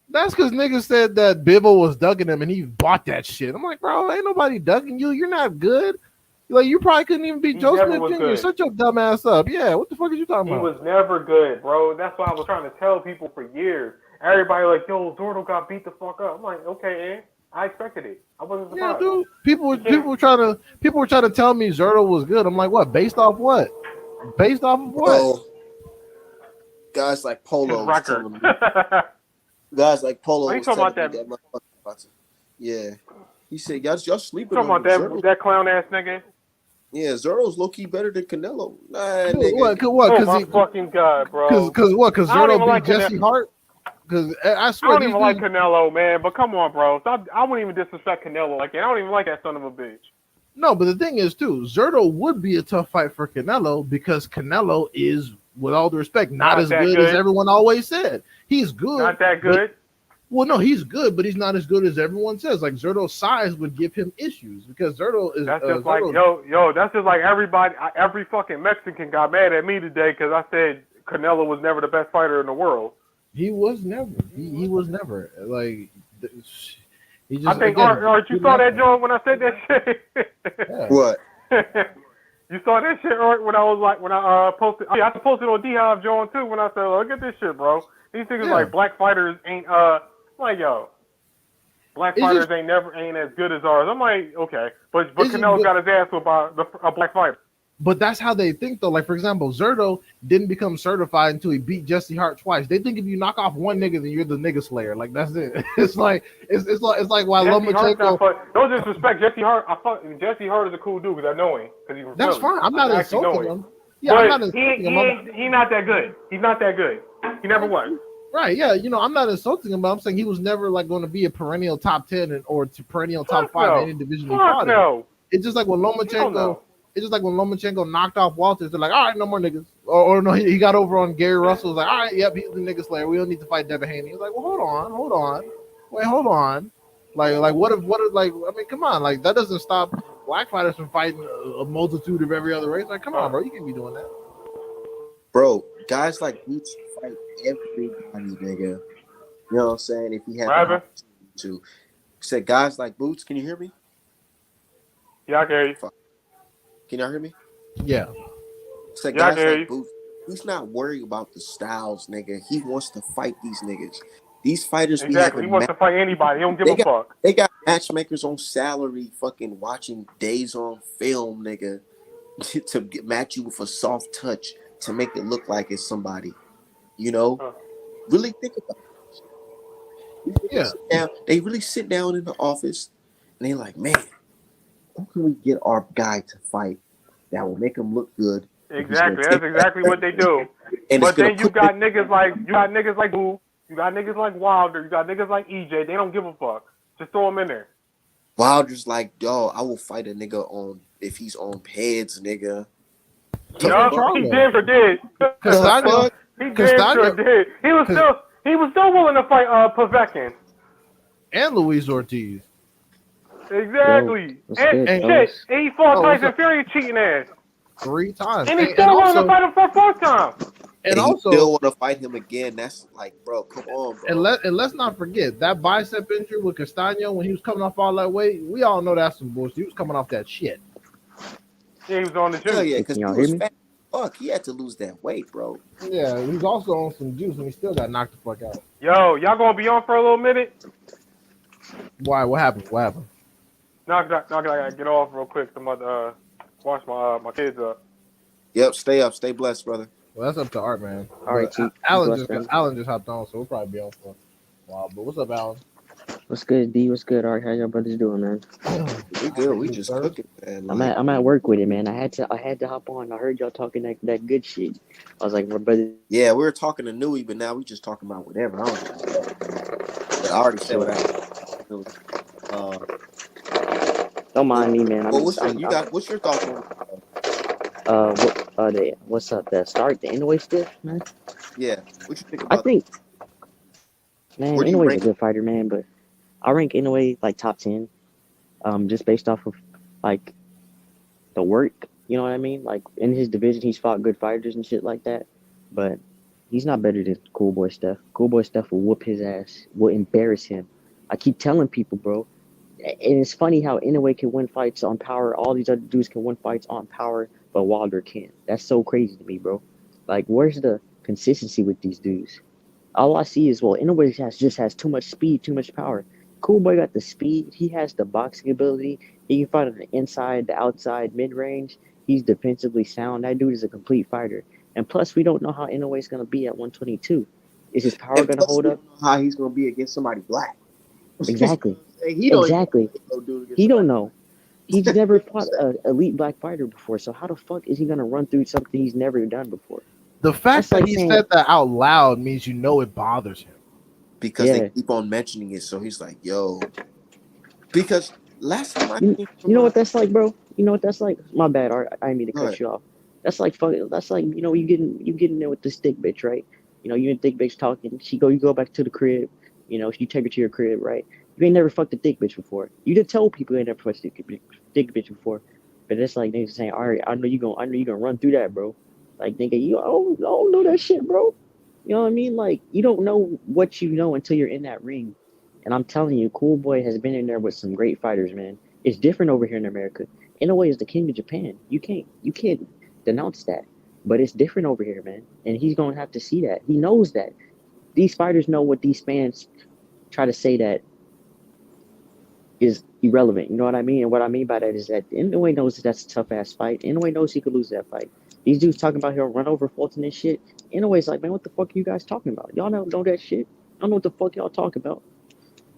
Speaker 2: That's because niggas said that Bivol was ducking him and he bought that shit. I'm like, bro, ain't nobody ducking you. You're not good. Like, you probably couldn't even beat Joe Smith Jr.
Speaker 3: Good.
Speaker 2: Shut your dumb ass up. Yeah, what the fuck are you talking about?
Speaker 3: He was never good, bro. That's why I was trying to tell people for years. Everybody like, yo, Zordo got beat the fuck up. I'm like, okay, man. I expected it. I wasn't surprised.
Speaker 2: Yeah, dude. People were trying to tell me Zerto was good. I'm like, what? Based off what? Based off of what?
Speaker 6: Well, guys like Polo was telling me. Guys like Polo was telling me that motherfucker. Yeah. He said, y'all sleeping
Speaker 3: talking
Speaker 6: on
Speaker 3: about that clown ass nigga?
Speaker 6: Yeah, Zerto's low key better than Canelo. Nah,
Speaker 2: nigga.
Speaker 3: What? Oh my fucking god, bro.
Speaker 2: Because what? Because Zerto beat Jesse Hart. Because I swear,
Speaker 3: I don't even like Canelo, man. But come on, bro. I wouldn't even disrespect Canelo like that. I don't even like that son of a bitch.
Speaker 2: No, but the thing is, too, Zerto would be a tough fight for Canelo because Canelo is, with all due respect, not as good as everyone always said. He's good.
Speaker 3: Not that good.
Speaker 2: Well, no, he's good, but he's not as good as everyone says. Like, Zerto's size would give him issues because Zerto is.
Speaker 3: That's just like that's just like everybody. Every fucking Mexican got mad at me today because I said Canelo was never the best fighter in the world.
Speaker 2: He was never. He was never like. He just,
Speaker 3: I think Art, you saw that joint when I said that shit.
Speaker 2: Yeah.
Speaker 6: What?
Speaker 3: You saw that shit, Art, when I posted. I posted on D-Hive joint too when I said, look at this shit, bro. These niggas like black fighters ain't like yo. Black fighters ain't as good as ours. I'm like, okay, but Canelo got his ass with a black fighter.
Speaker 2: But that's how they think, though. Like, for example, Zerto didn't become certified until he beat Jesse Hart twice. They think if you knock off one nigga, then you're the nigga slayer. Like, that's it. It's like why Lomachenko.
Speaker 3: Don't disrespect Jesse Hart. Jesse Hart is a cool dude because I know him.
Speaker 2: That's fine. I'm not insulting him. Yeah,
Speaker 3: but
Speaker 2: I'm not insulting him.
Speaker 3: He's not that good. He's not that good. He never was.
Speaker 2: Right, yeah, I'm not insulting him, but I'm saying he was never like going to be a perennial top 10 or perennial top 5 in any division he fought in. It's just like when Lomachenko. It's just like when Lomachenko knocked off Walters, they're like, all right, no more niggas. Or no, he got over on Gary Russell. Was like, all right, yep, he's the nigga slayer. We don't need to fight Devin Haney. He's like, well, hold on. Wait, hold on. Like, what if, like, I mean, come on. Like, that doesn't stop black fighters from fighting a multitude of every other race. Like, come on, bro. You can't be doing that.
Speaker 6: Bro, guys like Boots fight everybody, nigga. You know what I'm saying? If he had the opportunity to. Said guys like Boots, can you hear me?
Speaker 3: Yeah, I can hear you.
Speaker 6: Can y'all hear me?
Speaker 2: Yeah.
Speaker 6: So guys like Boots, he's not worried about the styles, nigga. He wants to fight these niggas. These fighters,
Speaker 3: he wants to fight anybody. He don't give a fuck.
Speaker 6: They got matchmakers on salary, fucking watching days on film, nigga, to match you with a soft touch to make it look like it's somebody. You know, really think about it. They really sit down in the office and they like, man, who can we get our guy to fight that will make him look good?
Speaker 3: Exactly, that's exactly what they do. But then you got niggas like Boo, you got niggas like Wilder, you got niggas like EJ. They don't give a fuck. Just throw them in there.
Speaker 6: Wilder's like, yo, I will fight a nigga on if he's on pads, nigga.
Speaker 3: No, he damn sure did. He damn sure did. He was still willing to fight Povetkin
Speaker 2: and Luis Ortiz.
Speaker 3: Exactly. And he fought Tyson Fury cheating ass
Speaker 2: 3 times.
Speaker 3: And he still wanted to fight him for a 4th time.
Speaker 6: And also still want to fight him again. That's like, bro, come on, bro.
Speaker 2: And let's not forget that bicep injury with Castano when he was coming off all that weight. We all know that's some bullshit. He was coming off that shit.
Speaker 3: Yeah, he was on the
Speaker 1: Hell
Speaker 3: juice.
Speaker 1: yeah,
Speaker 7: Hey,
Speaker 1: because
Speaker 7: can
Speaker 1: he
Speaker 7: y'all hear
Speaker 1: was
Speaker 7: me?
Speaker 1: fat. Fuck, he had to lose that weight, bro.
Speaker 2: Yeah, he's also on some juice and he still got knocked the fuck out.
Speaker 3: Yo, y'all gonna be on for a little minute?
Speaker 2: Why? What happened? What happened?
Speaker 3: I gotta get off real quick. I'm about to wash my kids up.
Speaker 1: Yep, stay up, stay blessed, brother.
Speaker 2: Well, that's up to Art, man.
Speaker 7: All right,
Speaker 2: But
Speaker 7: Chief.
Speaker 2: Alan
Speaker 7: Bless,
Speaker 2: just
Speaker 7: man.
Speaker 2: hopped on, so we'll probably be on for a while. But what's up, Alan?
Speaker 7: What's good, D? What's good, Art? How y'all brothers doing, man?
Speaker 1: We good. We
Speaker 2: Yes,
Speaker 1: just
Speaker 2: sir.
Speaker 1: cooking, man.
Speaker 7: I'm
Speaker 1: Like,
Speaker 7: at work with it, man. I had to hop on. I heard y'all talking that good shit. I was like, my brother.
Speaker 1: yeah, we were talking to Nui, but now we just talking about whatever. I don't know. But I already said what I do.
Speaker 7: Don't mind me, man.
Speaker 1: What's your thoughts on?
Speaker 7: What's up? That start the Inoue stiff, man.
Speaker 1: Yeah, what you think
Speaker 7: I
Speaker 1: about?
Speaker 7: think, man,
Speaker 1: Where do you
Speaker 7: Inoue's a
Speaker 1: rank?
Speaker 7: good fighter, man. But I rank Inoue like top 10. Just based off of like the work. You know what I mean? Like in his division, he's fought good fighters and shit like that. But he's not better than Cool Boy Steph. Cool Boy Steph will whoop his ass, will embarrass him. I keep telling people, bro. And it's funny how Inoue can win fights on power. All these other dudes can win fights on power, but Wilder can't. That's so crazy to me, bro. Like, where's the consistency with these dudes? All I see is, well, Inoue just has too much speed, too much power. Cool Boy got the speed. He has the boxing ability. He can fight on the inside, the outside, mid range. He's defensively sound. That dude is a complete fighter. And plus, we don't know how Inoue's going to be at 122. Is his power
Speaker 1: And
Speaker 7: going to
Speaker 1: plus,
Speaker 7: hold
Speaker 1: we
Speaker 7: up?
Speaker 1: don't know how he's gonna be against somebody black.
Speaker 7: Exactly.
Speaker 1: He don't even know
Speaker 7: Exactly.
Speaker 1: what he's gonna do against
Speaker 7: He don't
Speaker 1: somebody.
Speaker 7: know. He's never fought an elite black fighter before. So how the fuck is he going to run through something he's never done before?
Speaker 2: The fact
Speaker 7: That's
Speaker 2: that
Speaker 7: like
Speaker 2: he
Speaker 7: saying-
Speaker 2: said that out loud means you know it bothers him.
Speaker 1: Because
Speaker 7: Yeah.
Speaker 1: they keep on mentioning it, so he's like, "Yo." Because last time I
Speaker 7: You
Speaker 1: came
Speaker 7: you know what that's like, bro? You know what that's like? My bad, Art. I didn't mean to
Speaker 1: Go
Speaker 7: cut
Speaker 1: ahead.
Speaker 7: you off. That's like fucking. That's like, you know, you getting there with this thick bitch, right? You know, you and thick bitch talking. You go back to the crib. You know, you take her to your crib, right? You ain't never fucked a thick bitch before. You just told people you ain't never fucked a thick bitch before. But it's like niggas saying, all right, I know you gonna run through that, bro. Like, nigga, I don't know that shit, bro. You know what I mean? Like, you don't know what you know until you're in that ring. And I'm telling you, Cool Boy has been in there with some great fighters, man. It's different over here in America. Inoue is the king of Japan. You can't denounce that. But it's different over here, man. And he's gonna have to see that. He knows that. These fighters know what these fans try to say that is irrelevant. You know what I mean? And what I mean by that is that Inoue knows that that's a tough ass fight. Inoue knows he could lose that fight. These dudes talking about he'll run over Fulton and shit. Inoue's like, man, what the fuck are you guys talking about? Y'all don't know that shit. I don't know what the fuck y'all talking about.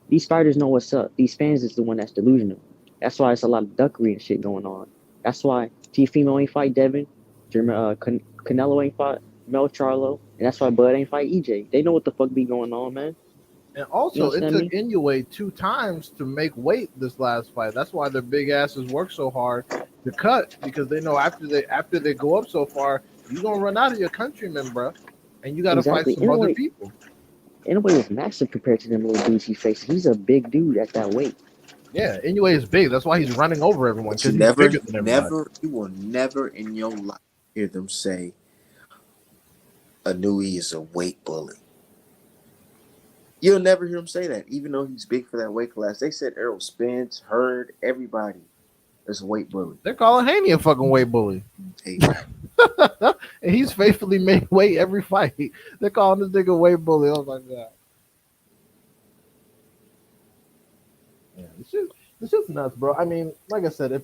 Speaker 7: These fighters know what's up. These fans is the one that's delusional. That's why it's a lot of duckery and shit going on. That's why Teofimo ain't fight Devin. Canelo ain't fight Mel Charlo. And that's why Bud ain't fight EJ. They know what the fuck be going on, man.
Speaker 2: And also,
Speaker 7: You
Speaker 2: it
Speaker 7: understand
Speaker 2: took Inoue 2 times to make weight this last fight. That's why their big asses work so hard to cut, because they know after they go up so far, you're gonna run out of your countrymen, bro, and you got to
Speaker 7: Exactly.
Speaker 2: fight some other people.
Speaker 7: Inoue is massive compared to them little dudes he faces. He's a big dude at that weight.
Speaker 2: Yeah, Inoue is big. That's why he's running over everyone,
Speaker 1: But you
Speaker 2: because he's bigger than everybody.
Speaker 1: you will never in your life hear them say Nui is a weight bully. You'll never hear him say that, even though he's big for that weight class. They said Errol Spence, Hurd, everybody is a weight bully.
Speaker 2: They're calling Haney a fucking weight bully.
Speaker 1: Hey,
Speaker 2: And he's faithfully made weight every fight. They're calling this nigga a weight bully. Oh my god. Yeah, it's just nuts, bro. I mean, like I said, if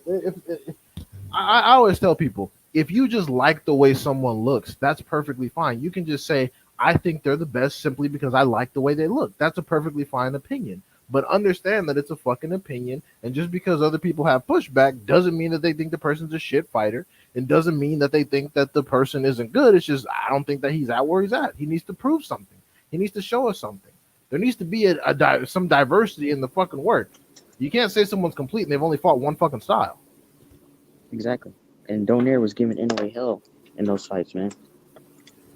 Speaker 2: I always tell people, if you just like the way someone looks, that's perfectly fine. You can just say, I think they're the best simply because I like the way they look. That's a perfectly fine opinion. But understand that it's a fucking opinion, and just because other people have pushback doesn't mean that they think the person's a shit fighter. It doesn't mean that they think that the person isn't good. It's just, I don't think that he's at where he's at. He needs to prove something. He needs to show us something. There needs to be some diversity in the fucking work. You can't say someone's complete and they've only fought one fucking style.
Speaker 7: Exactly. And Donaire was giving Inoue hell in those fights, man.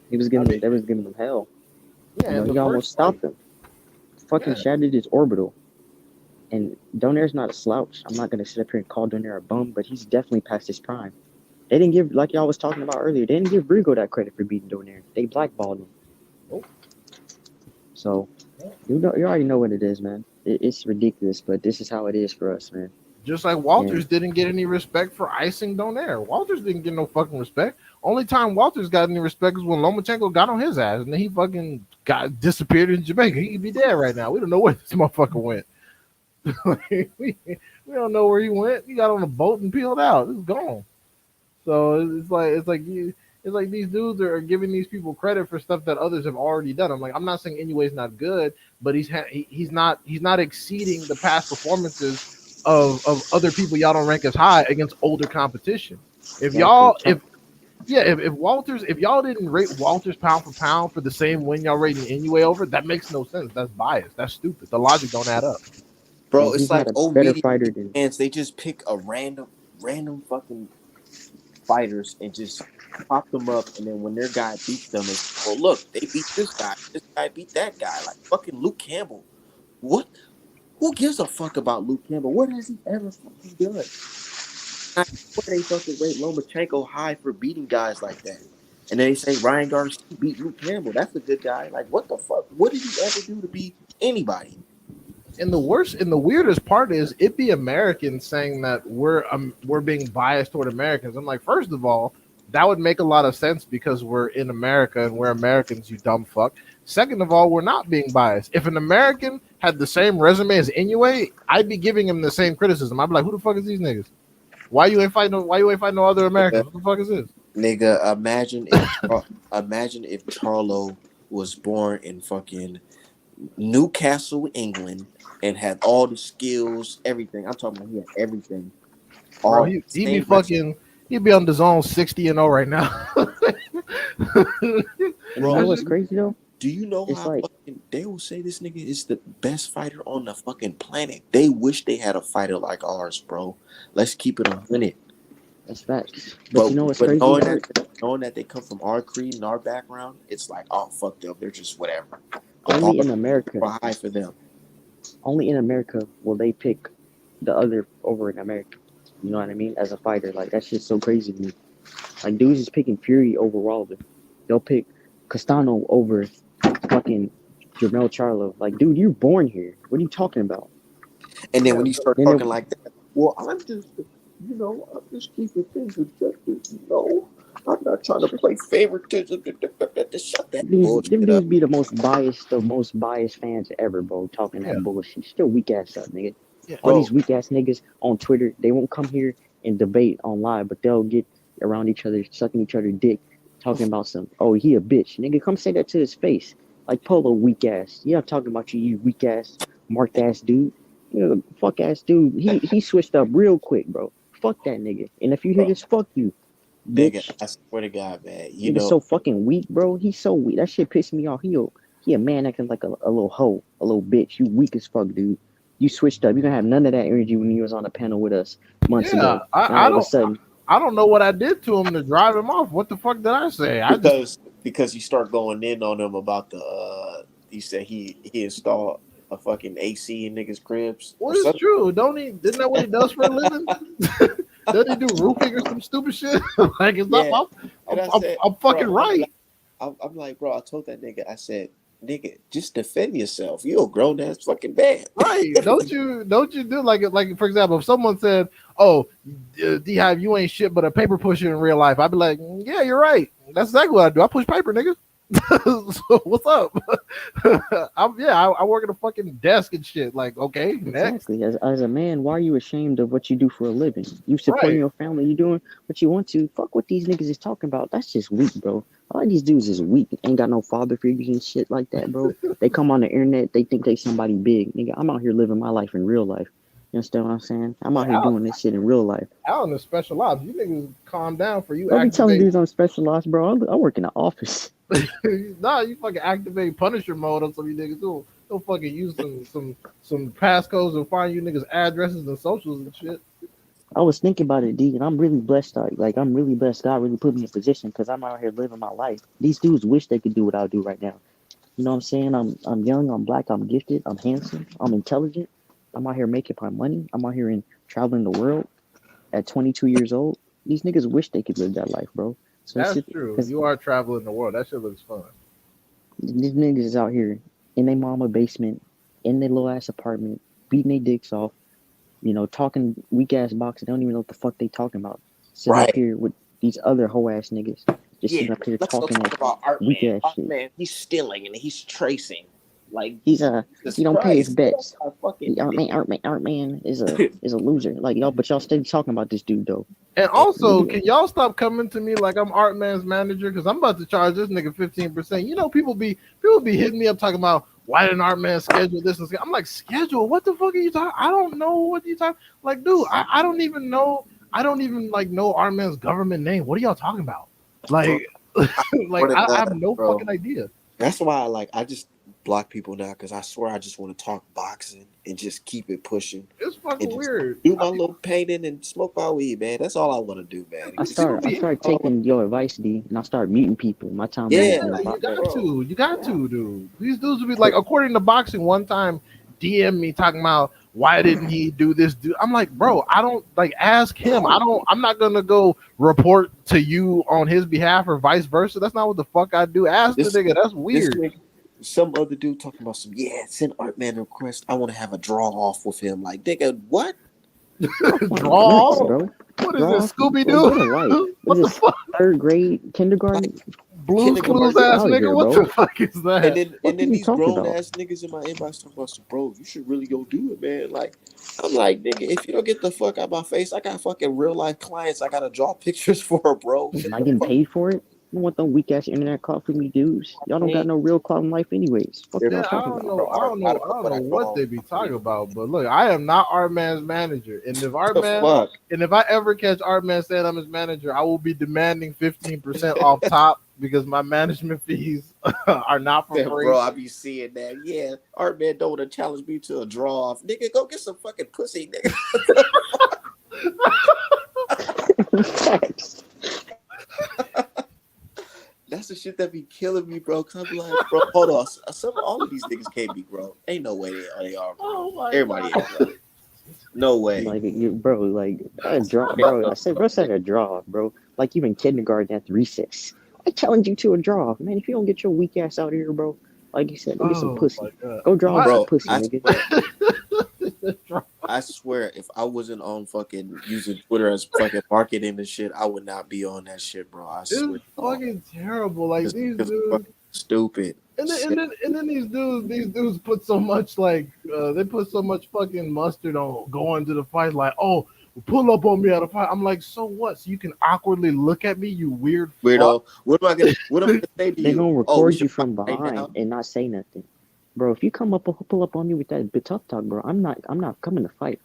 Speaker 7: They was giving them hell.
Speaker 2: Yeah,
Speaker 7: You know,
Speaker 2: and
Speaker 7: he almost stopped them. Fucking shattered his orbital. And Donaire's not a slouch. I'm not gonna sit up here and call Donaire a bum, but he's definitely past his prime. They didn't give, like y'all was talking about earlier, they didn't give Brigo that credit for beating Donaire. They blackballed him.
Speaker 2: Oh.
Speaker 7: So you already know what it is, man. It's ridiculous, but this is how it is for us, man.
Speaker 2: Just like Walters didn't get any respect for icing Donaire. Walters didn't get no fucking respect. Only time Walters got any respect is when Lomachenko got on his ass, and then he fucking got disappeared in Jamaica. He could be dead right now. We don't know where this motherfucker went. we don't know where he went. He got on a boat and peeled out. It's gone. So it's like these dudes are giving these people credit for stuff that others have already done. I'm not saying Inoue's not good, but he's not exceeding the past performances of other people y'all don't rank as high against older competition. If y'all if Walters, if y'all didn't rate Walters pound for pound for the same win y'all rating Inoue over, that makes no sense. That's biased. That's stupid. The logic don't add up.
Speaker 1: Bro, it's like old
Speaker 7: better
Speaker 1: media
Speaker 7: fighter than
Speaker 1: fans. They just pick a random fucking fighters and just pop them up, and then when their guy beats them, it's, well, look, they beat this guy beat that guy. Like fucking Luke Campbell. What? Who gives a fuck about Luke Campbell? What has he ever fucking done? Why they fucking rate Lomachenko high for beating guys like that? And then they say Ryan Garcia beat Luke Campbell. That's a good guy. Like, what the fuck? What did he ever do to beat anybody?
Speaker 2: And the weirdest part is it be Americans saying that we're being biased toward Americans. I'm like, first of all, that would make a lot of sense because we're in America and we're Americans, you dumb fuck. Second of all, we're not being biased. If an American had the same resume as Inoue, I'd be giving him the same criticism. I'd be like, who the fuck is these niggas? Why you ain't fighting no other Americans? What the fuck is this?
Speaker 1: Nigga, imagine if Charlo was born in fucking Newcastle, England, and had all the skills, everything. I'm talking about he had everything.
Speaker 2: Bro, he'd be on the zone 60-0 right now.
Speaker 7: You know what's crazy though?
Speaker 1: Do you know
Speaker 7: it's
Speaker 1: how
Speaker 7: like,
Speaker 1: fucking they will say this nigga is the best fighter on the fucking planet? They wish they had a fighter like ours, bro. Let's keep it 100.
Speaker 7: that's facts. But you know what's crazy?
Speaker 1: Knowing that they come from our creed and our background, it's like, oh fuck them, they're just whatever.
Speaker 7: Only in America,
Speaker 1: high for them.
Speaker 7: Only in America will they pick the other over in America. You know what I mean? As a fighter, like that shit's so crazy to me. Like dudes is picking Fury over Wilder. They'll pick Castano over fucking Jermell Charlo. Like, dude, you're born here. What are you talking about?
Speaker 1: And then when you start talking like that, well, I'm just keeping things objective. I'm not trying to play favoritism. Shut that bullshit
Speaker 7: them dudes
Speaker 1: up.
Speaker 7: be the most biased fans ever, bro. Talking that bullshit. Still weak ass up, nigga.
Speaker 2: Yeah,
Speaker 7: all these weak ass niggas on Twitter, they won't come here and debate on live, but they'll get around each other, sucking each other dick, talking about some, oh, he a bitch. Nigga, come say that to his face. Like Polo, weak ass. Yeah, I'm talking about you weak ass, marked ass dude. You know, fuck ass dude. He switched up real quick, bro. Fuck that nigga. And if you hear this, fuck you, bitch.
Speaker 1: Nigga, I swear to God, man.
Speaker 7: You know, so fucking weak, bro. He's so weak. That shit pissed me off. He a man acting like a little hoe, a little bitch. You weak as fuck, dude. You switched up. You don't have none of that energy when you was on the panel with us months ago.
Speaker 2: I don't know what I did to him to drive him off. What the fuck did I say?
Speaker 1: Because you start going in on him about the you said he installed a fucking AC in niggas' cribs.
Speaker 2: Well, it's true. Don't he? Isn't that what he does for a living? Doesn't he do roofing or some stupid shit? Like it's not. I'm fucking bro, right.
Speaker 1: I'm like, bro. I told that nigga. I said, nigga, just defend yourself. You a grown ass fucking man,
Speaker 2: right? Don't you do like for example, if someone said, "Oh, D-Hive, you ain't shit but a paper pusher in real life," I'd be like, "Yeah, you're right. That's exactly what I do. I push paper, nigga." So what's up? I work at a fucking desk and shit. Like, okay, next.
Speaker 7: Exactly. As a man, why are you ashamed of what you do for a living? You supporting your family. You doing what you want to. Fuck what these niggas is talking about. That's just weak, bro. A lot of these dudes is weak. Ain't got no father figures and shit like that, bro. They come on the internet. They think they somebody big. Nigga, I'm out here living my life in real life. You understand what I'm saying? I'm out here doing this shit in real life.
Speaker 2: Out in the special ops, you niggas calm down for you.
Speaker 7: Don't be telling dudes on special ops, bro. I work in the office.
Speaker 2: Nah, you fucking activate Punisher mode on some of you niggas too. Don't fucking use some passcodes and find you niggas addresses and socials and shit.
Speaker 7: I was thinking about it, D, and I'm really blessed. Like I'm really blessed. God really put me in a position because I'm out here living my life. These dudes wish they could do what I do right now. You know what I'm saying? I'm young, I'm black, I'm gifted, I'm handsome, I'm intelligent. I'm out here making my money. I'm out here and traveling the world at 22 years old. These niggas wish they could live that life, bro. So
Speaker 2: that's true. You are traveling the world. That shit looks fun.
Speaker 7: These niggas is out here in their mama basement, in their little ass apartment, beating their dicks off, talking weak ass boxing. They don't even know what the fuck they talking about. Sitting up
Speaker 6: Right.
Speaker 7: here with these other hoe ass niggas, just sitting up here
Speaker 6: Let's go
Speaker 7: talking
Speaker 6: talk
Speaker 7: that
Speaker 6: about Art
Speaker 7: weak
Speaker 6: Man.
Speaker 7: ass
Speaker 6: Art
Speaker 7: shit.
Speaker 6: Man, he's stealing and he's tracing. Like
Speaker 7: He's
Speaker 6: Jesus
Speaker 7: he don't pay his
Speaker 6: Christ,
Speaker 7: bets.
Speaker 6: I fucking
Speaker 7: Art Man is a loser. Like y'all, but y'all still talking about this dude though.
Speaker 2: And also, can y'all stop coming to me like I'm Art Man's manager? Because I'm about to charge this nigga 15%. People be hitting me up talking about why didn't Art Man schedule this? I'm like, schedule? What the fuck are you talking? I don't know what you talking. Like, dude, I don't even know. I don't even know Art Man's government name. What are y'all talking about? Like, I have no fucking idea.
Speaker 6: That's why I just block people now because I swear I just want to talk boxing and just keep it pushing.
Speaker 2: It's fucking weird.
Speaker 6: Do my little painting and smoke my weed, man. That's all I want to do, man.
Speaker 7: I start taking your advice, D, and I start muting people. My time.
Speaker 2: Yeah, you got to, dude. These dudes would be like, according to boxing, one time DM me talking about why didn't he do this? I'm like, bro, I don't ask him. I'm not gonna go report to you on his behalf or vice versa. That's not what the fuck I do. Ask the nigga. That's weird.
Speaker 6: Some other dude talking about send Art Man a request. I want to have a draw off with him. Like, nigga, what?
Speaker 2: Draw off, bro. What is this, Scooby Doo?
Speaker 7: What the fuck? Third grade, kindergarten.
Speaker 2: Blues Clues ass nigga, what the fuck is that?
Speaker 6: And then these grown ass niggas in my inbox talking about bro, you should really go do it, man. Like, I'm like, nigga, if you don't get the fuck out my face, I got fucking real life clients I gotta draw pictures for, bro.
Speaker 7: Am I getting paid for it? I don't want them weak ass internet clout for me dudes. Y'all don't got no real clout in life anyways. Fuck
Speaker 2: I don't know what they be talking about, but look, I am not Art Man's manager. And if if I ever catch Art Man saying I'm his manager, I will be demanding 15% off top because my management fees are not for free.
Speaker 6: Bro, I be seeing that. Yeah, Art Man don't want to challenge me to a draw off. Nigga, go get some fucking pussy, nigga. That's the shit that be killing me, bro. Cause I'm like, bro, hold on. All of these niggas can't be, bro. Ain't no way they are, bro.
Speaker 2: Oh
Speaker 6: Everybody is, bro. No way.
Speaker 7: Like a draw, bro. I said, bro, said a draw, bro. Like even kindergarten at recess. I challenge you to a draw, man. If you don't get your weak ass out of here, bro. Like you said, go get some pussy. Go draw some pussy, nigga.
Speaker 6: I swear, if I wasn't on fucking using Twitter as fucking marketing and shit, I would not be on that shit, bro. I swear.
Speaker 2: It's fucking terrible. Like these dudes,
Speaker 6: stupid.
Speaker 2: And then these dudes put so much they put so much fucking mustard on going to the fight. Like, oh, pull up on me at a fight. I'm like, so what? So you can awkwardly look at me, you weirdo.
Speaker 6: What am I gonna say to you?
Speaker 7: They're gonna record you from behind and not say nothing. Bro, if you pull up on me with that tough talk, bro, I'm not coming to fight.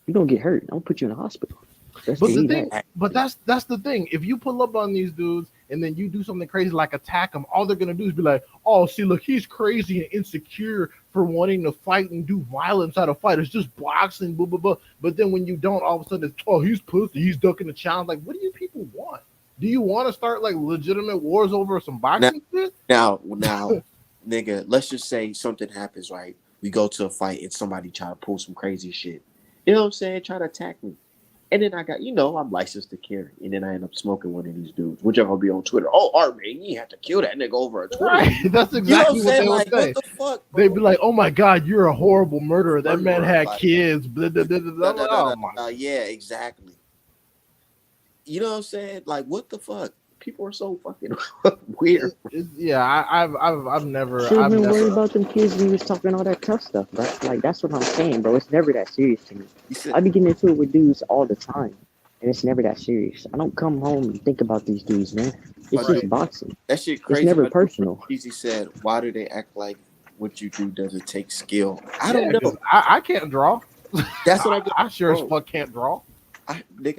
Speaker 7: You're gonna get hurt. I'm gonna put you in the hospital.
Speaker 2: That's the thing. If you pull up on these dudes and then you do something crazy like attack them, all they're gonna do is be like, "Oh, see, look, he's crazy and insecure for wanting to fight and do violence at a fight. It's just boxing, blah blah blah." But then when you don't, all of a sudden it's, "Oh, he's pussy. He's ducking the challenge." Like, what do you people want? Do you want to start like legitimate wars over some boxing shit?
Speaker 6: Now, nigga, let's just say something happens, right? We go to a fight and somebody try to pull some crazy shit. You know what I'm saying? Try to attack me. And then I got, I'm licensed to carry. And then I end up smoking one of these dudes, which I'm going to be on Twitter. Oh, Art Man, you have to kill that nigga over a Twitter.
Speaker 2: Right. That's exactly what they would say.
Speaker 6: What the fuck, bro?
Speaker 2: They'd be like, oh my God, you're a horrible murderer. That man had kids. Blah, blah, blah, blah, blah.
Speaker 6: Yeah, exactly. You know what I'm saying? Like, what the fuck? People are so fucking weird.
Speaker 2: I've never.
Speaker 7: Should have been worried about them kids when he was talking all that tough stuff, bro. Like that's what I'm saying, bro. It's never that serious to me. I be getting into it with dudes all the time, and it's never that serious. I don't come home and think about these dudes, man. It's just boxing.
Speaker 6: That shit crazy.
Speaker 7: It's never personal.
Speaker 6: Easy said, "Why do they act like what you do doesn't take skill?" I don't know.
Speaker 2: I can't draw.
Speaker 6: That's what
Speaker 2: I sure as fuck can't draw.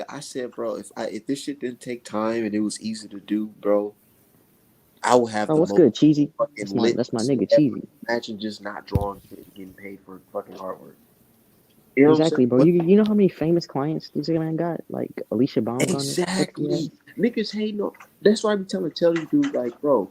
Speaker 6: I said, bro, if this shit didn't take time and it was easy to do, bro, I would have.
Speaker 7: Oh, what's good, Cheesy? That's my nigga, Cheesy.
Speaker 6: Imagine just not drawing shit and getting paid for fucking artwork.
Speaker 7: You know exactly, bro. You know how many famous clients this man got? Like Alicia Baum.
Speaker 6: Exactly. Niggas hate no. That's why I be tell you, dude, like, bro.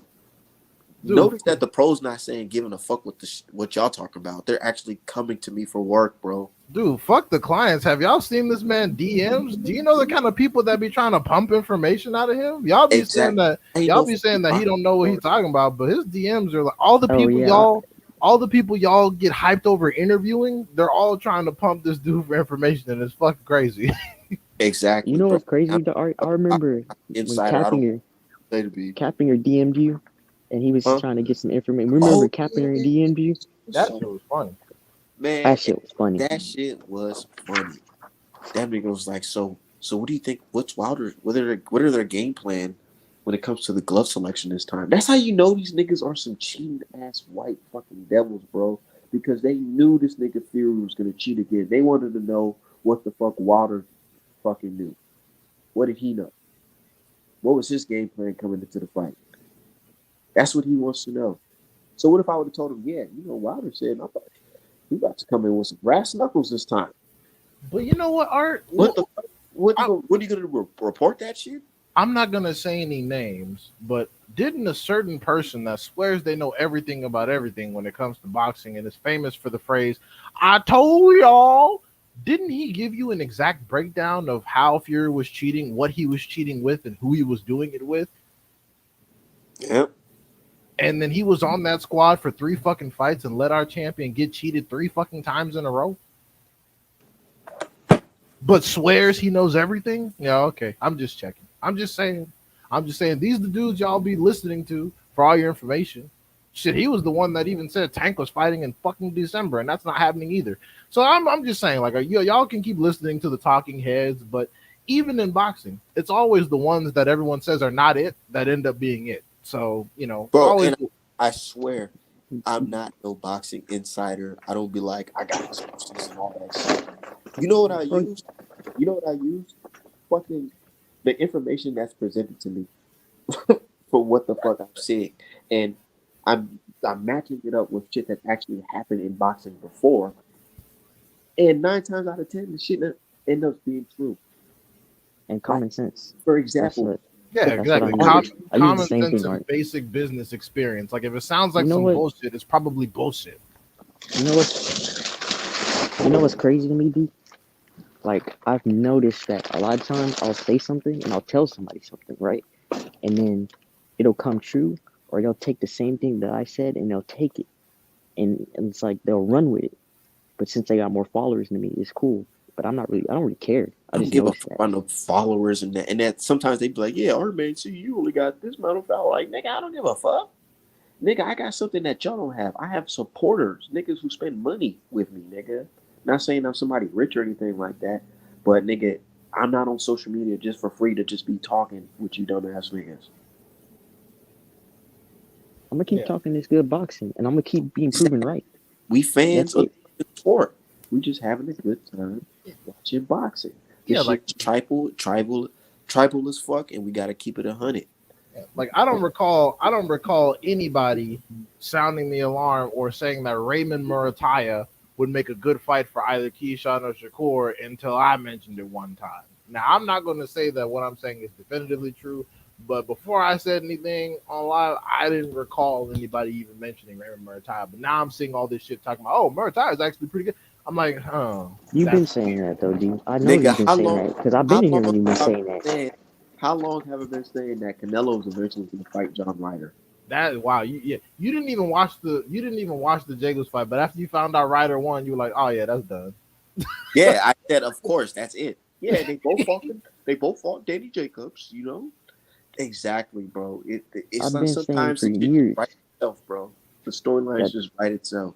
Speaker 6: Dude, notice that the pros not saying giving a fuck with what y'all talking about. They're actually coming to me for work, bro.
Speaker 2: Dude, fuck the clients. Have y'all seen this man DMs? Do you know the kind of people that be trying to pump information out of him? Y'all be saying that he don't know what he's talking about, but his DMs are like all the people all the people y'all get hyped over interviewing, they're all trying to pump this dude for information, and it's fucking crazy.
Speaker 1: Exactly,
Speaker 7: You know
Speaker 1: bro.
Speaker 7: what's crazy? I remember when
Speaker 1: Insider, I don't say to be.
Speaker 7: Cappinger DM'd you, and he was
Speaker 1: Huh?
Speaker 7: trying to get some information. Remember
Speaker 1: Oh,
Speaker 7: Cappinger
Speaker 1: yeah.
Speaker 7: DM'd you?
Speaker 2: That shit was funny.
Speaker 1: Man,
Speaker 7: That shit was funny.
Speaker 1: that shit was funny. That nigga was like, so what do you think? What's Wilder? What are their game plan when it comes to the glove selection this time? That's how you know these niggas are some cheating ass white fucking devils, bro. Because they knew this nigga Fury was gonna cheat again. They wanted to know what the fuck Wilder fucking knew. What did he know? What was his game plan coming into the fight? That's what he wants to know. So what if I would have told him, yeah, you know, Wilder said, we about to come in with some brass knuckles this time.
Speaker 2: But you know what, Art?
Speaker 1: What the fuck? What are you gonna do? Report that shit?
Speaker 2: I'm not gonna say any names, but didn't a certain person that swears they know everything about everything when it comes to boxing and is famous for the phrase "I told y'all," didn't he give you an exact breakdown of how Fury was cheating, what he was cheating with, and who he was doing it with?
Speaker 1: Yep.
Speaker 2: And then he was on that squad for 3 fucking fights and let our champion get cheated 3 fucking times in a row. But swears he knows everything? Yeah, okay. I'm just checking. I'm just saying these are the dudes y'all be listening to for all your information. Shit, he was the one that even said Tank was fighting in fucking December, and that's not happening either. So I'm just saying, like, y'all can keep listening to the talking heads, but even in boxing, it's always the ones that everyone says are not it that end up being it. So, you know,
Speaker 1: Bro,
Speaker 2: always.
Speaker 1: and I swear, I'm not no boxing insider. I don't be like, I got sources and all that shit. You know what I used? Fucking the information that's presented to me for what the fuck I'm seeing. And I'm matching it up with shit that actually happened in boxing before. And 9 times out of 10, the shit ends up being true.
Speaker 7: And common sense.
Speaker 1: For example,
Speaker 2: Yeah,
Speaker 7: That's
Speaker 2: exactly.
Speaker 7: what I use. I use the
Speaker 2: Common
Speaker 7: same
Speaker 2: sense
Speaker 7: thing,
Speaker 2: and
Speaker 7: Art.
Speaker 2: basic business experience. Like if it sounds like
Speaker 7: You know
Speaker 2: some
Speaker 7: what?
Speaker 2: bullshit, it's probably bullshit.
Speaker 7: You know what's crazy to me, D? Like I've noticed that a lot of times I'll say something and I'll tell somebody something, right? And then it'll come true, or they'll take the same thing that I said and they'll take it, and it's like they'll run with it. But since they got more followers than me, it's cool. But I don't really care. I
Speaker 1: I don't
Speaker 7: just
Speaker 1: give a
Speaker 7: noticed
Speaker 1: fuck
Speaker 7: that.
Speaker 1: about no followers and that sometimes they be like, yeah, our man, see, you only got this amount of followers. Like, nigga, I don't give a fuck. Nigga, I got something that y'all don't have. I have supporters, niggas who spend money with me, nigga. Not saying I'm somebody rich or anything like that, but nigga, I'm not on social media just for free to just be talking with you dumbass niggas.
Speaker 7: I'm gonna keep talking this good boxing, and I'm gonna keep being proven right.
Speaker 1: We fans
Speaker 7: That's
Speaker 1: of the sport. We just having a good time watching boxing. This
Speaker 2: Yeah, like
Speaker 1: shit's tribal as fuck, and we gotta keep it 100.
Speaker 2: I don't recall anybody sounding the alarm or saying that Raymond Murataya would make a good fight for either Keyshawn or Shakur until I mentioned it one time. Now I'm not going to say that what I'm saying is definitively true, but before I said anything on live, I didn't recall anybody even mentioning Raymond Murataya. But now I'm seeing all this shit talking about, oh, Murataya is actually pretty good. I'm like, oh.
Speaker 7: You've been saying that though, D. I know
Speaker 1: Nigga,
Speaker 7: you've been saying that because I've been in here when you've been saying that.
Speaker 1: How long have I been saying that Canelo's eventually going to fight John Ryder?
Speaker 2: That wow, you didn't even watch the Jacobs fight, but after you found out Ryder won, you were like, oh yeah, that's done.
Speaker 1: Yeah, I said, of course, that's it. Yeah, they both fought Danny Jacobs, you know. Exactly, bro. It's
Speaker 7: I've
Speaker 1: not
Speaker 7: been
Speaker 1: sometimes
Speaker 7: saying
Speaker 1: the
Speaker 7: for
Speaker 1: shit
Speaker 7: years.
Speaker 1: right itself, bro. The storyline just write itself.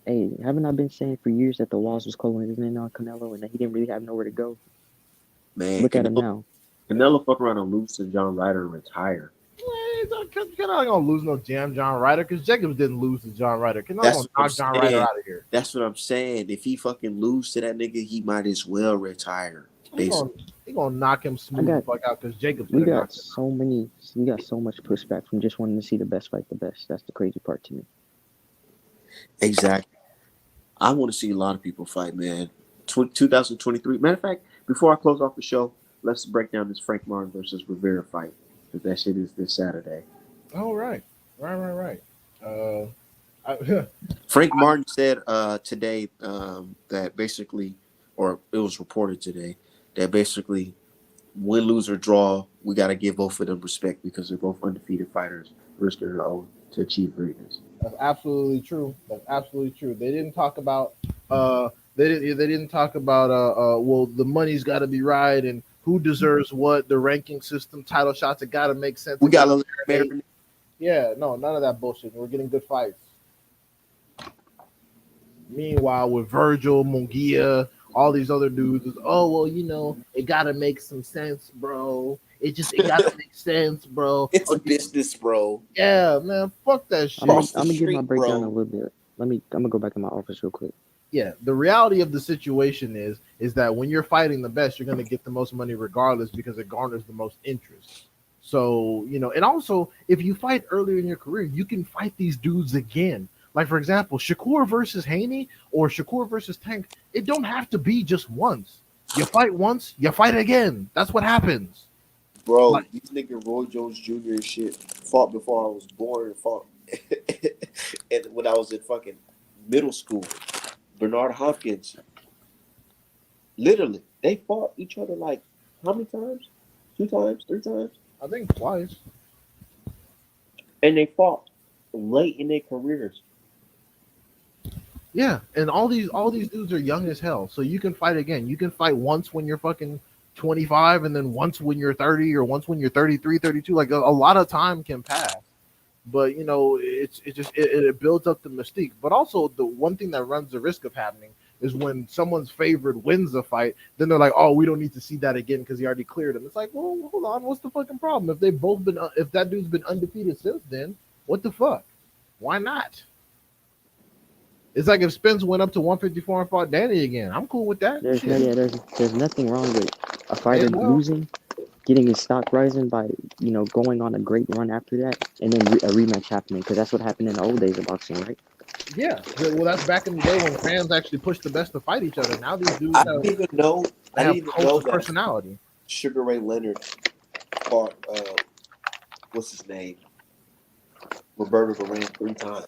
Speaker 7: Hey, haven't I been saying for years that the loss was closing in on Canelo and that he didn't really have nowhere to go?
Speaker 1: Man,
Speaker 7: Look at him now.
Speaker 1: Canelo fuck around and lose to John Ryder and retire.
Speaker 2: You're not gonna lose no damn John Ryder because Jacobs didn't lose to John Ryder. Canelo
Speaker 1: That's
Speaker 2: gonna
Speaker 1: what I'm
Speaker 2: knock John
Speaker 1: saying.
Speaker 2: Ryder out of here.
Speaker 1: That's what I'm saying. If he fucking lose to that nigga, he might as well retire.
Speaker 2: He gonna knock him smooth the fuck out because Jacobs.
Speaker 7: We got so much pushback from just wanting to see the best fight the best. That's the crazy part to me.
Speaker 1: Exactly. I want to see a lot of people fight, man. 2023. Matter of fact, before I close off the show, let's break down this Frank Martin versus Rivera fight. Because that shit is this Saturday.
Speaker 2: Oh, right.
Speaker 1: Frank Martin said today that basically, or it was reported today, that basically win, lose, or draw, we got to give both of them respect because they're both undefeated fighters, risk their own to achieve greatness.
Speaker 2: That's absolutely true. That's absolutely true. They didn't talk about they didn't talk about well, the money's got to be right and who deserves what, the ranking system, title shots, it got to make sense.
Speaker 6: We
Speaker 2: It
Speaker 6: got
Speaker 2: gotta
Speaker 6: to
Speaker 2: marinate.
Speaker 6: marinate.
Speaker 2: Yeah, no, none of that bullshit. We're getting good fights. Meanwhile, with Virgil, Munguia, all these other dudes, oh well, it gotta make some sense, bro. It gotta make sense, bro.
Speaker 6: It's
Speaker 2: Oh,
Speaker 6: a business, bro.
Speaker 2: yeah, man, fuck that shit.
Speaker 7: I'm gonna,
Speaker 6: Across the
Speaker 7: I'm gonna give my
Speaker 6: street,
Speaker 7: breakdown a
Speaker 6: bro.
Speaker 7: little bit. I'm gonna go back in my office real quick.
Speaker 2: Yeah, the reality of the situation is that when you're fighting the best, you're gonna get the most money regardless because it garners the most interest. So, and also if you fight earlier in your career, you can fight these dudes again. Like for example, Shakur versus Haney or Shakur versus Tank, it don't have to be just once. You fight once, you fight again. That's what happens.
Speaker 6: Bro,
Speaker 2: Like,
Speaker 6: these nigga Roy Jones Jr. and shit fought before I was born and fought and when I was in fucking middle school. Bernard Hopkins. Literally, they fought each other like how many times? 2 times, 3 times?
Speaker 2: I think twice.
Speaker 6: And they fought late in their careers.
Speaker 2: Yeah, and all these dudes are young as hell. So you can fight again. You can fight once when you're fucking 25 and then once when you're 30 or once when you're 33, 32. Like a lot of time can pass. But it builds up the mystique. But also the one thing that runs the risk of happening is when someone's favorite wins a fight, then they're like, "Oh, we don't need to see that again because he already cleared him." It's like, well, hold on, what's the fucking problem? If that dude's been undefeated since then, what the fuck? Why not? It's like if Spence went up to 154 and fought Danny again. I'm cool with that.
Speaker 7: There's nothing wrong with a fighter
Speaker 2: Yeah, no.
Speaker 7: losing, getting his stock rising by going on a great run after that, and then a rematch happening because that's what happened in the old days of boxing, right?
Speaker 2: Yeah, well, that's back in the day when fans actually pushed the best to fight each other. Now these dudes
Speaker 6: I
Speaker 2: have,
Speaker 6: didn't even know.
Speaker 2: they
Speaker 6: I
Speaker 2: have
Speaker 6: didn't even
Speaker 2: cults
Speaker 6: know
Speaker 2: of
Speaker 6: that
Speaker 2: personality.
Speaker 6: Sugar Ray Leonard fought. What's his name? Roberto Duran 3 times.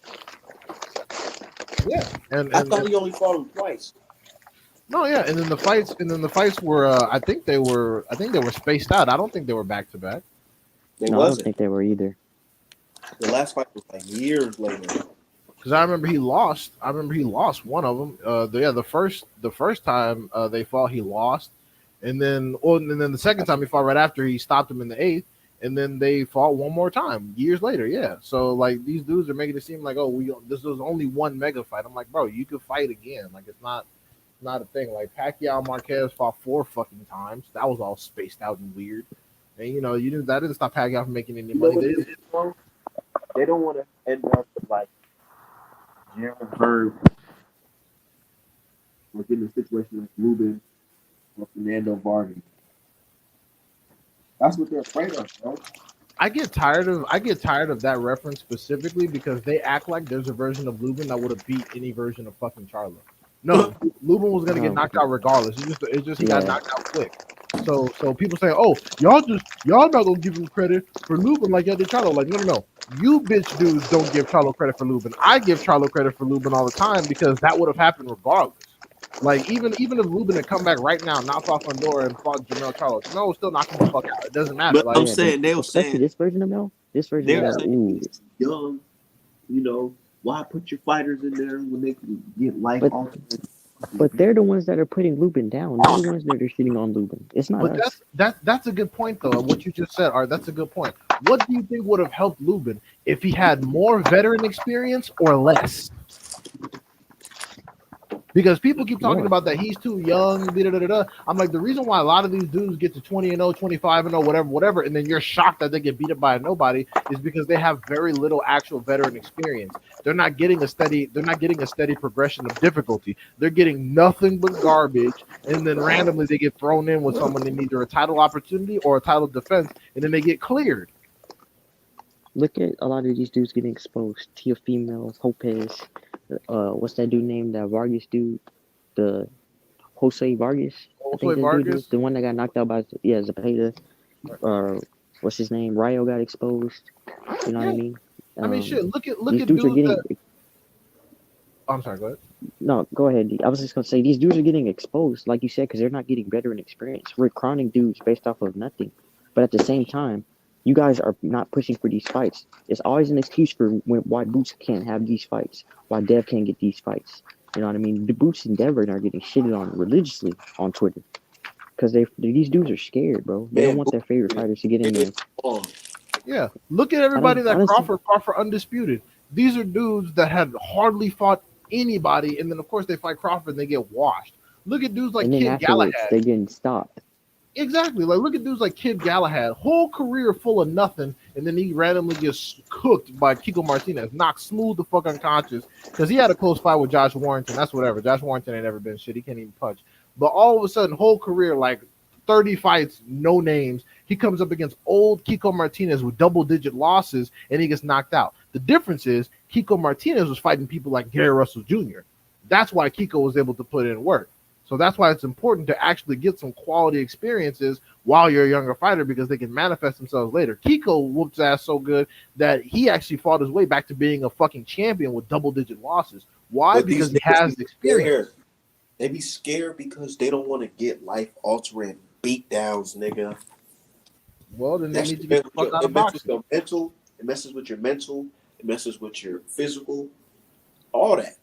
Speaker 2: Yeah, and
Speaker 6: I thought he only fought him twice.
Speaker 2: no, yeah, and then the fights were I think they were spaced out. I don't think they were back to back.
Speaker 6: They
Speaker 7: No, I don't
Speaker 6: wasn't.
Speaker 7: think they were either.
Speaker 6: The last fight was like years later.
Speaker 2: Because I remember he lost. I remember he lost one of them. The first time they fought, he lost, and then the second time he fought right after he stopped him in the eighth, and then they fought one more time years later. Yeah, so like these dudes are making it seem like, oh, this was only one mega fight. I'm like, bro, you could fight again. Like it's not a thing. Like Pacquiao Marquez fought 4 fucking times. That was all spaced out and weird. And that didn't stop Pacquiao from making any
Speaker 6: You know
Speaker 2: money.
Speaker 6: what it is, bro? They don't want to end up like Jeremy Herb, or get in a situation like Ruben or Fernando Vargas. That's what they're afraid of, bro.
Speaker 2: I get tired of that reference specifically because they act like there's a version of Lubin that would have beat any version of fucking Charlo. No, Lubin was gonna get knocked out regardless. It's just he got knocked out quick. So people say, oh, y'all not gonna give him credit for Lubin like y'all did Charlo. Like no. You bitch dudes don't give Charlo credit for Lubin. I give Charlo credit for Lubin all the time because that would have happened regardless. Like even if Lubin had come back right now, not fought Fundora and fought Jamel Charlo, Jamel would still knock him the fuck out. It doesn't matter.
Speaker 6: But
Speaker 2: Like
Speaker 6: I'm saying they were
Speaker 7: especially
Speaker 6: saying
Speaker 7: this version of Mel. This version
Speaker 6: they
Speaker 7: of
Speaker 6: were
Speaker 7: Mel.
Speaker 6: saying he's young. Why put your fighters in there when they can get life off?
Speaker 7: But they're the ones that are putting Lubin down. They're the ones that are shitting on Lubin. It's not
Speaker 2: But
Speaker 7: us.
Speaker 2: that's a good point though. What you just said, Art, that's a good point. What do you think would have helped Lubin if he had more veteran experience or less? Because people keep talking about that he's too young. I'm like, the reason why a lot of these dudes get to 20-0, 25-0, whatever, and then you're shocked that they get beat up by a nobody is because they have very little actual veteran experience. They're not getting a steady progression of difficulty. They're getting nothing but garbage, and then randomly they get thrown in with someone in either a title opportunity or a title defense, and then they get cleared.
Speaker 7: Look at a lot of these dudes getting exposed. Teofimo, Lopez, what's that dude named? That Vargas dude, the Jose Vargas. I think that dude is the one that got knocked out by Zapata. What's his name? Ryo got exposed. You know what I mean?
Speaker 2: I mean, shit. Look at
Speaker 7: these dudes are getting.
Speaker 2: I'm sorry. Go ahead.
Speaker 7: No, go ahead. I was just gonna say these dudes are getting exposed, like you said, because they're not getting veteran experience. We're crowning dudes based off of nothing, but at the same time, You guys are not pushing for these fights. It's always an excuse for why Boots can't have these fights, why Dev can't get these fights. You know what I mean? The Boots and Dev are getting shitted on religiously on Twitter because these dudes are scared, bro. They don't
Speaker 6: Man,
Speaker 7: want their favorite fighters to get in there.
Speaker 2: Yeah, look at
Speaker 7: I
Speaker 2: everybody
Speaker 7: don't, I
Speaker 2: that
Speaker 7: don't see,
Speaker 2: Crawford fought for undisputed. These are dudes that had hardly fought anybody, and then of course they fight Crawford and they get washed. Look at dudes like
Speaker 7: and then
Speaker 2: Kid
Speaker 7: afterwards
Speaker 2: Galahad.
Speaker 7: they're getting stopped.
Speaker 2: Exactly. Like, look at dudes like Kid Galahad, whole career full of nothing, and then he randomly gets cooked by Kiko Martinez, knocked smooth the fuck unconscious because he had a close fight with Josh Warrington. That's whatever. Josh Warrington ain't never been shit. He can't even punch. But all of a sudden, whole career, like 30 fights, no names. He comes up against old Kiko Martinez with double-digit losses, and he gets knocked out. The difference is Kiko Martinez was fighting people like Gary Russell Jr. That's why Kiko was able to put in work. So that's why it's important to actually get some quality experiences while you're a younger fighter because they can manifest themselves later. Kiko whooped ass so good that he actually fought his way back to being a fucking champion with double-digit losses. Why?
Speaker 6: But
Speaker 2: Because he has the experience.
Speaker 6: They be scared because they don't want to get life-altering beatdowns, nigga.
Speaker 2: Well, then they
Speaker 6: That
Speaker 2: need to
Speaker 6: shit
Speaker 2: get the fuck out of boxing.
Speaker 6: it messes with your mental, it messes with your physical, all that.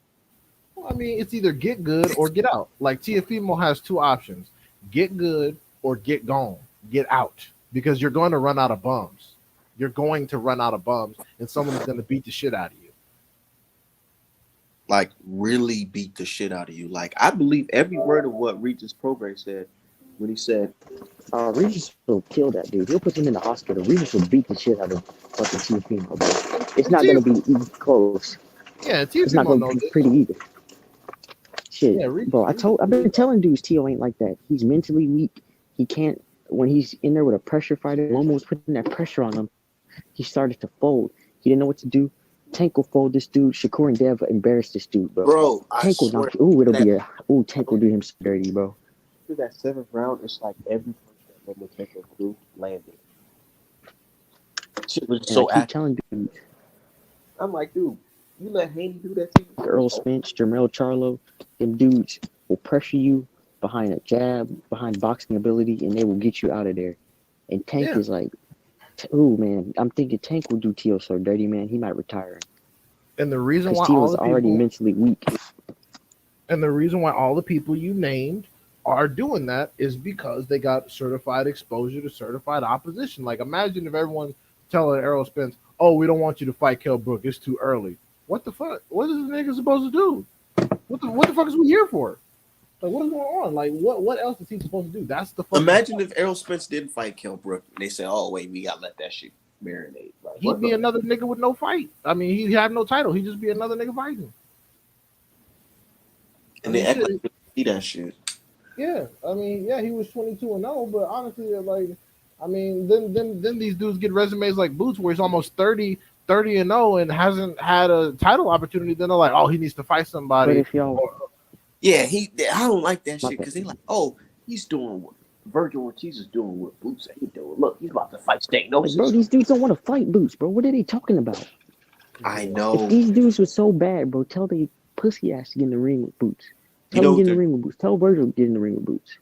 Speaker 2: Well, I mean, it's either get good or get out. Like Tiafimo has two options: get good or get gone, get out, because you're going to run out of bums. You're going to run out of bums, and someone's going to beat the shit out of you.
Speaker 6: Like, really beat the shit out of you. Like, I believe every word of what Regis Prograis said when he said,
Speaker 7: Regis will kill that dude. He'll put him in the hospital. Regis will beat the shit out of fucking Tiafimo, bro. It's not going to be even close.
Speaker 2: Yeah,
Speaker 7: It's not
Speaker 2: Tiafimo
Speaker 7: going to be pretty either. Shit,
Speaker 2: Yeah,
Speaker 7: bro. I've been telling dudes Tio ain't like that. He's mentally weak. He can't. When he's in there with a pressure fighter, Momo was putting that pressure on him. He started to fold. He didn't know what to do. Tank will fold this dude. Shakur and Dev embarrass this dude, bro.
Speaker 6: bro,
Speaker 7: Tank will knock you. Tank will do him so dirty, bro.
Speaker 6: After that 7th round, it's like every punch that Lomachenko threw landed. Shit was
Speaker 7: And
Speaker 6: so
Speaker 7: I keep
Speaker 6: active.
Speaker 7: telling dudes,
Speaker 6: I'm like, dude, you let Haney do that to you?
Speaker 7: Earl Spence, Jermell Charlo, them dudes will pressure you behind a jab, behind boxing ability, and they will get you out of there. And Tank is like, oh man, I'm thinking Tank will do Tio so dirty, man. He might retire.
Speaker 2: And the reason
Speaker 7: Because
Speaker 2: why
Speaker 7: Tio
Speaker 2: all
Speaker 7: is
Speaker 2: the
Speaker 7: already
Speaker 2: people,
Speaker 7: mentally weak.
Speaker 2: and the reason why all the people you named are doing that is because they got certified exposure to certified opposition. Like, imagine if everyone's telling Errol Spence, "Oh, we don't want you to fight Kell Brook. It's too early." What the fuck? What is this nigga supposed to do? What the fuck is we here for? Like, what is going on? Like, what else is he supposed to do? That's the fuck.
Speaker 6: Imagine if Errol Spence didn't fight Kell Brook and they said, oh, wait, we got to let that shit marinate. Like,
Speaker 2: He'd be another nigga with no fight. I mean, he'd have no title. He'd just be another nigga fighting.
Speaker 6: And they act like they see that shit.
Speaker 2: Yeah, I mean, yeah, he was 22-0, but honestly, like, I mean, then these dudes get resumes like Boots, where he's almost 30-0 and hasn't had a title opportunity. Then they're like, oh, he needs to fight somebody.
Speaker 7: But if y'all,
Speaker 6: Yeah, I don't like that shit because they like, oh, he's doing what Virgil Ortiz is doing what Boots ain't doing. Look, he's about to fight Stagnosis.
Speaker 7: like, bro, these dudes don't want to fight Boots, bro. What are they talking about?
Speaker 6: I know.
Speaker 7: If these dudes were so bad, bro, tell they pussy ass to get in the ring with Boots. Tell him get in the ring with Boots. Tell Virgil to get in the ring with Boots.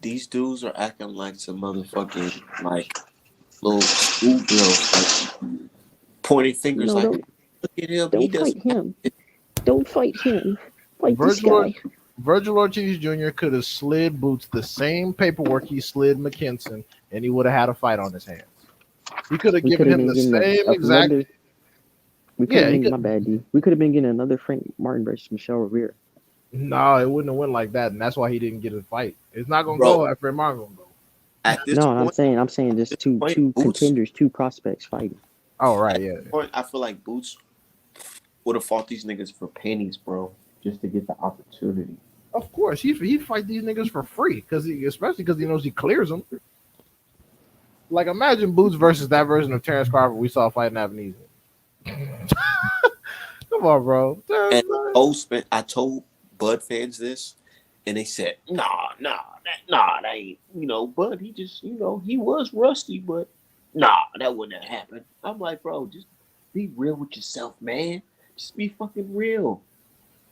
Speaker 6: These dudes are acting like some motherfucking, like, little schoolgirls, like, pointing fingers like, look at him.
Speaker 7: Don't fight him. Don't fight him. Fight this
Speaker 2: Virgil,
Speaker 7: guy.
Speaker 2: Virgil Ortiz Jr. could have slid Boots the same paperwork he slid McKinson, and he would have had a fight on his hands. He could have given him the same exact.
Speaker 7: We could have been, my bad, D. We could have been getting another Frank Martin versus Michelle Rivera.
Speaker 2: No, it wouldn't have went like that, and that's why he didn't get a fight. It's not gonna go after Martin gonna go.
Speaker 6: At this
Speaker 7: No,
Speaker 6: point,
Speaker 7: I'm saying just two contenders, two prospects fighting.
Speaker 2: Oh right, yeah.
Speaker 6: Point, I feel like Boots would have fought these niggas for pennies, bro, just to get the opportunity.
Speaker 2: Of course, he fight these niggas for free especially because he knows he clears them. Like, imagine Boots versus that version of Terrence Crawford we saw fighting Avenese. Come on, bro.
Speaker 6: And I told Bud fans this, and they said, nah, that ain't, Bud, he just, he was rusty, but nah, that wouldn't have happened. I'm like, bro, just be real with yourself, man. Just be fucking real.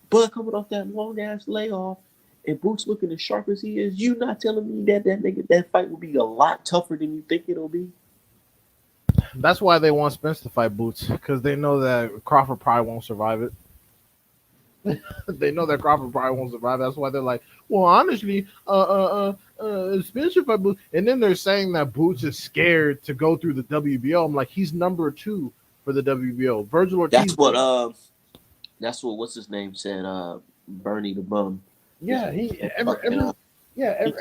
Speaker 6: Bud coming off that long ass layoff, and Boots looking as sharp as he is, you not telling me that fight will be a lot tougher than you think it'll be?
Speaker 2: That's why they want Spence to fight Boots, because they know that Crawford probably won't survive it. They know that Crawford probably won't survive. That's why they're like, well, honestly, Spence should fight Boots. And then they're saying that Boots is scared to go through the WBO. I'm like, he's number 2 for the WBO. Virgil Ortiz.
Speaker 6: That's what what's his name said. Bernie the Bum.
Speaker 2: Yeah,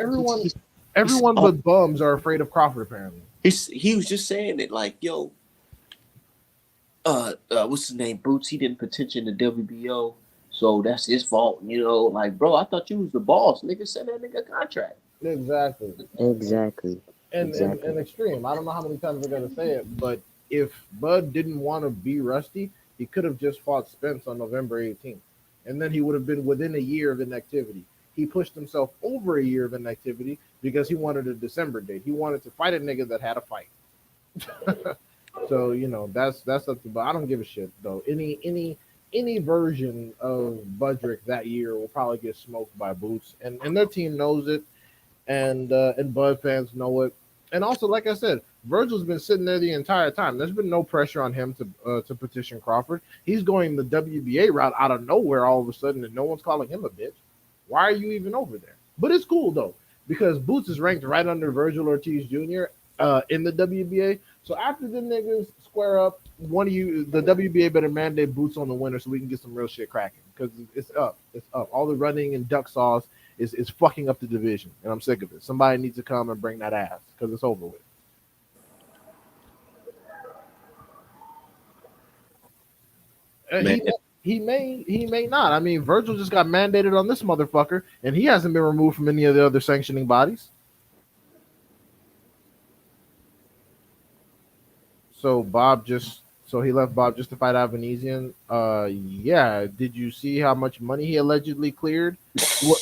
Speaker 2: everyone but bums are afraid of Crawford. Apparently,
Speaker 6: he was just saying it like, yo, what's his name? Boots. He didn't petition the WBO, so that's his fault. You know, like, bro, I thought you was the boss. Nigga, send that nigga a contract.
Speaker 2: Exactly. And extreme. I don't know how many times they're gonna say it, but if Bud didn't want to be Rusty, he could have just fought Spence on November 18th, and then he would have been within a year of inactivity. He pushed himself over a year of inactivity because he wanted a December date. He wanted to fight a nigga that had a fight. So, you know, that's up to, but I don't give a shit though. Any version of Budrick that year will probably get smoked by Boots, and their team knows it, and Bud fans know it. And also, like I said, Virgil's been sitting there the entire time. There's been no pressure on him to petition Crawford. He's going the WBA route out of nowhere all of a sudden, and no one's calling him a bitch. Why are you even over there? But it's cool though, because Boots is ranked right under Virgil Ortiz Jr. In the WBA. So after the niggas square up, one of you, the WBA better mandate Boots on the winner so we can get some real shit cracking, because it's up. It's up. All the running and duck sauce is fucking up the division, and I'm sick of it. Somebody needs to come and bring that ass, because it's over with. He may not. I mean, Virgil just got mandated on this motherfucker, and he hasn't been removed from any of the other sanctioning bodies. So he left Bob just to fight Avanesian. Yeah. Did you see how much money he allegedly cleared?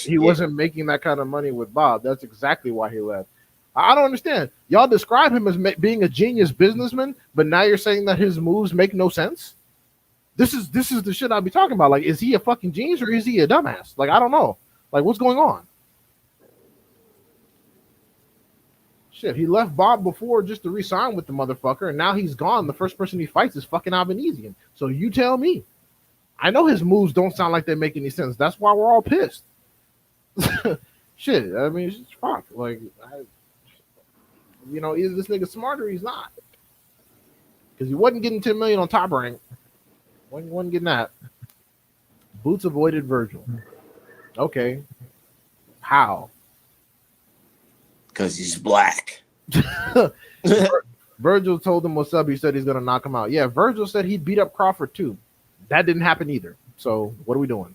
Speaker 2: He wasn't making that kind of money with Bob. That's exactly why he left. I don't understand. Y'all describe him as being a genius businessman, but now you're saying that his moves make no sense. This is the shit I'll be talking about. Like, is he a fucking genius or is he a dumbass? Like, I don't know. Like, what's going on? Shit, he left Bob before just to re-sign with the motherfucker, and now he's gone. The first person he fights is fucking Avanesian. So you tell me. I know his moves don't sound like they make any sense. That's why we're all pissed. Shit, I mean, it's just fuck. Like, either this nigga smart or he's not. Because he wasn't getting 10 million on Top Rank. Wasn't getting that. Boots avoided Virgil. Okay. How?
Speaker 6: Because he's black.
Speaker 2: Virgil told him what's up. He said he's going to knock him out. Yeah, Virgil said he'd beat up Crawford too. That didn't happen either. So what are we doing?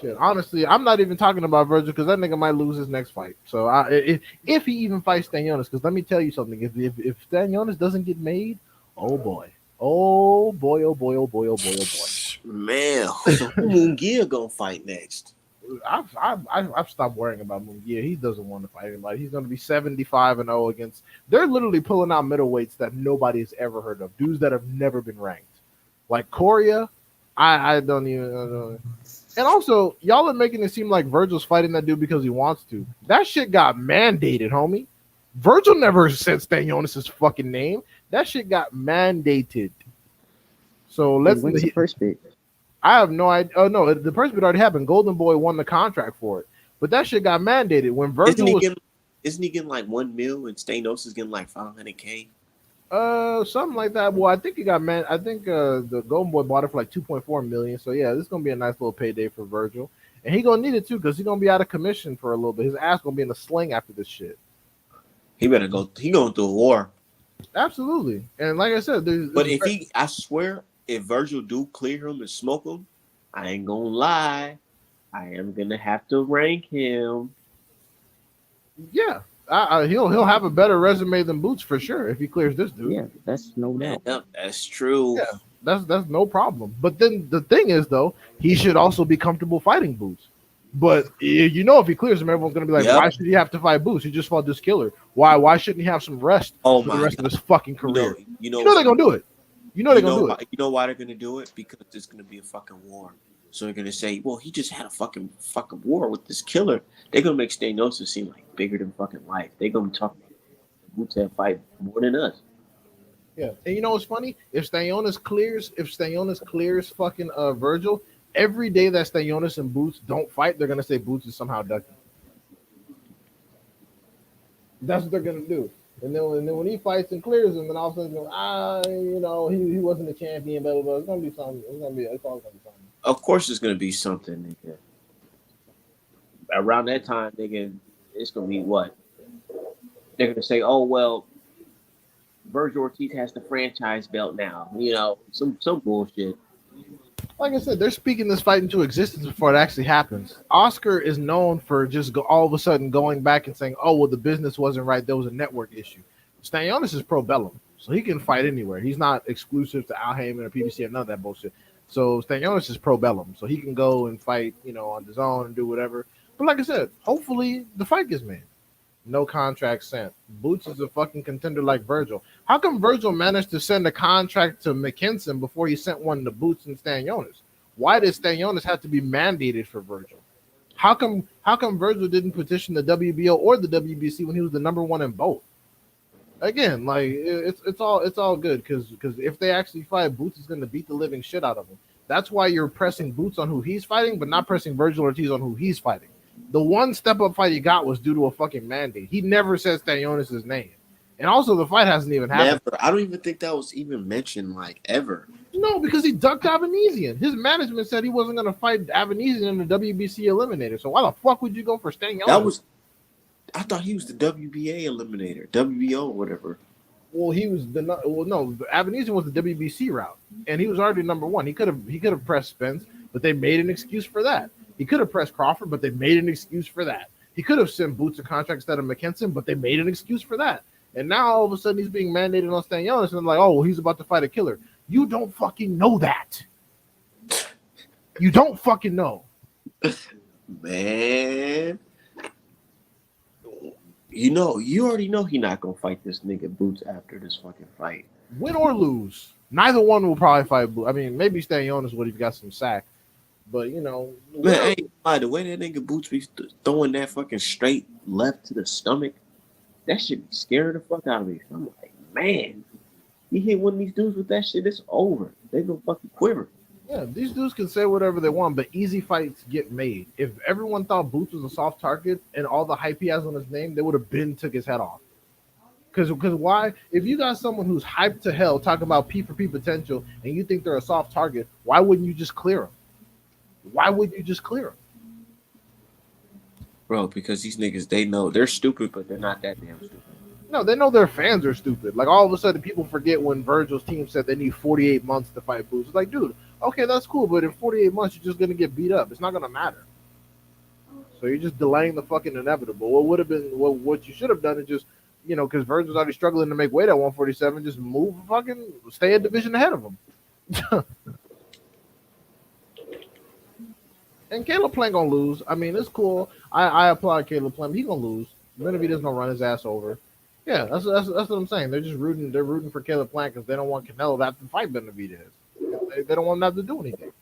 Speaker 2: Shit, honestly, I'm not even talking about Virgil because that nigga might lose his next fight. So if he even fights Stanionis, because let me tell you something. If Stanionis doesn't get made, oh boy. Oh boy, oh boy, oh boy, oh boy, oh boy.
Speaker 6: Man, so who Munguia gonna fight next?
Speaker 2: I've stopped worrying about Munguia. He doesn't want to fight anybody. He's going to be 75-0 against. They're literally pulling out middleweights that nobody has ever heard of. Dudes that have never been ranked, like Coria. I don't even. And also, y'all are making it seem like Virgil's fighting that dude because he wants to. That shit got mandated, homie. Virgil never said Stanionis' fucking name. That shit got mandated. So let's.
Speaker 7: When's the first bit?
Speaker 2: I have no idea. Oh no, the first bit already happened. Golden Boy won the contract for it, but that shit got mandated when Virgil
Speaker 6: isn't he getting like 1 mil and Stanionis is getting like 500K?
Speaker 2: Something like that. Well, I think he got I think the Golden Boy bought it for like 2.4 million. So yeah, this is gonna be a nice little payday for Virgil, and he gonna need it too because he's gonna be out of commission for a little bit. His ass gonna be in a sling after this shit.
Speaker 6: He better go. He going through a war.
Speaker 2: Absolutely, and like I said,
Speaker 6: but I swear, if Virgil do clear him and smoke him, I ain't gonna lie, I am gonna have to rank him.
Speaker 2: Yeah. He'll have a better resume than Boots for sure if he clears this dude.
Speaker 7: Yeah, that's no doubt.
Speaker 6: Yeah, that's true.
Speaker 2: Yeah, that's no problem. But then the thing is, though, he should also be comfortable fighting Boots. But if he clears him, everyone's gonna be like, why should he have to fight Boots? He just fought this killer. Why shouldn't he have some rest for the rest of his fucking career? You know they're gonna do it. You know they're gonna do it.
Speaker 6: You know why they're gonna do it? Because it's gonna be a fucking war. So they're gonna say, well, he just had a fucking war with this killer. They're gonna make Stanosis seem like bigger than fucking life. They're gonna talk about Wu-Tang fight more than us.
Speaker 2: Yeah, and you know what's funny? If Stanionis clears fucking Virgil, every day that Stanionis and Boots don't fight, they're gonna say Boots is somehow ducky. That's what they're gonna do. And then when he fights and clears him, then all of a sudden, he wasn't a champion, blah blah blah. It's gonna be something. It's all gonna be something.
Speaker 6: Of course, it's gonna be something, nigga. Around that time, nigga, it's gonna be what? They're gonna say, oh well, Virgil Ortiz has the franchise belt now. Some bullshit.
Speaker 2: Like I said, they're speaking this fight into existence before it actually happens. Oscar is known for just all of a sudden going back and saying, oh, well, the business wasn't right. There was a network issue. Stanionis is pro bellum, so he can fight anywhere. He's not exclusive to Al Heyman or PBC or none of that bullshit. So Stanionis is pro bellum, so he can go and fight, on his own and do whatever. But like I said, hopefully the fight gets made. No contract sent. Boots is a fucking contender like Virgil. How come Virgil managed to send a contract to McKinson before he sent one to Boots and Stanionis? Why did Stanionis have to be mandated for Virgil? How come Virgil didn't petition the WBO or the WBC when he was the number one in both? Again, like it's all good because if they actually fight, Boots is going to beat the living shit out of him. That's why you're pressing Boots on who he's fighting, but not pressing Virgil Ortiz on who he's fighting. The one step-up fight he got was due to a fucking mandate. He never said Stanionis' name. And also, the fight hasn't even happened.
Speaker 6: Never. I don't even think that was even mentioned, like, ever.
Speaker 2: No, because he ducked Avanesian. His management said he wasn't going to fight Avanesian in the WBC Eliminator. So why the fuck would you go for Stanionis?
Speaker 6: I thought he was the WBA Eliminator, WBO or whatever.
Speaker 2: Well, Avanesian was the WBC route, and he was already number one. He could have pressed Spence, but they made an excuse for that. He could have pressed Crawford, but they made an excuse for that. He could have sent Boots a contract instead of McKinson, but they made an excuse for that. And now all of a sudden he's being mandated on Stanionis, and like, oh, well, he's about to fight a killer. You don't fucking know that. You don't fucking know.
Speaker 6: Man. You already know he's not gonna fight this nigga Boots after this fucking fight.
Speaker 2: Win or lose, neither one will probably fight Boots. I mean, maybe Stanionis would if he got some sack. But,
Speaker 6: man, I ain't lie. The way that nigga Boots be throwing that fucking straight left to the stomach, that shit be scaring the fuck out of me. I'm like, man, you hit one of these dudes with that shit, it's over. They gonna fucking quiver.
Speaker 2: Yeah, these dudes can say whatever they want, but easy fights get made. If everyone thought Boots was a soft target and all the hype he has on his name, they would have took his head off. Because why? If you got someone who's hyped to hell talking about P for P potential and you think they're a soft target, why wouldn't you just clear them? Why would you just clear them?
Speaker 6: Bro, because these niggas, they know they're stupid, but they're not that damn stupid.
Speaker 2: No, they know their fans are stupid. Like, all of a sudden, people forget when Virgil's team said they need 48 months to fight Boots. It's like, dude, okay, that's cool, but in 48 months, you're just going to get beat up. It's not going to matter. So you're just delaying the fucking inevitable. What would have been, what you should have done is just, because Virgil's already struggling to make weight at 147, just stay a division ahead of him. And Caleb Plant gonna lose. I mean, it's cool. I applaud Caleb Plant. He gonna lose. Benavidez gonna run his ass over. Yeah, that's what I'm saying. They're just rooting. They're rooting for Caleb Plant because they don't want Canelo to have to fight Benavidez. They don't want him to have to do anything.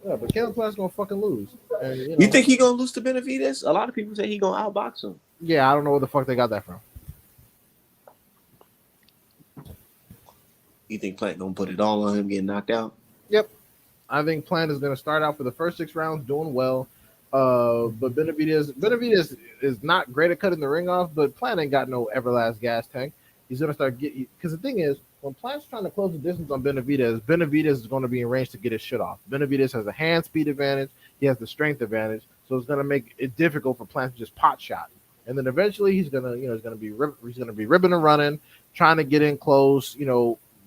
Speaker 2: Yeah, but Caleb Plant's gonna fucking lose. And,
Speaker 6: you think he gonna lose to Benavidez? A lot of people say he gonna outbox him.
Speaker 2: Yeah, I don't know where the fuck they got that from.
Speaker 6: You think Plant gonna put it all on him getting knocked out?
Speaker 2: Yep. I think Plant is going to start out for the first 6 rounds doing well. But Benavidez is not great at cutting the ring off, but Plant ain't got no everlast gas tank. He's going to start getting, because the thing is, when Plant's trying to close the distance on Benavidez is going to be in range to get his shit off. Benavidez has a hand speed advantage. He has the strength advantage. So it's going to make it difficult for Plant to just pot shot. And then eventually he's going to be ribbing and running, trying to get in close,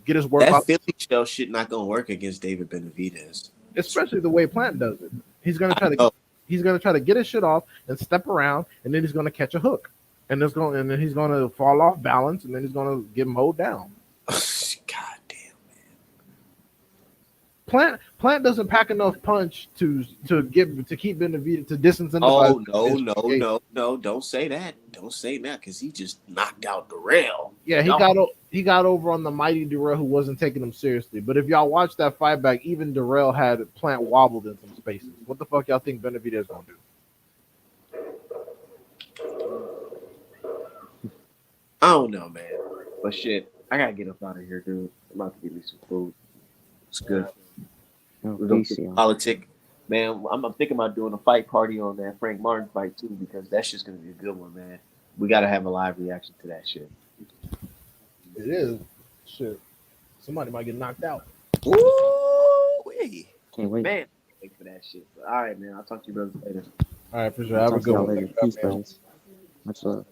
Speaker 2: get his work
Speaker 6: that
Speaker 2: off.
Speaker 6: Philly shell shit not gonna work against David Benavidez,
Speaker 2: especially the way Plant does it. He's gonna try to get his shit off and step around, and then he's gonna catch a hook, and then he's gonna fall off balance, and then he's gonna get mowed down.
Speaker 6: God damn, man.
Speaker 2: Plant doesn't pack enough punch to keep Benavidez to disincentivize.
Speaker 6: Oh no,
Speaker 2: Benavidez
Speaker 6: no,
Speaker 2: from the
Speaker 6: no, no! Don't say that. Don't say that because he just knocked out Darrell.
Speaker 2: Yeah, he got over on the mighty Darrell who wasn't taking him seriously. But if y'all watch that fight back, even Darrell had Plant wobbled in some spaces. What the fuck y'all think Benavidez gonna do?
Speaker 6: I don't know, man. But shit, I gotta get up out of here, dude. I'm about to get me some food. It's good. We're gonna
Speaker 7: Peace, yo.
Speaker 6: politic. Man, I'm thinking about doing a fight party on that Frank Martin fight too, because that's just gonna be a good one, man. We gotta have a live reaction to that shit.
Speaker 2: It is shit. Somebody might get knocked out.
Speaker 6: Woo-wee.
Speaker 7: Can't wait.
Speaker 6: Man, wait for that shit. But all right, man. I'll talk to you brothers later.
Speaker 2: All right, for sure. Have a
Speaker 7: Talk to
Speaker 2: good
Speaker 7: y'all
Speaker 2: one.
Speaker 7: later. Peace, guys. Much love.